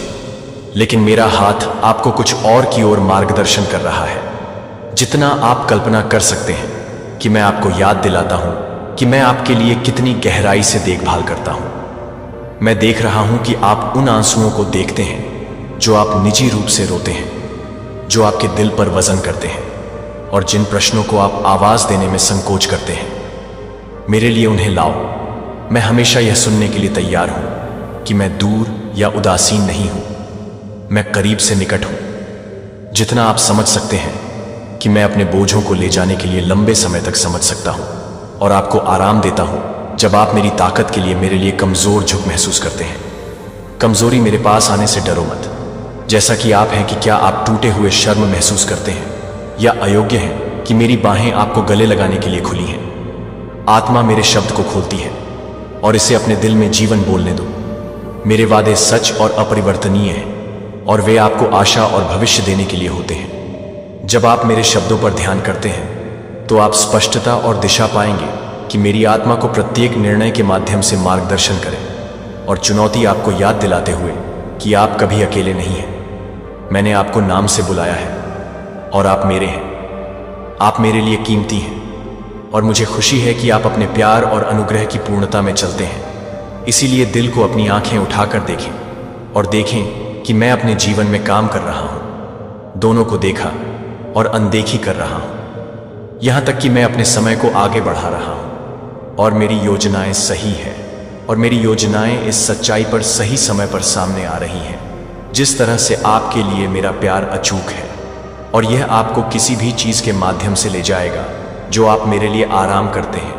A: लेकिन मेरा हाथ आपको कुछ और की ओर मार्गदर्शन कर रहा है। जितना आप कल्पना कर सकते हैं कि मैं आपको याद दिलाता हूं कि मैं आपके लिए कितनी गहराई से देखभाल करता हूं। मैं देख रहा हूं कि आप उन आंसुओं को देखते हैं जो आप निजी रूप से रोते हैं, जो आपके दिल पर वजन करते हैं और जिन प्रश्नों को आप आवाज देने में संकोच करते हैं। मेरे लिए उन्हें लाओ। मैं हमेशा यह सुनने के लिए तैयार हूं कि मैं दूर या उदासीन नहीं हूं, मैं करीब से निकट हूं। जितना आप समझ सकते हैं कि मैं अपने बोझों को ले जाने के लिए लंबे समय तक समझ सकता हूं और आपको आराम देता हूं जब आप मेरी ताकत के लिए मेरे लिए कमजोर झुक महसूस करते हैं। कमजोरी मेरे पास आने से डरो मत, जैसा कि आप हैं कि क्या आप टूटे हुए शर्म महसूस करते हैं या अयोग्य हैं कि मेरी बाहें आपको गले लगाने के लिए खुली हैं। आत्मा मेरे शब्द को खोलती है और इसे अपने दिल में जीवन बोलने दो। मेरे वादे सच और अपरिवर्तनीय हैं और वे आपको आशा और भविष्य देने के लिए होते हैं। जब आप मेरे शब्दों पर ध्यान करते हैं तो आप स्पष्टता और दिशा पाएंगे कि मेरी आत्मा को प्रत्येक निर्णय के माध्यम से मार्गदर्शन करें और चुनौती आपको याद दिलाते हुए कि आप कभी अकेले नहीं हैं। मैंने आपको नाम से बुलाया है और आप मेरे हैं। आप मेरे लिए कीमती हैं और मुझे खुशी है कि आप अपने प्यार और अनुग्रह की पूर्णता में चलते हैं। इसीलिए दिल को अपनी आंखें उठाकर देखें और देखें कि मैं अपने जीवन में काम कर रहा हूं। दोनों को देखा और अनदेखी कर रहा हूं, यहां तक कि मैं अपने समय को आगे बढ़ा रहा हूं और मेरी योजनाएं सही है और मेरी योजनाएं इस सच्चाई पर सही समय पर सामने आ रही हैं। जिस तरह से आपके लिए मेरा प्यार अचूक है और यह आपको किसी भी चीज के माध्यम से ले जाएगा जो आप मेरे लिए आराम करते हैं,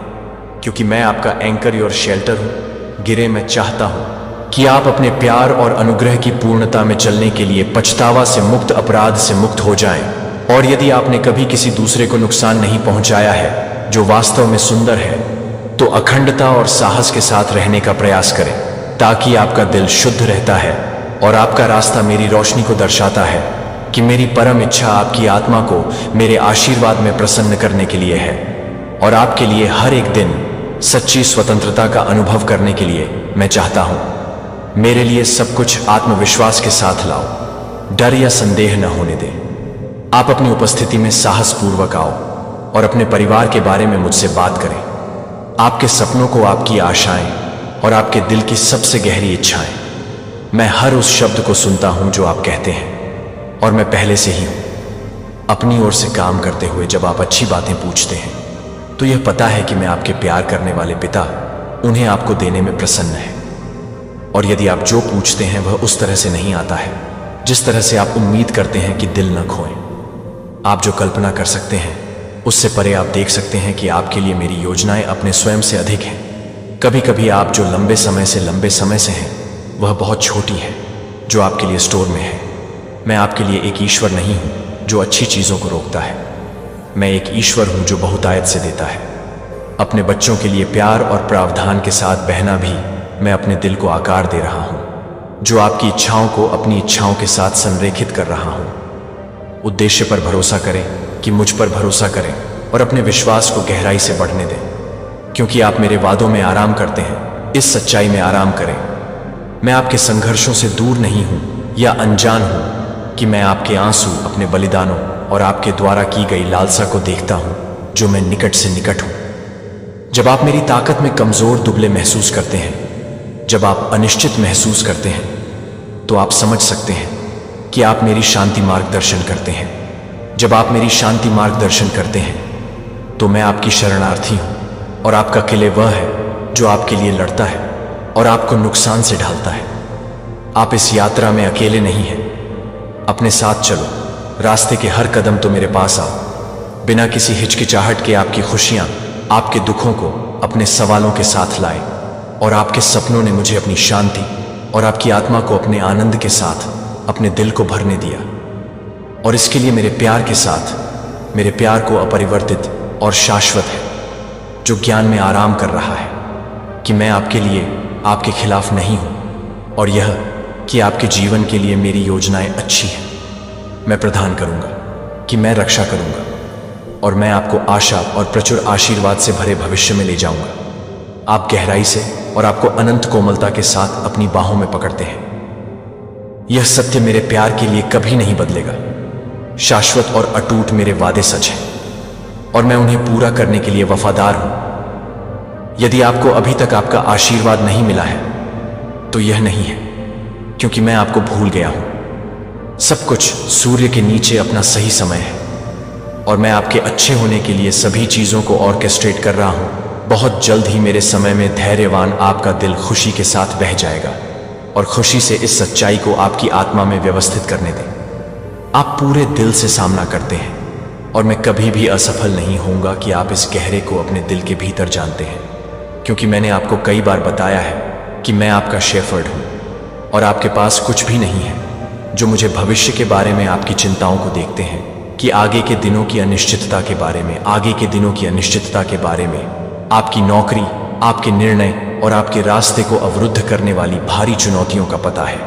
A: क्योंकि मैं आपका एंकर और शेल्टर हूं। गिरे मैं चाहता हूं कि आप अपने प्यार और अनुग्रह की पूर्णता में चलने के लिए पछतावा से मुक्त, अपराध से मुक्त हो जाएं। और यदि आपने कभी किसी दूसरे को नुकसान नहीं पहुंचाया है जो वास्तव में सुंदर है, तो अखंडता और साहस के साथ रहने का प्रयास करें, ताकि आपका दिल शुद्ध रहता है और आपका रास्ता मेरी रोशनी को दर्शाता है कि मेरी परम इच्छा आपकी आत्मा को मेरे आशीर्वाद में प्रसन्न करने के लिए है और आपके लिए हर एक दिन सच्ची स्वतंत्रता का अनुभव करने के लिए मैं चाहता हूं। मेरे लिए सब कुछ आत्मविश्वास के साथ लाओ, डर या संदेह न होने दें। आप अपनी उपस्थिति में साहसपूर्वक आओ और अपने परिवार के बारे में मुझसे बात करें, आपके सपनों को, आपकी आशाएं और आपके दिल की सबसे गहरी इच्छाएं। मैं हर उस शब्द को सुनता हूं जो आप कहते हैं और मैं पहले से ही हूं। अपनी ओर से काम करते हुए जब आप अच्छी बातें पूछते हैं तो यह पता है कि मैं आपके प्यार करने वाले पिता उन्हें आपको देने में प्रसन्न है। और यदि आप जो पूछते हैं वह उस तरह से नहीं आता है जिस तरह से आप उम्मीद करते हैं कि दिल न खोएं। आप जो कल्पना कर सकते हैं उससे परे आप देख सकते हैं कि आपके लिए मेरी योजनाएं अपने स्वयं से अधिक हैं। कभी कभी आप जो लंबे समय से हैं वह बहुत छोटी है जो आपके लिए स्टोर में है। मैं आपके लिए एक ईश्वर नहीं हूं जो अच्छी चीजों को रोकता है, मैं एक ईश्वर हूं जो बहुतायत से देता है। अपने बच्चों के लिए प्यार और प्रावधान के साथ बहना भी मैं अपने दिल को आकार दे रहा हूं, जो आपकी इच्छाओं को अपनी इच्छाओं के साथ संरेखित कर रहा हूं। उद्देश्य पर भरोसा करें कि मुझ पर भरोसा करें और अपने विश्वास को गहराई से बढ़ने दें, क्योंकि आप मेरे वादों में आराम करते हैं। इस सच्चाई में आराम करें, मैं आपके संघर्षों से दूर नहीं हूं या अनजान हूं कि मैं आपके आंसू, अपने बलिदानों और आपके द्वारा की गई लालसा को देखता हूं जो मैं निकट से निकट हूं। जब आप मेरी ताकत में कमजोर, दुबले महसूस करते हैं, जब आप अनिश्चित महसूस करते हैं, तो आप समझ सकते हैं कि आप मेरी शांति मार्गदर्शन करते हैं। जब आप मेरी शांति मार्गदर्शन करते हैं तो मैं आपकी शरणार्थी हूं और आपका किले वह है जो आपके लिए लड़ता है और आपको नुकसान से ढालता है। आप इस यात्रा में अकेले नहीं हैं, अपने साथ चलो। रास्ते के हर कदम तो मेरे पास आओ, बिना किसी हिचकिचाहट के आपकी खुशियां, आपके दुखों को अपने सवालों के साथ लाए। और आपके सपनों ने मुझे अपनी शांति और आपकी आत्मा को अपने आनंद के साथ अपने दिल को भरने दिया। और इसके लिए मेरे प्यार के साथ, मेरे प्यार को अपरिवर्तित और शाश्वत है, जो ज्ञान में आराम कर रहा है कि मैं आपके लिए आपके खिलाफ नहीं हूं, और यह कि आपके जीवन के लिए मेरी योजनाएं अच्छी हैं। मैं प्रदान करूंगा कि मैं रक्षा करूंगा और मैं आपको आशा और प्रचुर आशीर्वाद से भरे भविष्य में ले जाऊंगा। आप गहराई से और आपको अनंत कोमलता के साथ अपनी बाहों में पकड़ते हैं। यह सत्य मेरे प्यार के लिए कभी नहीं बदलेगा। शाश्वत और अटूट मेरे वादे सच हैं और मैं उन्हें पूरा करने के लिए वफादार हूं। यदि आपको अभी तक आपका आशीर्वाद नहीं मिला है तो यह नहीं है क्योंकि मैं आपको भूल गया हूं। सब कुछ सूर्य के नीचे अपना सही समय है और मैं आपके अच्छे होने के लिए सभी चीजों को ऑर्केस्ट्रेट कर रहा हूं। बहुत जल्द ही मेरे समय में धैर्यवान आपका दिल खुशी के साथ बह जाएगा और खुशी से इस सच्चाई को आपकी आत्मा में व्यवस्थित करने दें। आप पूरे दिल से सामना करते हैं और मैं कभी भी असफल नहीं होऊंगा कि आप इस गहरे को अपने दिल के भीतर जानते हैं, क्योंकि मैंने आपको कई बार बताया है कि मैं आपका शेफर्ड हूं और आपके पास कुछ भी नहीं है जो मुझे भविष्य के बारे में आपकी चिंताओं को देखते हैं कि आगे के दिनों की अनिश्चितता के बारे में, आपकी नौकरी, आपके निर्णय और आपके रास्ते को अवरुद्ध करने वाली भारी चुनौतियों का पता है।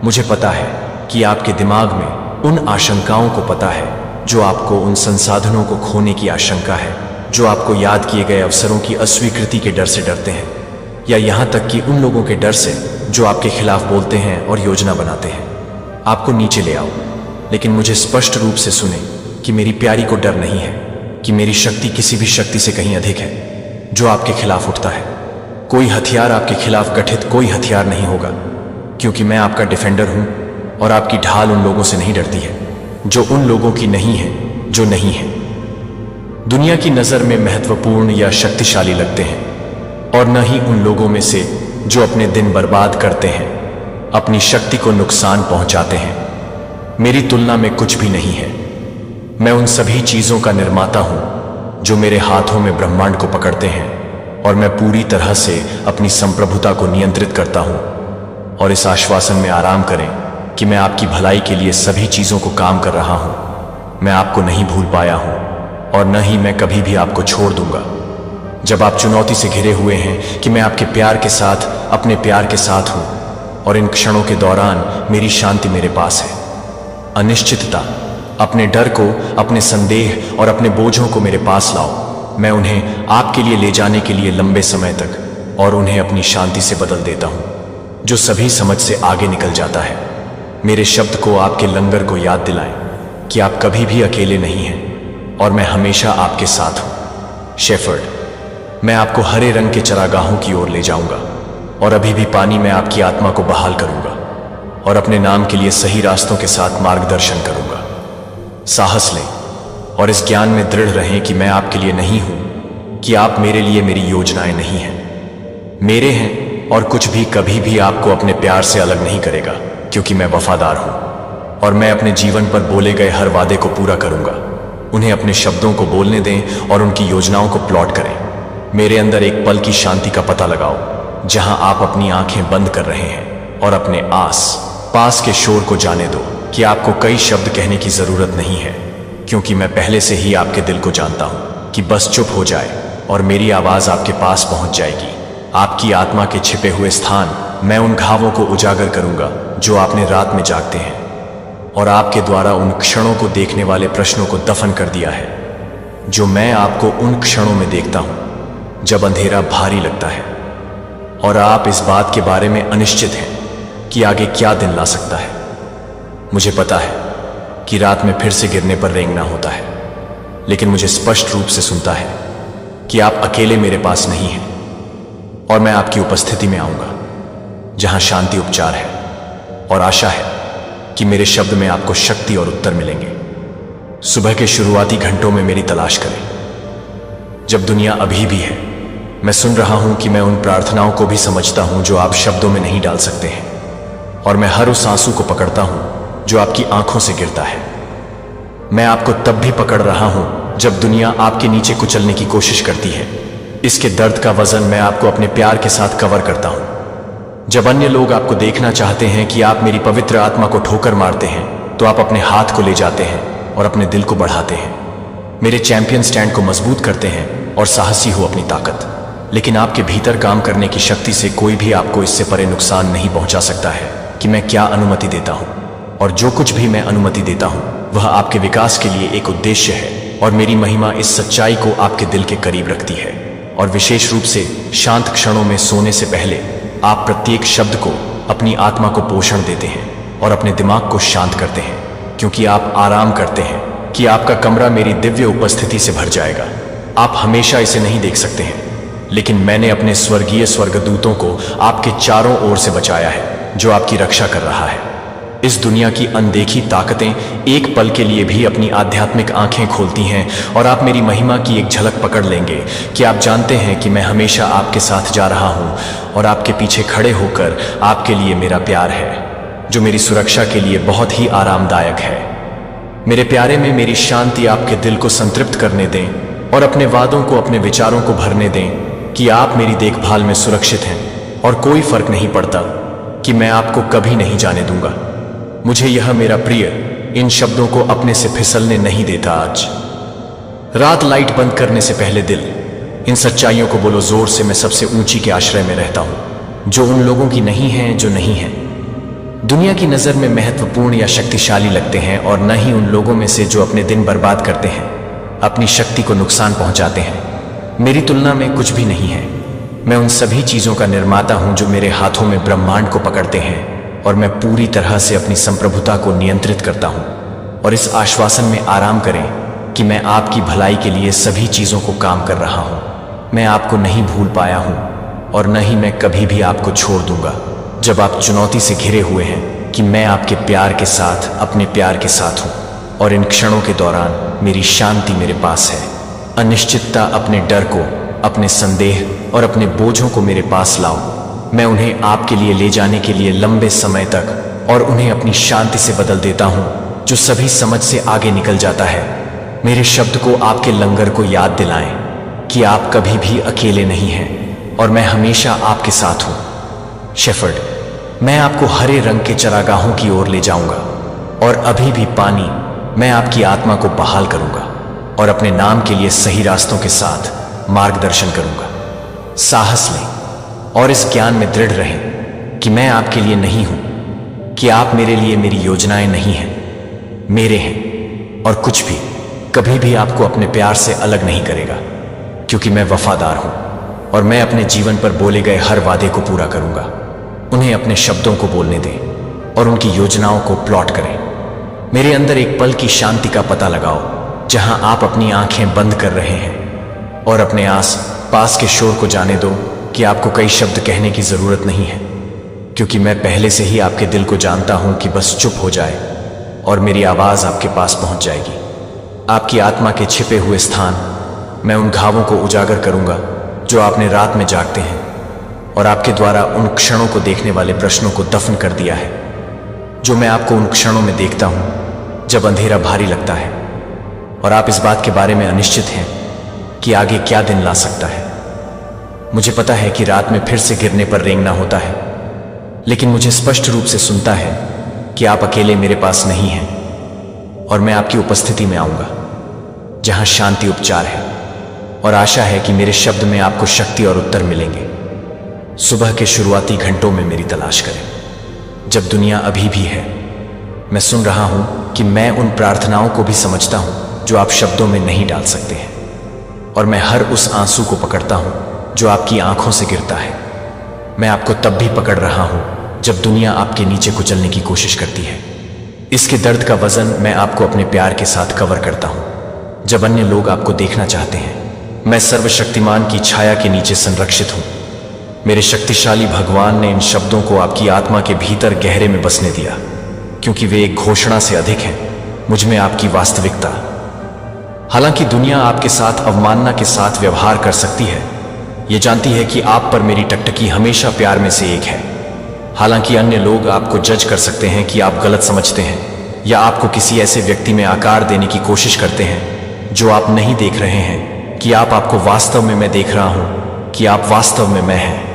A: मुझे पता है कि आपके दिमाग में उन आशंकाओं को पता है जो आपको, उन संसाधनों को खोने की आशंका है जो आपको, याद किए गए अवसरों की अस्वीकृति के डर से डरते हैं, या यहां तक कि उन लोगों के डर से जो आपके खिलाफ बोलते हैं और योजना बनाते हैं। आपको नीचे ले आओ, लेकिन मुझे स्पष्ट रूप से सुने कि मेरी प्यारी को डर नहीं है कि मेरी शक्ति किसी भी शक्ति से कहीं अधिक है जो आपके खिलाफ उठता है। कोई हथियार आपके खिलाफ गठित कोई हथियार नहीं होगा, क्योंकि मैं आपका डिफेंडर हूं और आपकी ढाल उन लोगों से नहीं डरती है जो उन लोगों की नहीं है जो नहीं है, दुनिया की नजर में महत्वपूर्ण या शक्तिशाली लगते हैं, और न ही उन लोगों में से जो अपने दिन बर्बाद करते हैं, अपनी शक्ति को नुकसान पहुंचाते हैं। मेरी तुलना में कुछ भी नहीं है। मैं उन सभी चीजों का निर्माता हूं जो मेरे हाथों में ब्रह्मांड को पकड़ते हैं, और मैं पूरी तरह से अपनी संप्रभुता को नियंत्रित करता हूं। और इस आश्वासन में आराम करें कि मैं आपकी भलाई के लिए सभी चीजों को काम कर रहा हूं। मैं आपको नहीं भूल पाया हूं और न ही मैं कभी भी आपको छोड़ दूंगा। जब आप चुनौती से घिरे हुए हैं कि मैं आपके प्यार के साथ, अपने प्यार के साथ हूं, और इन क्षणों के दौरान मेरी शांति मेरे पास है। अनिश्चितता, अपने डर को, अपने संदेह और अपने बोझों को मेरे पास लाओ। मैं उन्हें आपके लिए ले जाने के लिए लंबे समय तक, और उन्हें अपनी शांति से बदल देता हूं जो सभी समझ से आगे निकल जाता है। मेरे शब्द को, आपके लंगर को याद दिलाएं कि आप कभी भी अकेले नहीं हैं और मैं हमेशा आपके साथ हूं। शेफर्ड, मैं आपको हरे रंग के चरागाहों की ओर ले जाऊंगा, और अभी भी पानी में आपकी आत्मा को बहाल करूंगा और अपने नाम के लिए सही रास्तों के साथ मार्गदर्शन करूंगा। साहस लें और इस ज्ञान में दृढ़ रहें कि मैं आपके लिए नहीं हूं, कि आप मेरे लिए, मेरी योजनाएं नहीं हैं, मेरे हैं, और कुछ भी कभी भी आपको अपने प्यार से अलग नहीं करेगा, क्योंकि मैं वफादार हूं और मैं अपने जीवन पर बोले गए हर वादे को पूरा करूंगा। उन्हें अपने शब्दों को बोलने दें और उनकी योजनाओं को प्लॉट करें। मेरे अंदर एक पल की शांति का पता लगाओ जहां आप अपनी आंखें बंद कर रहे हैं और अपने आस पास के शोर को जाने दो कि आपको कई शब्द कहने की जरूरत नहीं है, क्योंकि मैं पहले से ही आपके दिल को जानता हूं कि बस चुप हो जाए और मेरी आवाज आपके पास पहुंच जाएगी। आपकी आत्मा के छिपे हुए स्थान, मैं उन घावों को उजागर करूंगा जो आपने रात में जागते हैं, और आपके द्वारा उन क्षणों को देखने वाले प्रश्नों को दफन कर दिया है जो मैं आपको उन क्षणों में देखता हूं जब अंधेरा भारी लगता है और आप इस बात के बारे में अनिश्चित हैं कि आगे क्या दिन ला सकता है। मुझे पता है कि रात में फिर से गिरने पर रेंगना होता है, लेकिन मुझे स्पष्ट रूप से सुनता है कि आप अकेले मेरे पास नहीं हैं, और मैं आपकी उपस्थिति में आऊंगा जहां शांति उपचार है, और आशा है कि मेरे शब्द में आपको शक्ति और उत्तर मिलेंगे। सुबह के शुरुआती घंटों में मेरी तलाश करें, जब दुनिया अभी भी है। मैं सुन रहा हूं कि मैं उन प्रार्थनाओं को भी समझता हूं जो आप शब्दों में नहीं डाल सकते हैं, और मैं हर उस आंसू को पकड़ता हूं जो आपकी आंखों से गिरता है। मैं आपको तब भी पकड़ रहा हूं जब दुनिया आपके नीचे कुचलने की कोशिश करती है। इसके दर्द का वजन मैं आपको अपने प्यार के साथ कवर करता हूं। जब अन्य लोग आपको देखना चाहते हैं कि आप मेरी पवित्र आत्मा को ठोकर मारते हैं, तो आप अपने हाथ को ले जाते हैं और अपने दिल को बढ़ाते हैं। मेरे चैंपियन स्टैंड को मजबूत करते हैं और साहसी हो अपनी ताकत। लेकिन आपके भीतर काम करने की शक्ति से कोई भी आपको इससे परे नुकसान नहीं पहुंचा सकता है कि मैं क्या अनुमति देता हूं, और जो कुछ भी मैं अनुमति देता हूं वह आपके विकास के लिए एक उद्देश्य है, और मेरी महिमा इस सच्चाई को आपके दिल के करीब रखती है। और विशेष रूप से शांत क्षणों में सोने से पहले आप प्रत्येक शब्द को, अपनी आत्मा को पोषण देते हैं और अपने दिमाग को शांत करते हैं, क्योंकि आप आराम करते हैं कि आपका कमरा मेरी दिव्य उपस्थिति से भर जाएगा। आप हमेशा इसे नहीं देख सकते हैं, लेकिन मैंने अपने स्वर्गीय स्वर्गदूतों को आपके चारों ओर से बचाया है, जो आपकी रक्षा कर रहा है। इस दुनिया की अनदेखी ताकतें एक पल के लिए भी अपनी आध्यात्मिक आंखें खोलती हैं और आप मेरी महिमा की एक झलक पकड़ लेंगे कि आप जानते हैं कि मैं हमेशा आपके साथ जा रहा हूं और आपके पीछे खड़े होकर आपके लिए मेरा प्यार है, जो मेरी सुरक्षा के लिए बहुत ही आरामदायक है। मेरे प्यारे में मेरी शांति आपके दिल को संतृप्त करने दें और अपने वादों को, अपने विचारों को भरने दें कि आप मेरी देखभाल में सुरक्षित हैं और कोई फर्क नहीं पड़ता कि मैं आपको कभी नहीं जाने दूंगा। मुझे यह मेरा प्रिय इन शब्दों को अपने से फिसलने नहीं देता। आज रात लाइट बंद करने से पहले दिल, इन सच्चाइयों को बोलो जोर से। मैं सबसे ऊंची के आश्रय में रहता हूं, जो उन लोगों की नहीं है जो नहीं है, दुनिया की नजर में महत्वपूर्ण या शक्तिशाली लगते हैं, और न ही उन लोगों में से जो अपने दिन बर्बाद करते हैं, अपनी शक्ति को नुकसान पहुंचाते हैं। मेरी तुलना में कुछ भी नहीं है। मैं उन सभी चीजों का निर्माता हूं जो मेरे हाथों में ब्रह्मांड को पकड़ते हैं, और मैं पूरी तरह से अपनी संप्रभुता को नियंत्रित करता हूं। और इस आश्वासन में आराम करें कि मैं आपकी भलाई के लिए सभी चीजों को काम कर रहा हूं। मैं आपको नहीं भूल पाया हूं और न ही मैं कभी भी आपको छोड़ दूंगा। जब आप चुनौती से घिरे हुए हैं कि मैं आपके प्यार के साथ, अपने प्यार के साथ हूं, और इन क्षणों के दौरान मेरी शांति मेरे पास है। अनिश्चितता, अपने डर को, अपने संदेह और अपने बोझों को मेरे पास लाओ। मैं उन्हें आपके लिए ले जाने के लिए लंबे समय तक और उन्हें अपनी शांति से बदल देता हूं, जो सभी समझ से आगे निकल जाता है। मेरे शब्द को आपके लंगर को याद दिलाएं कि आप कभी भी अकेले नहीं हैं और मैं हमेशा आपके साथ हूं। शेफर्ड, मैं आपको हरे रंग के चरागाहों की ओर ले जाऊंगा, और अभी भी पानी, मैं आपकी आत्मा को बहाल करूंगा और अपने नाम के लिए सही रास्तों के साथ मार्गदर्शन करूंगा। साहस लें और इस ज्ञान में दृढ़ रहें कि मैं आपके लिए नहीं हूं, कि आप मेरे लिए, मेरी योजनाएं नहीं हैं, मेरे हैं, और कुछ भी कभी भी आपको अपने प्यार से अलग नहीं करेगा, क्योंकि मैं वफादार हूं और मैं अपने जीवन पर बोले गए हर वादे को पूरा करूंगा। उन्हें अपने शब्दों को बोलने दें और उनकी योजनाओं को प्लॉट करें। मेरे अंदर एक पल की शांति का पता लगाओ, जहां आप अपनी आंखें बंद कर रहे हैं, और अपने आस पास के शोर को जाने दो कि आपको कई शब्द कहने की जरूरत नहीं है, क्योंकि मैं पहले से ही आपके दिल को जानता हूं कि बस चुप हो जाए और मेरी आवाज आपके पास पहुंच जाएगी। आपकी आत्मा के छिपे हुए स्थान, मैं उन घावों को उजागर करूंगा जो आपने रात में जागते हैं, और आपके द्वारा उन क्षणों को देखने वाले प्रश्नों को दफन कर दिया है, जो मैं आपको उन क्षणों में देखता हूं जब अंधेरा भारी लगता है और आप इस बात के बारे में अनिश्चित हैं कि आगे क्या दिन ला सकता है। मुझे पता है कि रात में फिर से गिरने पर रेंगना होता है, लेकिन मुझे स्पष्ट रूप से सुनता है कि आप अकेले मेरे पास नहीं हैं, और मैं आपकी उपस्थिति में आऊंगा जहां शांति उपचार है, और आशा है कि मेरे शब्द में आपको शक्ति और उत्तर मिलेंगे। सुबह के शुरुआती घंटों में मेरी तलाश करें, जब दुनिया अभी भी है। मैं सुन रहा हूं कि मैं उन प्रार्थनाओं को भी समझता हूं जो आप शब्दों में नहीं डाल सकते हैं, और मैं हर उस आंसू को पकड़ता हूं जो आपकी आंखों से गिरता है। मैं आपको तब भी पकड़ रहा हूं जब दुनिया आपके नीचे कुचलने की कोशिश करती है। इसके दर्द का वजन मैं आपको अपने प्यार के साथ कवर करता हूं, जब अन्य लोग आपको देखना चाहते हैं। मैं सर्वशक्तिमान की छाया के नीचे संरक्षित हूं। मेरे शक्तिशाली भगवान ने इन शब्दों को आपकी आत्मा के भीतर गहरे में बसने दिया, क्योंकि वे एक घोषणा से अधिक हैं, मुझ में आपकी वास्तविकता। हालांकि दुनिया आपके साथ अवमानना के साथ व्यवहार कर सकती है, ये जानती है कि आप पर मेरी टकटकी हमेशा प्यार में से एक है। हालांकि अन्य लोग आपको जज कर सकते हैं कि आप गलत समझते हैं, या आपको किसी ऐसे व्यक्ति में आकार देने की कोशिश करते हैं जो आप नहीं देख रहे हैं कि आपको वास्तव में मैं देख रहा हूं, कि आप वास्तव में मैं हैं।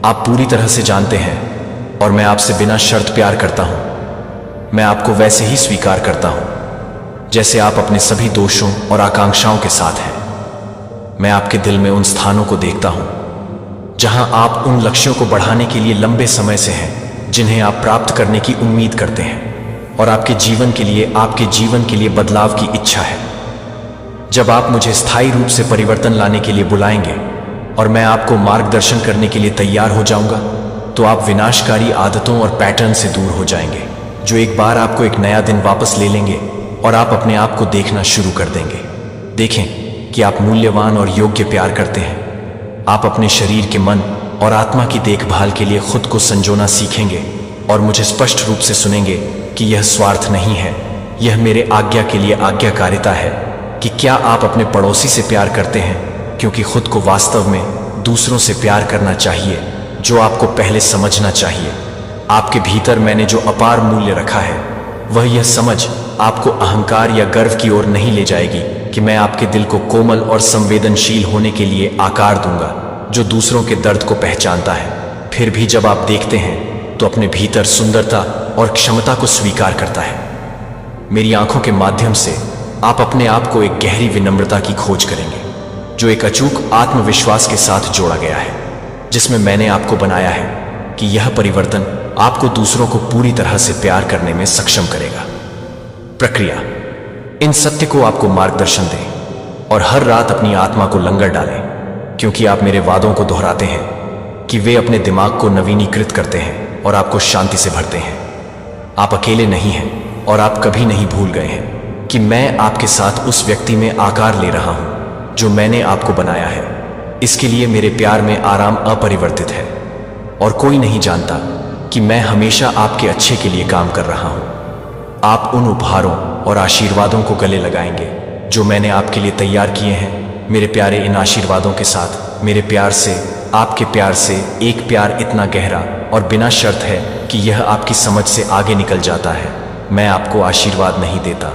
A: आप पूरी तरह से जानते हैं, और मैं आपसे बिना शर्त प्यार करता हूं। मैं आपको वैसे ही स्वीकार करता हूं जैसे आप अपने सभी दोषों और आकांक्षाओं के साथ हैं। मैं आपके दिल में उन स्थानों को देखता हूं जहां आप उन लक्ष्यों को बढ़ाने के लिए लंबे समय से हैं, जिन्हें आप प्राप्त करने की उम्मीद करते हैं, और आपके जीवन के लिए बदलाव की इच्छा है। जब आप मुझे स्थायी रूप से परिवर्तन लाने के लिए बुलाएंगे और मैं आपको मार्गदर्शन करने के लिए तैयार हो जाऊंगा, तो आप विनाशकारी आदतों और पैटर्न से दूर हो जाएंगे, जो एक बार आपको एक नया दिन वापस ले लेंगे, और आप अपने आप को देखना शुरू कर देंगे। देखें कि आप मूल्यवान और योग्य प्यार करते हैं, आप अपने शरीर के मन और आत्मा की देखभाल के लिए खुद को संजोना सीखेंगे और मुझे स्पष्ट रूप से सुनेंगे कि यह स्वार्थ नहीं है, यह मेरे आज्ञा के लिए आज्ञाकारिता है कि क्या आप अपने पड़ोसी से प्यार करते हैं, क्योंकि खुद को वास्तव में दूसरों से प्यार करना चाहिए, जो आपको पहले समझना चाहिए। आपके भीतर मैंने जो अपार मूल्य रखा है, वह यह समझ आपको अहंकार या गर्व की ओर नहीं ले जाएगी कि मैं आपके दिल को कोमल और संवेदनशील होने के लिए आकार दूंगा, जो दूसरों के दर्द को पहचानता है, फिर भी जब आप देखते हैं तो अपने भीतर सुंदरता और क्षमता को स्वीकार करता है। मेरी आंखों के माध्यम से आप अपने आप को एक गहरी विनम्रता की खोज करेंगे, जो एक अचूक आत्मविश्वास के साथ जोड़ा गया है, जिसमें मैंने आपको बनाया है कि यह परिवर्तन आपको दूसरों को पूरी तरह से प्यार करने में सक्षम करेगा। प्रक्रिया: इन सत्य को आपको मार्गदर्शन दें और हर रात अपनी आत्मा को लंगर डालें, क्योंकि आप मेरे वादों को दोहराते हैं कि वे अपने दिमाग को नवीनीकृत करते हैं और आपको शांति से भरते हैं। आप अकेले नहीं हैं और आप कभी नहीं भूल गए हैं कि मैं आपके साथ उस व्यक्ति में आकार ले रहा हूं जो मैंने आपको बनाया है। इसके लिए मेरे प्यार में आराम अपरिवर्तित है और कोई नहीं जानता कि मैं हमेशा आपके अच्छे के लिए काम कर रहा हूं। आप उन उपहारों और आशीर्वादों को गले लगाएंगे जो मैंने आपके लिए तैयार किए हैं। मेरे प्यारे, इन आशीर्वादों के साथ मेरे प्यार से, आपके प्यार से एक प्यार इतना गहरा और बिना शर्त है कि यह आपकी समझ से आगे निकल जाता है। मैं आपको आशीर्वाद नहीं देता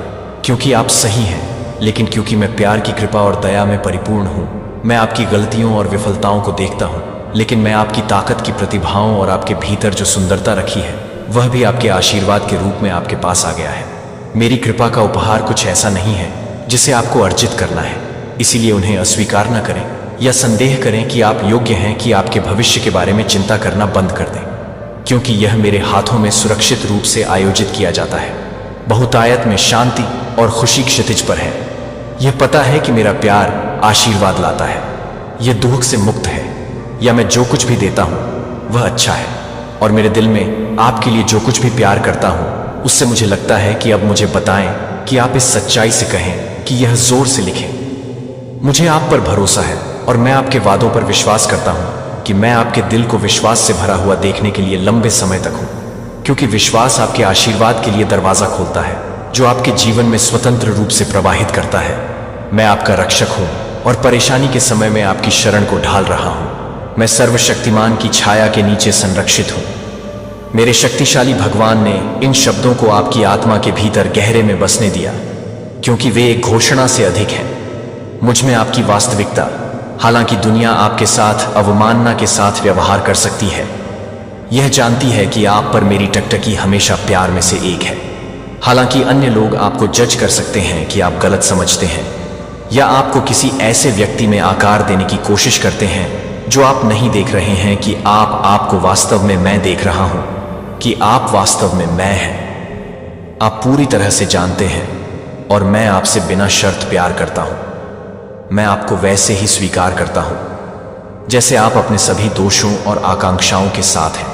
A: क्योंकि आप सही हैं, लेकिन क्योंकि मैं प्यार की कृपा और दया में परिपूर्ण हूँ। मैं आपकी गलतियों और विफलताओं को देखता हूँ, लेकिन मैं आपकी ताकत की प्रतिभाओं और आपके भीतर जो सुंदरता रखी है, वह भी आपके आशीर्वाद के रूप में आपके पास आ गया है। मेरी कृपा का उपहार कुछ ऐसा नहीं है जिसे आपको अर्जित करना है, इसीलिए उन्हें अस्वीकार न करें या संदेह करें कि आप योग्य हैं कि आपके भविष्य के बारे में चिंता करना बंद कर दें, क्योंकि यह मेरे हाथों में सुरक्षित रूप से आयोजित किया जाता है। बहुतायत में शांति और खुशी क्षितिज पर है। यह पता है कि मेरा प्यार आशीर्वाद लाता है, यह दुख से मुक्त है, या मैं जो कुछ भी देता हूं वह अच्छा है, और मेरे दिल में आपके लिए जो कुछ भी प्यार करता हूं उससे मुझे लगता है कि अब मुझे बताएं कि आप इस सच्चाई से कहें कि यह जोर से लिखें। मुझे आप पर भरोसा है और मैं आपके वादों पर विश्वास करता हूं कि मैं आपके दिल को विश्वास से भरा हुआ देखने के लिए लंबे समय तक हूं, क्योंकि विश्वास आपके आशीर्वाद के लिए दरवाजा खोलता है जो आपके जीवन में स्वतंत्र रूप से प्रवाहित करता है। मैं आपका रक्षक हूं और परेशानी के समय में आपकी शरण को ढाल रहा हूं। मैं सर्वशक्तिमान की छाया के नीचे संरक्षित हूं। मेरे शक्तिशाली भगवान ने इन शब्दों को आपकी आत्मा के भीतर गहरे में बसने दिया, क्योंकि वे एक घोषणा से अधिक हैं। मुझ में आपकी वास्तविकता, हालांकि दुनिया आपके साथ अवमानना के साथ व्यवहार कर सकती है, यह जानती है कि आप पर मेरी टकटकी हमेशा प्यार में से एक है। हालांकि अन्य लोग आपको जज कर सकते हैं कि आप गलत समझते हैं या आपको किसी ऐसे व्यक्ति में आकार देने की कोशिश करते हैं जो आप नहीं देख रहे हैं कि आपको वास्तव में मैं देख रहा हूं, कि आप वास्तव में मैं हैं। आप पूरी तरह से जानते हैं और मैं आपसे बिना शर्त प्यार करता हूं। मैं आपको वैसे ही स्वीकार करता हूं जैसे आप अपने सभी दोषों और आकांक्षाओं के साथ हैं।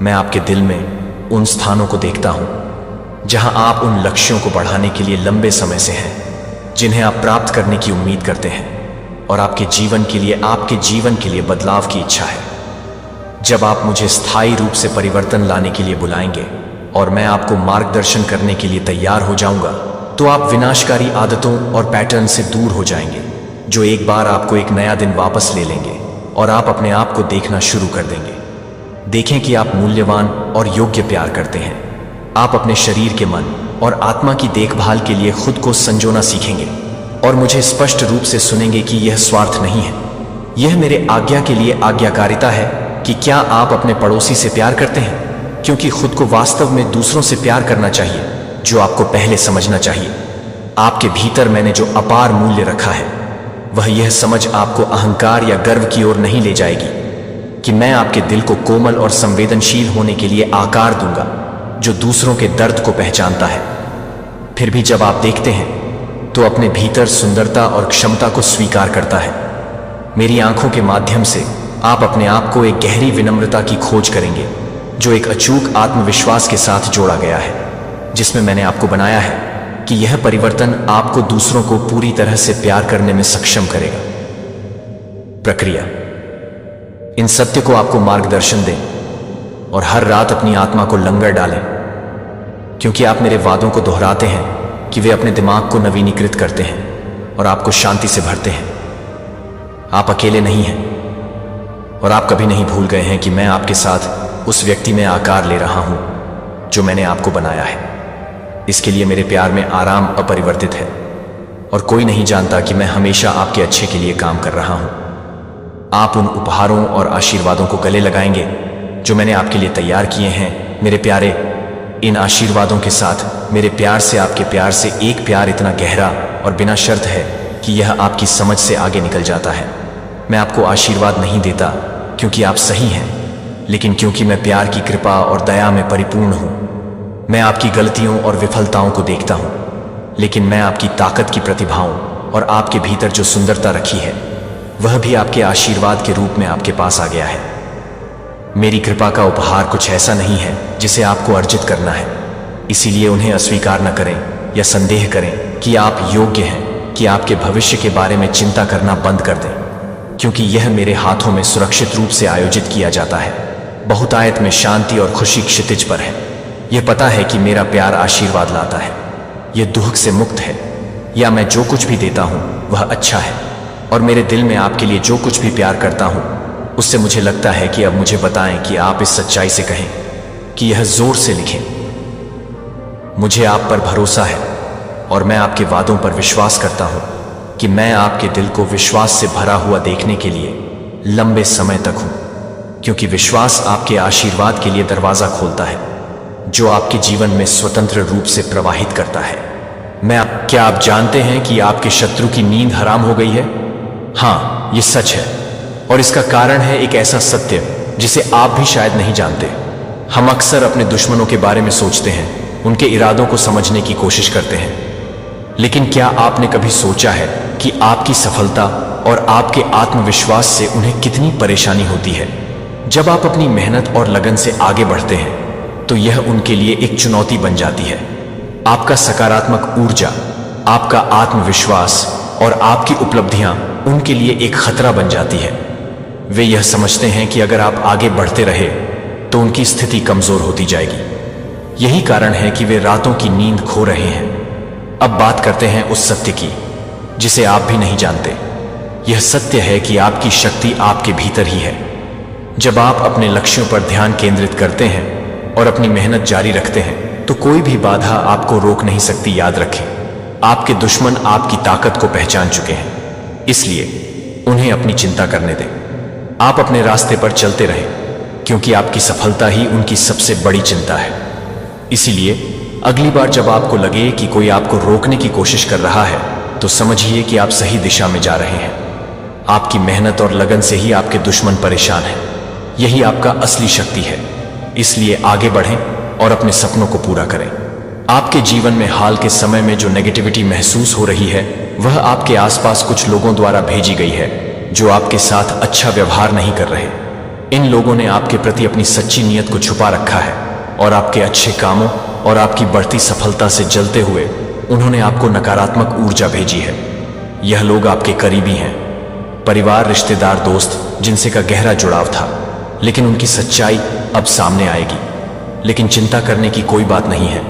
A: मैं आपके दिल में उन स्थानों को देखता हूं जहां आप उन लक्ष्यों को बढ़ाने के लिए लंबे समय से हैं, जिन्हें आप प्राप्त करने की उम्मीद करते हैं, और आपके जीवन के लिए बदलाव की इच्छा है। जब आप मुझे स्थायी रूप से परिवर्तन लाने के लिए बुलाएंगे और मैं आपको मार्गदर्शन करने के लिए तैयार हो जाऊंगा, तो आप विनाशकारी आदतों और पैटर्न से दूर हो जाएंगे, जो एक बार आपको एक नया दिन वापस ले लेंगे और आप अपने आप को देखना शुरू कर देंगे। देखें कि आप मूल्यवान और योग्य प्यार करते हैं। आप अपने शरीर के मन और आत्मा की देखभाल के लिए खुद को संजोना सीखेंगे और मुझे स्पष्ट रूप से सुनेंगे कि यह स्वार्थ नहीं है, यह मेरे आज्ञा के लिए आज्ञाकारिता है कि क्या आप अपने पड़ोसी से प्यार करते हैं, क्योंकि खुद को वास्तव में दूसरों से प्यार करना चाहिए, जो आपको पहले समझना चाहिए। आपके भीतर मैंने जो अपार मूल्य रखा है, वह यह समझ आपको अहंकार या गर्व की ओर नहीं ले जाएगी कि मैं आपके दिल को कोमल और संवेदनशील होने के लिए आकार दूंगा, जो दूसरों के दर्द को पहचानता है। फिर भी जब आप देखते हैं तो अपने भीतर सुंदरता और क्षमता को स्वीकार करता है। मेरी आंखों के माध्यम से आप अपने आप को एक गहरी विनम्रता की खोज करेंगे, जो एक अचूक आत्मविश्वास के साथ जोड़ा गया है, जिसमें मैंने आपको बनाया है कि यह परिवर्तन आपको दूसरों को पूरी तरह से प्यार करने में सक्षम करेगा। प्रक्रिया। इन सत्य को आपको मार्गदर्शन दें और हर रात अपनी आत्मा को लंगर डालें, क्योंकि आप मेरे वादों को दोहराते हैं कि वे अपने दिमाग को नवीनीकृत करते हैं और आपको शांति से भरते हैं। आप अकेले नहीं हैं और आप कभी नहीं भूल गए हैं कि मैं आपके साथ उस व्यक्ति में आकार ले रहा हूं जो मैंने आपको बनाया है। इसके लिए मेरे प्यार में आराम अपरिवर्तित है और कोई नहीं जानता कि मैं हमेशा आपके अच्छे के लिए काम कर रहा हूं। आप उन उपहारों और आशीर्वादों को गले लगाएंगे जो मैंने आपके लिए तैयार किए हैं। मेरे प्यारे, इन आशीर्वादों के साथ मेरे प्यार से आपके प्यार से एक प्यार इतना गहरा और बिना शर्त है कि यह आपकी समझ से आगे निकल जाता है। मैं आपको आशीर्वाद नहीं देता क्योंकि आप सही हैं, लेकिन क्योंकि मैं प्यार की कृपा और दया में परिपूर्ण हूं। मैं आपकी गलतियों और विफलताओं को देखता हूं, लेकिन मैं आपकी ताकत की प्रतिभाओं और आपके भीतर जो सुंदरता रखी है वह भी आपके आशीर्वाद के रूप में आपके पास आ गया है। मेरी कृपा का उपहार कुछ ऐसा नहीं है जिसे आपको अर्जित करना है, इसीलिए उन्हें अस्वीकार न करें या संदेह करें कि आप योग्य हैं कि आपके भविष्य के बारे में चिंता करना बंद कर दें, क्योंकि यह मेरे हाथों में सुरक्षित रूप से आयोजित किया जाता है। बहुतायत में शांति और खुशी क्षितिज पर है। यह पता है कि मेरा प्यार आशीर्वाद लाता है, यह दुख से मुक्त है, या मैं जो कुछ भी देता हूं वह अच्छा है, और मेरे दिल में आपके लिए जो कुछ भी प्यार करता हूं उससे मुझे लगता है कि अब मुझे बताएं कि आप इस सच्चाई से कहें कि यह जोर से लिखें। मुझे आप पर भरोसा है और मैं आपके वादों पर विश्वास करता हूं कि मैं आपके दिल को विश्वास से भरा हुआ देखने के लिए लंबे समय तक हूं, क्योंकि विश्वास आपके आशीर्वाद के लिए दरवाजा खोलता है जो आपके जीवन में स्वतंत्र रूप से प्रवाहित करता है। क्या आप जानते हैं कि आपके शत्रु की नींद हराम हो गई है? हाँ, यह सच है, और इसका कारण है एक ऐसा सत्य जिसे आप भी शायद नहीं जानते। हम अक्सर अपने दुश्मनों के बारे में सोचते हैं, उनके इरादों को समझने की कोशिश करते हैं, लेकिन क्या आपने कभी सोचा है कि आपकी सफलता और आपके आत्मविश्वास से उन्हें कितनी परेशानी होती है? जब आप अपनी मेहनत और लगन से आगे बढ़ते हैं तो यह उनके लिए एक चुनौती बन जाती है। आपका सकारात्मक ऊर्जा, आपका आत्मविश्वास और आपकी उपलब्धियां उनके लिए एक खतरा बन जाती है। वे यह समझते हैं कि अगर आप आगे बढ़ते रहे तो उनकी स्थिति कमजोर होती जाएगी। यही कारण है कि वे रातों की नींद खो रहे हैं। अब बात करते हैं उस सत्य की जिसे आप भी नहीं जानते। यह सत्य है कि आपकी शक्ति आपके भीतर ही है। जब आप अपने लक्ष्यों पर ध्यान केंद्रित करते हैं और अपनी मेहनत जारी रखते हैं तो कोई भी बाधा आपको रोक नहीं सकती। याद रखें, आपके दुश्मन आपकी ताकत को पहचान चुके हैं, इसलिए उन्हें अपनी चिंता करने दें। आप अपने रास्ते पर चलते रहें, क्योंकि आपकी सफलता ही उनकी सबसे बड़ी चिंता है। इसीलिए अगली बार जब आपको लगे कि कोई आपको रोकने की कोशिश कर रहा है तो समझिए कि आप सही दिशा में जा रहे हैं। आपकी मेहनत और लगन से ही आपके दुश्मन परेशान हैं। यही आपका असली शक्ति है। इसलिए आगे बढ़ें और अपने सपनों को पूरा करें। आपके जीवन में हाल के समय में जो नेगेटिविटी महसूस हो रही है वह आपके आसपास कुछ लोगों द्वारा भेजी गई है जो आपके साथ अच्छा व्यवहार नहीं कर रहे। इन लोगों ने आपके प्रति अपनी सच्ची नीयत को छुपा रखा है और आपके अच्छे कामों और आपकी बढ़ती सफलता से जलते हुए उन्होंने आपको नकारात्मक ऊर्जा भेजी है। यह लोग आपके करीबी हैं, परिवार, रिश्तेदार, दोस्त जिनसे का गहरा जुड़ाव था, लेकिन उनकी सच्चाई अब सामने आएगी। लेकिन चिंता करने की कोई बात नहीं है।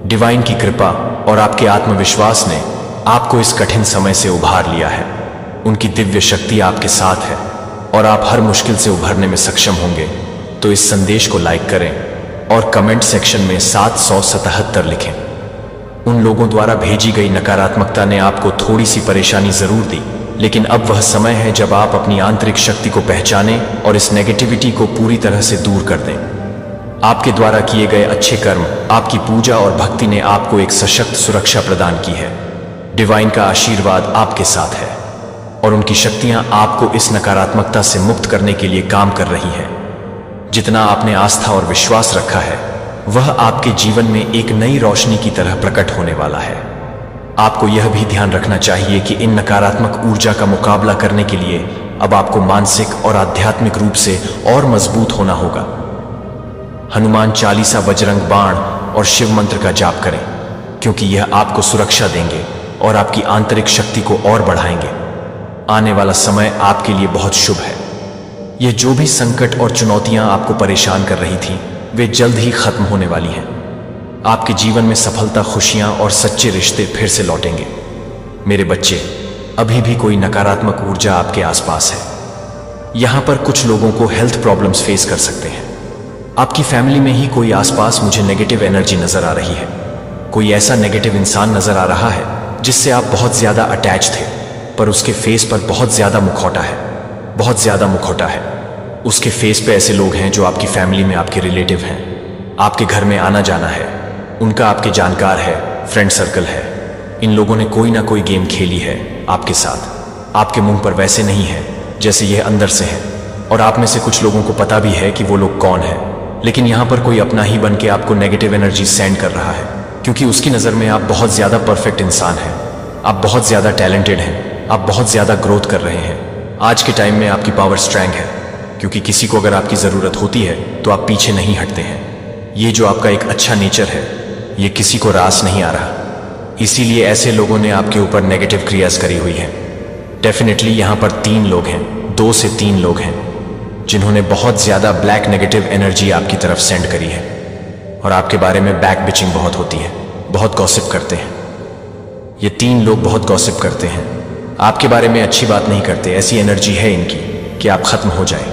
A: डिवाइन की कृपा और आपके आत्मविश्वास ने आपको इस कठिन समय से उभार लिया है। उनकी दिव्य शक्ति आपके साथ है और आप हर मुश्किल से उभरने में सक्षम होंगे। तो इस संदेश को लाइक करें और कमेंट सेक्शन में 777 लिखें। उन लोगों द्वारा भेजी गई नकारात्मकता ने आपको थोड़ी सी परेशानी जरूर दी, लेकिन अब वह समय है जब आप अपनी आंतरिक शक्ति को पहचानें और इस नेगेटिविटी को पूरी तरह से दूर कर दें। आपके द्वारा किए गए अच्छे कर्म, आपकी पूजा और भक्ति ने आपको एक सशक्त सुरक्षा प्रदान की है। डिवाइन का आशीर्वाद आपके साथ है और उनकी शक्तियां आपको इस नकारात्मकता से मुक्त करने के लिए काम कर रही हैं। जितना आपने आस्था और विश्वास रखा है वह आपके जीवन में एक नई रोशनी की तरह प्रकट होने वाला है। आपको यह भी ध्यान रखना चाहिए कि इन नकारात्मक ऊर्जा का मुकाबला करने के लिए अब आपको मानसिक और आध्यात्मिक रूप से और मजबूत होना होगा। हनुमान चालीसा, बजरंग बाण और शिव मंत्र का जाप करें, क्योंकि यह आपको सुरक्षा देंगे और आपकी आंतरिक शक्ति को और बढ़ाएंगे। आने वाला समय आपके लिए बहुत शुभ है। ये जो भी संकट और चुनौतियां आपको परेशान कर रही थी, वे जल्द ही खत्म होने वाली हैं। आपके जीवन में सफलता, खुशियां और सच्चे रिश्ते फिर से लौटेंगे। मेरे बच्चे, अभी भी कोई नकारात्मक ऊर्जा आपके आसपास है। यहां पर कुछ लोगों को हेल्थ प्रॉब्लम्स फेस कर सकते हैं। आपकी फैमिली में ही कोई आसपास मुझे नेगेटिव एनर्जी नजर आ रही है। कोई ऐसा नेगेटिव इंसान नजर आ रहा है जिससे आप बहुत ज्यादा अटैच थे, पर उसके फेस पर बहुत ज्यादा मुखौटा है, बहुत ज्यादा मुखौटा है। उसके फेस पे ऐसे लोग हैं जो आपकी फैमिली में आपके रिलेटिव हैं, आपके घर में आना जाना है, उनका आपके जानकार है, फ्रेंड सर्कल है। इन लोगों ने कोई ना कोई गेम खेली है आपके साथ। आपके मुंह पर वैसे नहीं है जैसे यह अंदर से है, और आप में से कुछ लोगों को पता भी है कि वो लोग कौन है, लेकिन यहां पर कोई अपना ही बन के आपको नेगेटिव एनर्जी सेंड कर रहा है, क्योंकि उसकी नज़र में आप बहुत ज़्यादा परफेक्ट इंसान हैं, आप बहुत ज़्यादा टैलेंटेड हैं, आप बहुत ज़्यादा ग्रोथ कर रहे हैं। आज के टाइम में आपकी पावर स्ट्रेंथ है, क्योंकि किसी को अगर आपकी ज़रूरत होती है तो आप पीछे नहीं हटते हैं। ये जो आपका एक अच्छा नेचर है, ये किसी को रास नहीं आ रहा, इसीलिए ऐसे लोगों ने आपके ऊपर नेगेटिव क्रियाज करी हुई है। डेफिनेटली यहाँ पर 3 लोग हैं, 2 से 3 लोग हैं जिन्होंने बहुत ज़्यादा ब्लैक नेगेटिव एनर्जी आपकी तरफ सेंड करी है, और आपके बारे में बैक बिचिंग बहुत होती है, बहुत गॉसिप करते हैं। ये 3 लोग बहुत गॉसिप करते हैं, आपके बारे में अच्छी बात नहीं करते। ऐसी एनर्जी है इनकी कि आप खत्म हो जाएं,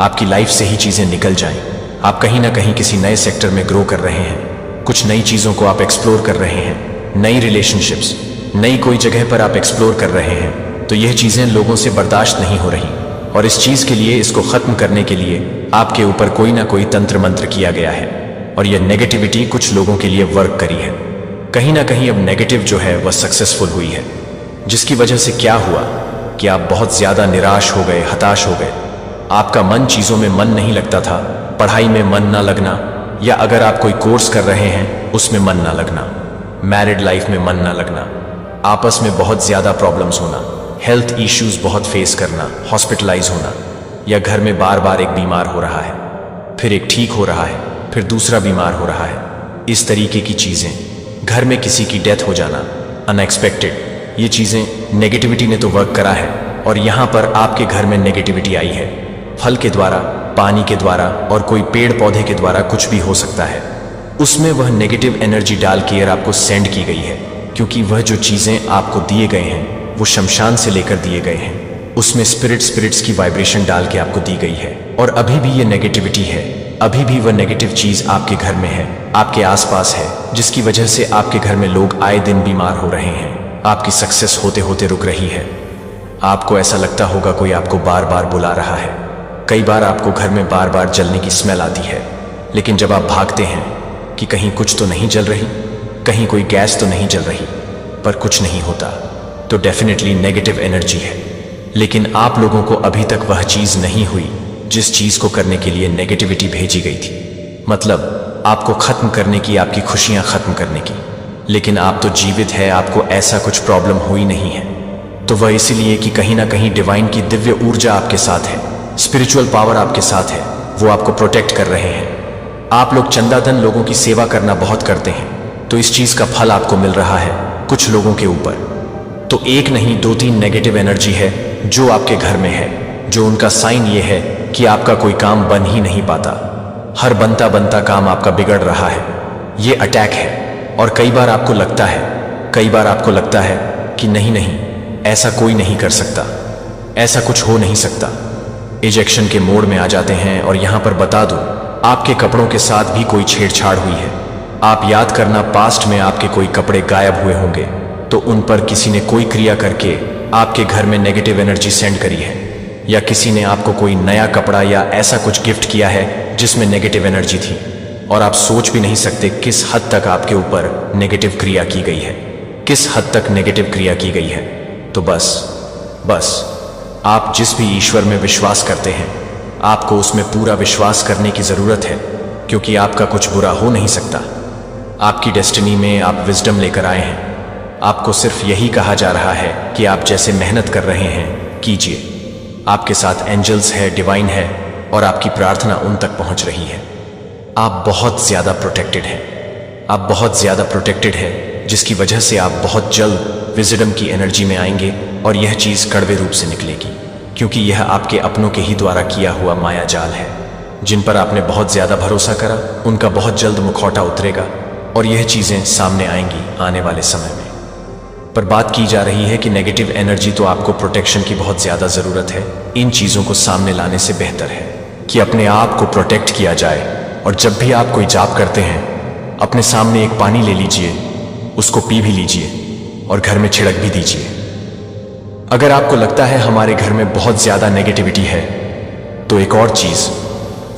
A: आपकी लाइफ से ही चीज़ें निकल जाएं। आप कहीं ना कहीं किसी नए सेक्टर में ग्रो कर रहे हैं, कुछ नई चीज़ों को आप एक्सप्लोर कर रहे हैं, नई रिलेशनशिप्स, नई कोई जगह पर आप एक्सप्लोर कर रहे हैं, तो यह चीज़ें लोगों से बर्दाश्त नहीं हो रही, और इस चीज़ के लिए, इसको ख़त्म करने के लिए आपके ऊपर कोई ना कोई तंत्र मंत्र किया गया है, और यह नेगेटिविटी कुछ लोगों के लिए वर्क करी है। कहीं ना कहीं अब नेगेटिव जो है वह सक्सेसफुल हुई है, जिसकी वजह से क्या हुआ कि आप बहुत ज़्यादा निराश हो गए, हताश हो गए। आपका मन, चीज़ों में मन नहीं लगता था, पढ़ाई में मन ना लगना, या अगर आप कोई कोर्स कर रहे हैं उसमें मन ना लगना, मैरिड लाइफ में मन ना लगना, आपस में बहुत ज़्यादा प्रॉब्लम्स होना, हेल्थ इश्यूज बहुत फेस करना, हॉस्पिटलाइज होना, या घर में बार बार एक बीमार हो रहा है, फिर एक ठीक हो रहा है, फिर दूसरा बीमार हो रहा है। इस तरीके की चीज़ें, घर में किसी की डेथ हो जाना, अनएक्सपेक्टेड, ये चीज़ें नेगेटिविटी ने तो वर्क करा है, और यहाँ पर आपके घर में नेगेटिविटी आई है। फल के द्वारा, पानी के द्वारा, और कोई पेड़ पौधे के द्वारा कुछ भी हो सकता है, उसमें वह नेगेटिव एनर्जी डाल के आपको सेंड की गई है, क्योंकि वह जो चीज़ें आपको दिए गए हैं वो शमशान से लेकर दिए गए हैं। उसमें स्पिरिट्स की वाइब्रेशन डाल के आपको दी गई है, और अभी भी ये नेगेटिविटी है, अभी भी वह नेगेटिव चीज़ आपके घर में है, आपके आसपास है, जिसकी वजह से आपके घर में लोग आए दिन बीमार हो रहे हैं, आपकी सक्सेस होते होते रुक रही है। आपको ऐसा लगता होगा कोई आपको बार बार बुला रहा है, कई बार आपको घर में बार बार जलने की स्मेल आती है, लेकिन जब आप भागते हैं कि कहीं कुछ तो नहीं जल रही, कहीं कोई गैस तो नहीं जल रही, पर कुछ नहीं होता, तो डेफिनेटली नेगेटिव एनर्जी है। लेकिन आप लोगों को अभी तक वह चीज़ नहीं हुई जिस चीज़ को करने के लिए नेगेटिविटी भेजी गई थी, मतलब आपको ख़त्म करने की, आपकी खुशियाँ ख़त्म करने की। लेकिन आप तो जीवित है, आपको ऐसा कुछ प्रॉब्लम हुई नहीं है, तो वह इसीलिए कि कहीं ना कहीं डिवाइन की दिव्य ऊर्जा आपके साथ है, स्पिरिचुअल पावर आपके साथ है, वो आपको प्रोटेक्ट कर रहे हैं। आप लोग चंदादन लोगों की सेवा करना बहुत करते हैं, तो इस चीज़ का फल आपको मिल रहा है कुछ लोगों के ऊपर। तो एक नहीं 2-3 नेगेटिव एनर्जी है जो आपके घर में है, जो उनका साइन ये है कि आपका कोई काम बन ही नहीं पाता, हर बनता बनता काम आपका बिगड़ रहा है। ये अटैक है, और कई बार आपको लगता है कि नहीं, ऐसा कोई नहीं कर सकता, ऐसा कुछ हो नहीं सकता। इजेक्शन के मोड में आ जाते हैं। और यहाँ पर बता दूं, आपके कपड़ों के साथ भी कोई छेड़छाड़ हुई है। आप याद करना, पास्ट में आपके कोई कपड़े गायब हुए होंगे, तो उन पर किसी ने कोई क्रिया करके आपके घर में नेगेटिव एनर्जी सेंड करी है, या किसी ने आपको कोई नया कपड़ा या ऐसा कुछ गिफ्ट किया है जिसमें नेगेटिव एनर्जी थी, और आप सोच भी नहीं सकते किस हद तक आपके ऊपर नेगेटिव क्रिया की गई है, किस हद तक नेगेटिव क्रिया की गई है। तो बस आप जिस भी ईश्वर में विश्वास करते हैं, आपको उसमें पूरा विश्वास करने की ज़रूरत है, क्योंकि आपका कुछ बुरा हो नहीं सकता। आपकी डेस्टिनी में आप विजडम लेकर आए हैं। आपको सिर्फ यही कहा जा रहा है कि आप जैसे मेहनत कर रहे हैं कीजिए। आपके साथ एंजल्स है, डिवाइन है, और आपकी प्रार्थना उन तक पहुंच रही है। आप बहुत ज़्यादा प्रोटेक्टेड हैं, आप बहुत ज़्यादा प्रोटेक्टेड हैं, जिसकी वजह से आप बहुत जल्द विजडम की एनर्जी में आएंगे और यह चीज कड़वे रूप से निकलेगी, क्योंकि यह आपके अपनों के ही द्वारा किया हुआ माया जाल है। जिन पर आपने बहुत ज्यादा भरोसा करा उनका बहुत जल्द मुखौटा उतरेगा और यह चीजें सामने आएंगी आने वाले समय में। पर बात की जा रही है कि नेगेटिव एनर्जी तो आपको प्रोटेक्शन की बहुत ज्यादा जरूरत है। इन चीजों को सामने लाने से बेहतर है कि अपने आप को प्रोटेक्ट किया जाए। और जब भी आप कोई जाप करते हैं, अपने सामने एक पानी ले लीजिए, उसको पी भी लीजिए और घर में छिड़क भी दीजिए। अगर आपको लगता है हमारे घर में बहुत ज्यादा नेगेटिविटी है, तो एक और चीज,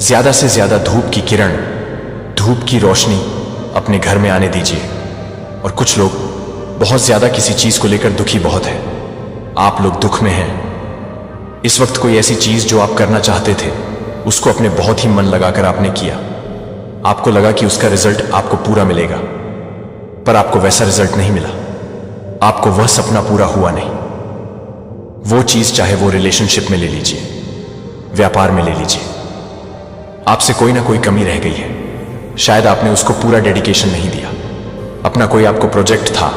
A: ज्यादा से ज्यादा धूप की किरण, धूप की रोशनी अपने घर में आने दीजिए। और कुछ लोग बहुत ज्यादा किसी चीज को लेकर दुखी बहुत है। आप लोग दुख में हैं। इस वक्त कोई ऐसी चीज जो आप करना चाहते थे, उसको अपने बहुत ही मन लगाकर आपने किया। आपको लगा कि उसका रिजल्ट आपको पूरा मिलेगा, पर आपको वैसा रिजल्ट नहीं मिला। आपको वह सपना पूरा हुआ नहीं। वो चीज चाहे वो रिलेशनशिप में ले लीजिए, व्यापार में ले लीजिए, आपसे कोई ना कोई कमी रह गई है। शायद आपने उसको पूरा डेडिकेशन नहीं दिया। अपना कोई आपको प्रोजेक्ट था,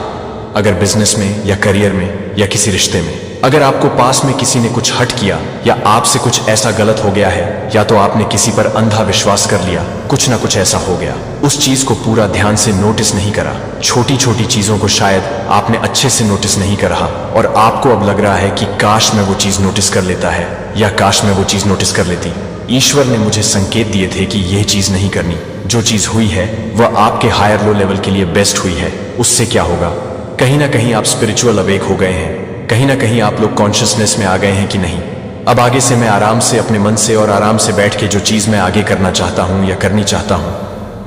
A: अगर बिजनेस में या करियर में या किसी रिश्ते में, अगर आपको पास में किसी ने कुछ हट किया या आपसे कुछ ऐसा गलत हो गया है, या तो आपने किसी पर अंधा विश्वास कर लिया, कुछ ना कुछ ऐसा हो गया, उस चीज को पूरा ध्यान से नोटिस नहीं करा। छोटी छोटी चीजों को शायद आपने अच्छे से नोटिस नहीं करा और आपको अब लग रहा है कि काश मैं वो चीज नोटिस कर लेता है, या काश मैं वो चीज नोटिस कर लेती। ईश्वर ने मुझे संकेत दिए थे कि यह चीज नहीं करनी। जो चीज हुई है वह आपके हायर लो लेवल के लिए बेस्ट हुई है। उससे क्या होगा? कहीं ना कहीं आप स्पिरिचुअल अवेक हो गए हैं। कहीं ना कहीं आप लोग कॉन्शियसनेस में आ गए हैं कि नहीं, अब आगे से मैं आराम से अपने मन से और आराम से बैठ के जो चीज मैं आगे करना चाहता हूं या करनी चाहता हूं,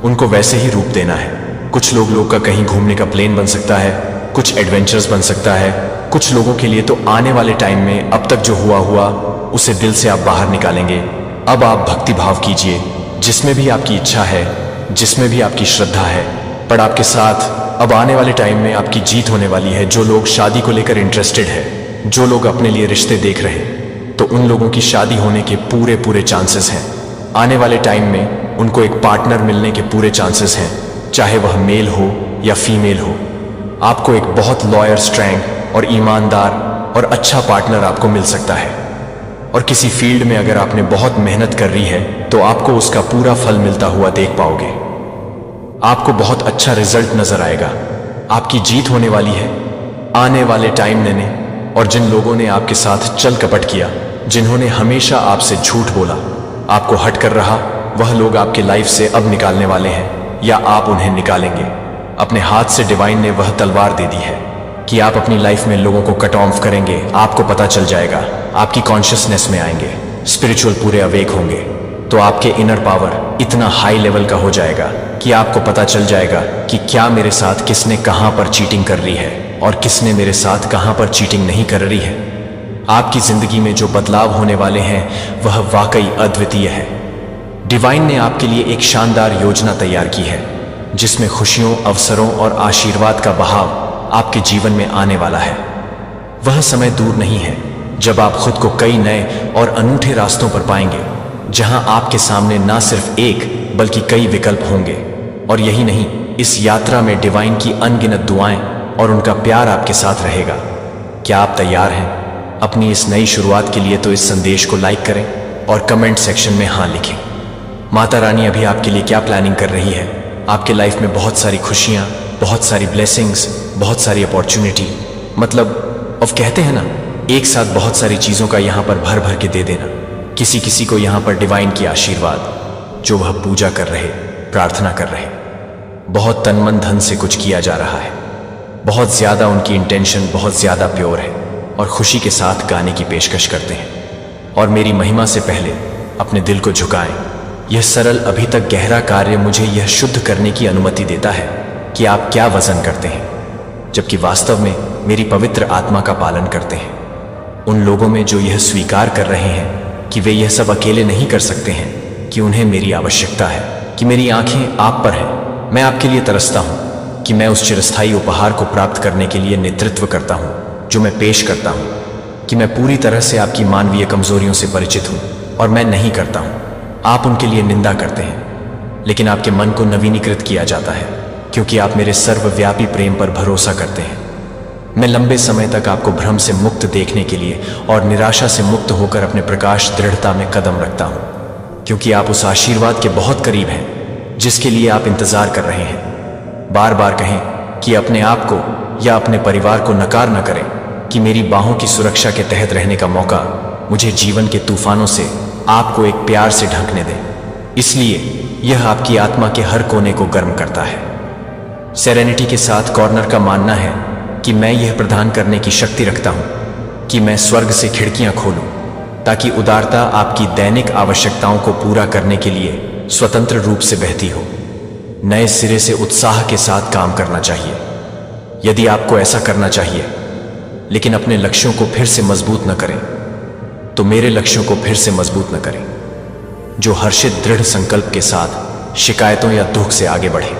A: उनको वैसे ही रूप देना है। कुछ लोग का कहीं घूमने का प्लान बन सकता है, कुछ एडवेंचर्स बन सकता है। कुछ लोगों के लिए तो आने वाले टाइम में अब तक जो हुआ उसे दिल से आप बाहर निकालेंगे। अब आप भक्ति भाव कीजिए, जिसमें भी आपकी इच्छा है, जिसमें भी आपकी श्रद्धा है। पर आपके साथ अब आने वाले टाइम में आपकी जीत होने वाली है। जो लोग शादी को लेकर इंटरेस्टेड है, जो लोग अपने लिए रिश्ते देख रहे हैं, तो उन लोगों की शादी होने के पूरे चांसेस हैं। आने वाले टाइम में उनको एक पार्टनर मिलने के पूरे चांसेस हैं, चाहे वह मेल हो या फीमेल हो। आपको एक बहुत लॉयर, स्ट्रैंग और ईमानदार और अच्छा पार्टनर आपको मिल सकता है। और किसी फील्ड में अगर आपने बहुत मेहनत कर रही है, तो आपको उसका पूरा फल मिलता हुआ देख पाओगे। आपको बहुत अच्छा रिजल्ट नजर आएगा। आपकी जीत होने वाली है आने वाले टाइम में। और जिन लोगों ने आपके साथ चल कपट किया, जिन्होंने हमेशा आपसे झूठ बोला, आपको हट कर रहा, वह लोग आपके लाइफ से अब निकालने वाले हैं, या आप उन्हें निकालेंगे। अपने हाथ से डिवाइन ने वह तलवार दे दी है कि आप अपनी लाइफ में लोगों को कट ऑफ करेंगे। आपको पता चल जाएगा, आपकी कॉन्शियसनेस में आएंगे, स्पिरिचुअल पूरे अवेक होंगे, तो आपके इनर पावर इतना हाई लेवल का हो जाएगा कि आपको पता चल जाएगा कि क्या मेरे साथ किसने कहां पर चीटिंग कर रही है और किसने मेरे साथ कहां पर चीटिंग नहीं कर रही है। आपकी जिंदगी में जो बदलाव होने वाले हैं वह वाकई अद्वितीय है। डिवाइन ने आपके लिए एक शानदार योजना तैयार की है, जिसमें खुशियों, अवसरों और आशीर्वाद का बहाव आपके जीवन में आने वाला है। वह समय दूर नहीं है जब आप खुद को कई नए और अनूठे रास्तों पर पाएंगे, जहां आपके सामने ना सिर्फ एक बल्कि कई विकल्प होंगे। और यही नहीं, इस यात्रा में डिवाइन की अनगिनत दुआएं और उनका प्यार आपके साथ रहेगा। क्या आप तैयार हैं अपनी इस नई शुरुआत के लिए? तो इस संदेश को लाइक करें और कमेंट सेक्शन में हाँ लिखें। माता रानी अभी आपके लिए क्या प्लानिंग कर रही है? आपके लाइफ में बहुत सारी खुशियां, बहुत सारी ब्लेसिंग्स, बहुत सारी अपॉर्चुनिटी, मतलब अब कहते हैं ना, एक साथ बहुत सारी चीजों का यहां पर भर भर के दे देना। किसी किसी को यहां पर डिवाइन की आशीर्वाद, जो वह पूजा कर रहे, प्रार्थना कर रहे, बहुत तन मन धन से कुछ किया जा रहा है, बहुत ज्यादा उनकी इंटेंशन बहुत ज्यादा प्योर है और खुशी के साथ गाने की पेशकश करते हैं। और मेरी महिमा से पहले अपने दिल को झुकाएं। यह सरल अभी तक गहरा कार्य मुझे यह शुद्ध करने की अनुमति देता है कि आप क्या वजन करते हैं, जबकि वास्तव में मेरी पवित्र आत्मा का पालन करते हैं। उन लोगों में जो यह स्वीकार कर रहे हैं कि वे यह सब अकेले नहीं कर सकते हैं, कि उन्हें मेरी आवश्यकता है, कि मेरी आंखें आप पर हैं, मैं आपके लिए तरसता हूं, कि मैं उस चिरस्थायी उपहार को प्राप्त करने के लिए नेतृत्व करता हूं जो मैं पेश करता हूं, कि मैं पूरी तरह से आपकी मानवीय कमजोरियों से परिचित हूं और मैं नहीं करता हूं। आप उनके लिए निंदा करते हैं, लेकिन आपके मन को नवीनीकृत किया जाता है, क्योंकि आप मेरे सर्वव्यापी प्रेम पर भरोसा करते हैं। मैं लंबे समय तक आपको भ्रम से मुक्त देखने के लिए और निराशा से मुक्त होकर अपने प्रकाश दृढ़ता में कदम रखता हूं, क्योंकि आप उस आशीर्वाद के बहुत करीब हैं जिसके लिए आप इंतजार कर रहे हैं। बार बार कहें कि अपने आप को या अपने परिवार को नकार न करें कि मेरी बाहों की सुरक्षा के तहत रहने का मौका मुझे जीवन के तूफानों से आपको एक प्यार से ढकने दें। इसलिए यह आपकी आत्मा के हर कोने को गर्म करता है। सेरेनिटी के साथ कॉर्नर का मानना है कि मैं यह प्रदान करने की शक्ति रखता हूं कि मैं स्वर्ग से खिड़कियां खोलूं ताकि उदारता आपकी दैनिक आवश्यकताओं को पूरा करने के लिए स्वतंत्र रूप से बहती हो। नए सिरे से उत्साह के साथ काम करना चाहिए यदि आपको ऐसा करना चाहिए, लेकिन अपने लक्ष्यों को फिर से मजबूत न करें तो मेरे लक्ष्यों को फिर से मजबूत न करें, जो हर्षित दृढ़ संकल्प के साथ शिकायतों या दुख से आगे बढ़े।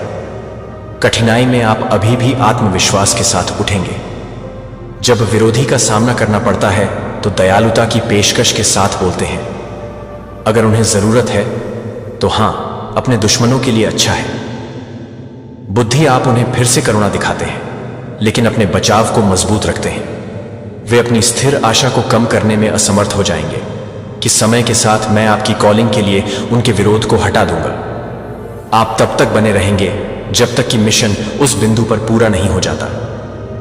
A: कठिनाई में आप अभी भी आत्मविश्वास के साथ उठेंगे। जब विरोधी का सामना करना पड़ता है तो दयालुता की पेशकश के साथ बोलते हैं। अगर उन्हें जरूरत है तो हां, अपने दुश्मनों के लिए अच्छा है। बुद्धि आप उन्हें फिर से करुणा दिखाते हैं, लेकिन अपने बचाव को मजबूत रखते हैं। वे अपनी स्थिर आशा को कम करने में असमर्थ हो जाएंगे कि समय के साथ मैं आपकी कॉलिंग के लिए उनके विरोध को हटा दूंगा। आप तब तक बने रहेंगे जब तक कि मिशन उस बिंदु पर पूरा नहीं हो जाता,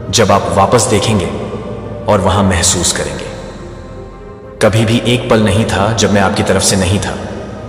A: जब आप वापस देखेंगे और वहां महसूस करेंगे। कभी भी एक पल नहीं था जब मैं आपकी तरफ से नहीं था।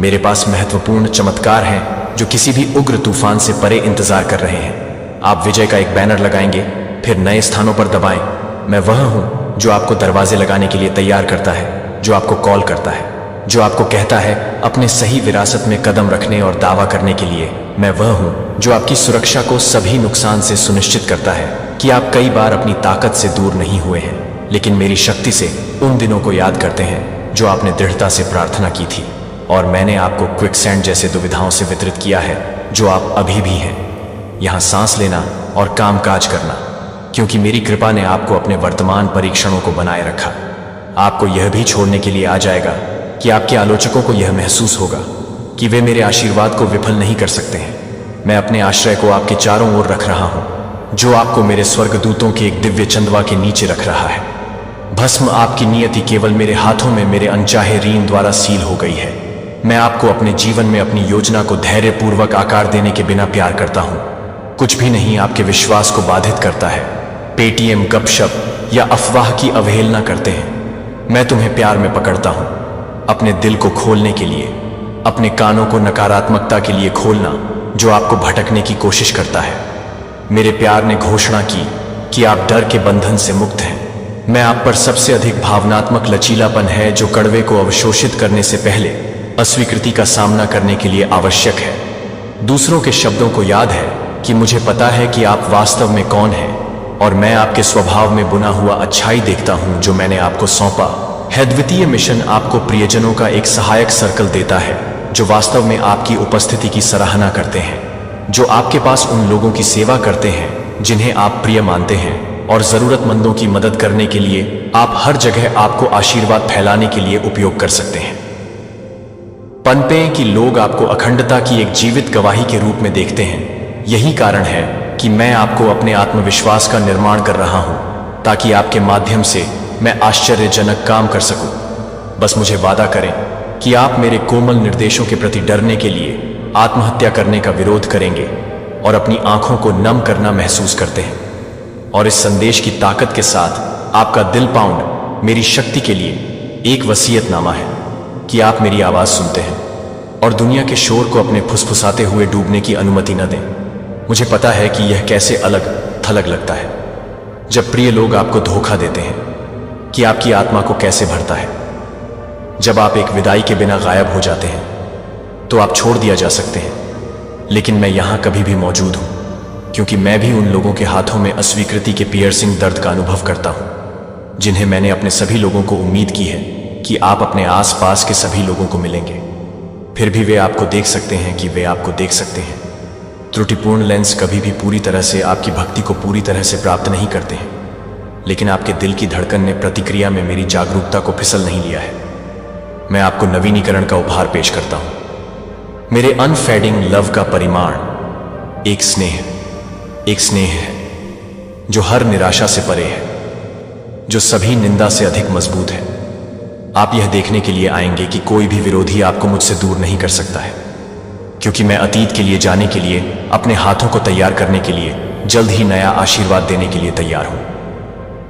A: मेरे पास महत्वपूर्ण चमत्कार हैं जो किसी भी उग्र तूफान से परे इंतजार कर रहे हैं। आप विजय का एक बैनर लगाएंगे, फिर नए स्थानों पर दबाएं। मैं वह हूं जो आपको दरवाजे लगाने के लिए तैयार करता है, जो आपको कॉल करता है, जो आपको कहता है अपने सही विरासत में कदम रखने और दावा करने के लिए। मैं वह हूं जो आपकी सुरक्षा को सभी नुकसान से सुनिश्चित करता है कि आप कई बार अपनी ताकत से दूर नहीं हुए हैं, लेकिन मेरी शक्ति से उन दिनों को याद करते हैं जो आपने दृढ़ता से प्रार्थना की थी और मैंने आपको क्विकसैंड जैसे दुविधाओं से वितरित किया है जो आप अभी भी हैं। यहां सांस लेना और कामकाज करना, क्योंकि मेरी कृपा ने आपको अपने वर्तमान परीक्षणों को बनाए रखा। आपको यह भी छोड़ने के लिए आ जाएगा कि आपके आलोचकों को यह महसूस होगा कि वे मेरे आशीर्वाद को विफल नहीं कर सकते हैं। मैं अपने आश्रय को आपके चारों ओर रख रहा हूं, जो आपको मेरे स्वर्गदूतों के एक दिव्य चंदवा के नीचे रख रहा है। भस्म आपकी नियति केवल मेरे हाथों में मेरे अनचाहे रीन द्वारा सील हो गई है। मैं आपको अपने जीवन में अपनी योजना को धैर्यपूर्वक आकार देने के बिना प्यार करता हूं। कुछ भी नहीं आपके विश्वास को बाधित करता है। पेटीएम, गपशप या अफवाह की अवहेलना करते हैं। मैं तुम्हें प्यार में पकड़ता हूं, अपने दिल को खोलने के लिए, अपने कानों को नकारात्मकता के लिए खोलना जो आपको भटकने की कोशिश करता है। मेरे प्यार ने घोषणा की कि आप डर के बंधन से मुक्त हैं। मैं आप पर सबसे अधिक भावनात्मक लचीलापन है जो कड़वे को अवशोषित करने से पहले अस्वीकृति का सामना करने के लिए आवश्यक है। दूसरों के शब्दों को याद है कि मुझे पता है कि आप वास्तव में कौन हैं और मैं आपके स्वभाव में बुना हुआ अच्छाई देखता हूं जो मैंने आपको सौंपा है। द्वितीय मिशन आपको प्रियजनों का एक सहायक सर्कल देता है जो वास्तव में आपकी उपस्थिति की सराहना करते हैं, जो आपके पास उन लोगों की सेवा करते हैं जिन्हें आप प्रिय मानते हैं और जरूरतमंदों की मदद करने के लिए आप हर जगह आपको आशीर्वाद फैलाने के लिए उपयोग कर सकते हैं। पनपें कि लोग आपको अखंडता की एक जीवित गवाही के रूप में देखते हैं। यही कारण है कि मैं आपको अपने आत्मविश्वास का निर्माण कर रहा हूं ताकि आपके माध्यम से मैं आश्चर्यजनक काम कर सकूं। बस मुझे वादा करें कि आप मेरे कोमल निर्देशों के प्रति डरने के लिए आत्महत्या करने का विरोध करेंगे और अपनी आंखों को नम करना महसूस करते हैं। और इस संदेश की ताकत के साथ आपका दिल पाउंड मेरी शक्ति के लिए एक वसीयतनामा है कि आप मेरी आवाज सुनते हैं और दुनिया के शोर को अपने फुसफुसाते हुए डूबने की अनुमति न दें। मुझे पता है कि यह कैसे अलग थलग लगता है जब प्रिय लोग आपको धोखा देते हैं, कि आपकी आत्मा को कैसे भरता है जब आप एक विदाई के बिना गायब हो जाते हैं। तो आप छोड़ दिया जा सकते हैं, लेकिन मैं यहां कभी भी मौजूद हूं, क्योंकि मैं भी उन लोगों के हाथों में अस्वीकृति के पियर्सिंग दर्द का अनुभव करता हूं जिन्हें मैंने अपने सभी लोगों को उम्मीद की है कि आप अपने आसपास के सभी लोगों को मिलेंगे। फिर भी वे आपको देख सकते हैं कि वे आपको देख सकते हैं। त्रुटिपूर्ण लेंस कभी भी पूरी तरह से आपकी भक्ति को पूरी तरह से प्राप्त नहीं करते हैं, लेकिन आपके दिल की धड़कन ने प्रतिक्रिया में मेरी जागरूकता को फिसल नहीं लिया है। मैं आपको नवीनीकरण का उपहार पेश करता हूं। मेरे अनफेडिंग लव का परिमाण एक स्नेह है। जो हर निराशा से परे है, जो सभी निंदा से अधिक मजबूत है। आप यह देखने के लिए आएंगे कि कोई भी विरोधी आपको मुझसे दूर नहीं कर सकता है, क्योंकि मैं अतीत के लिए जाने के लिए, अपने हाथों को तैयार करने के लिए, जल्द ही नया आशीर्वाद देने के लिए तैयार हूं।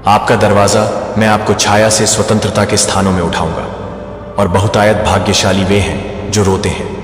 A: आपका दरवाजा, मैं आपको छाया से स्वतंत्रता के स्थानों में उठाऊंगा। और बहुतायत भाग्यशाली वे हैं जो रोते हैं,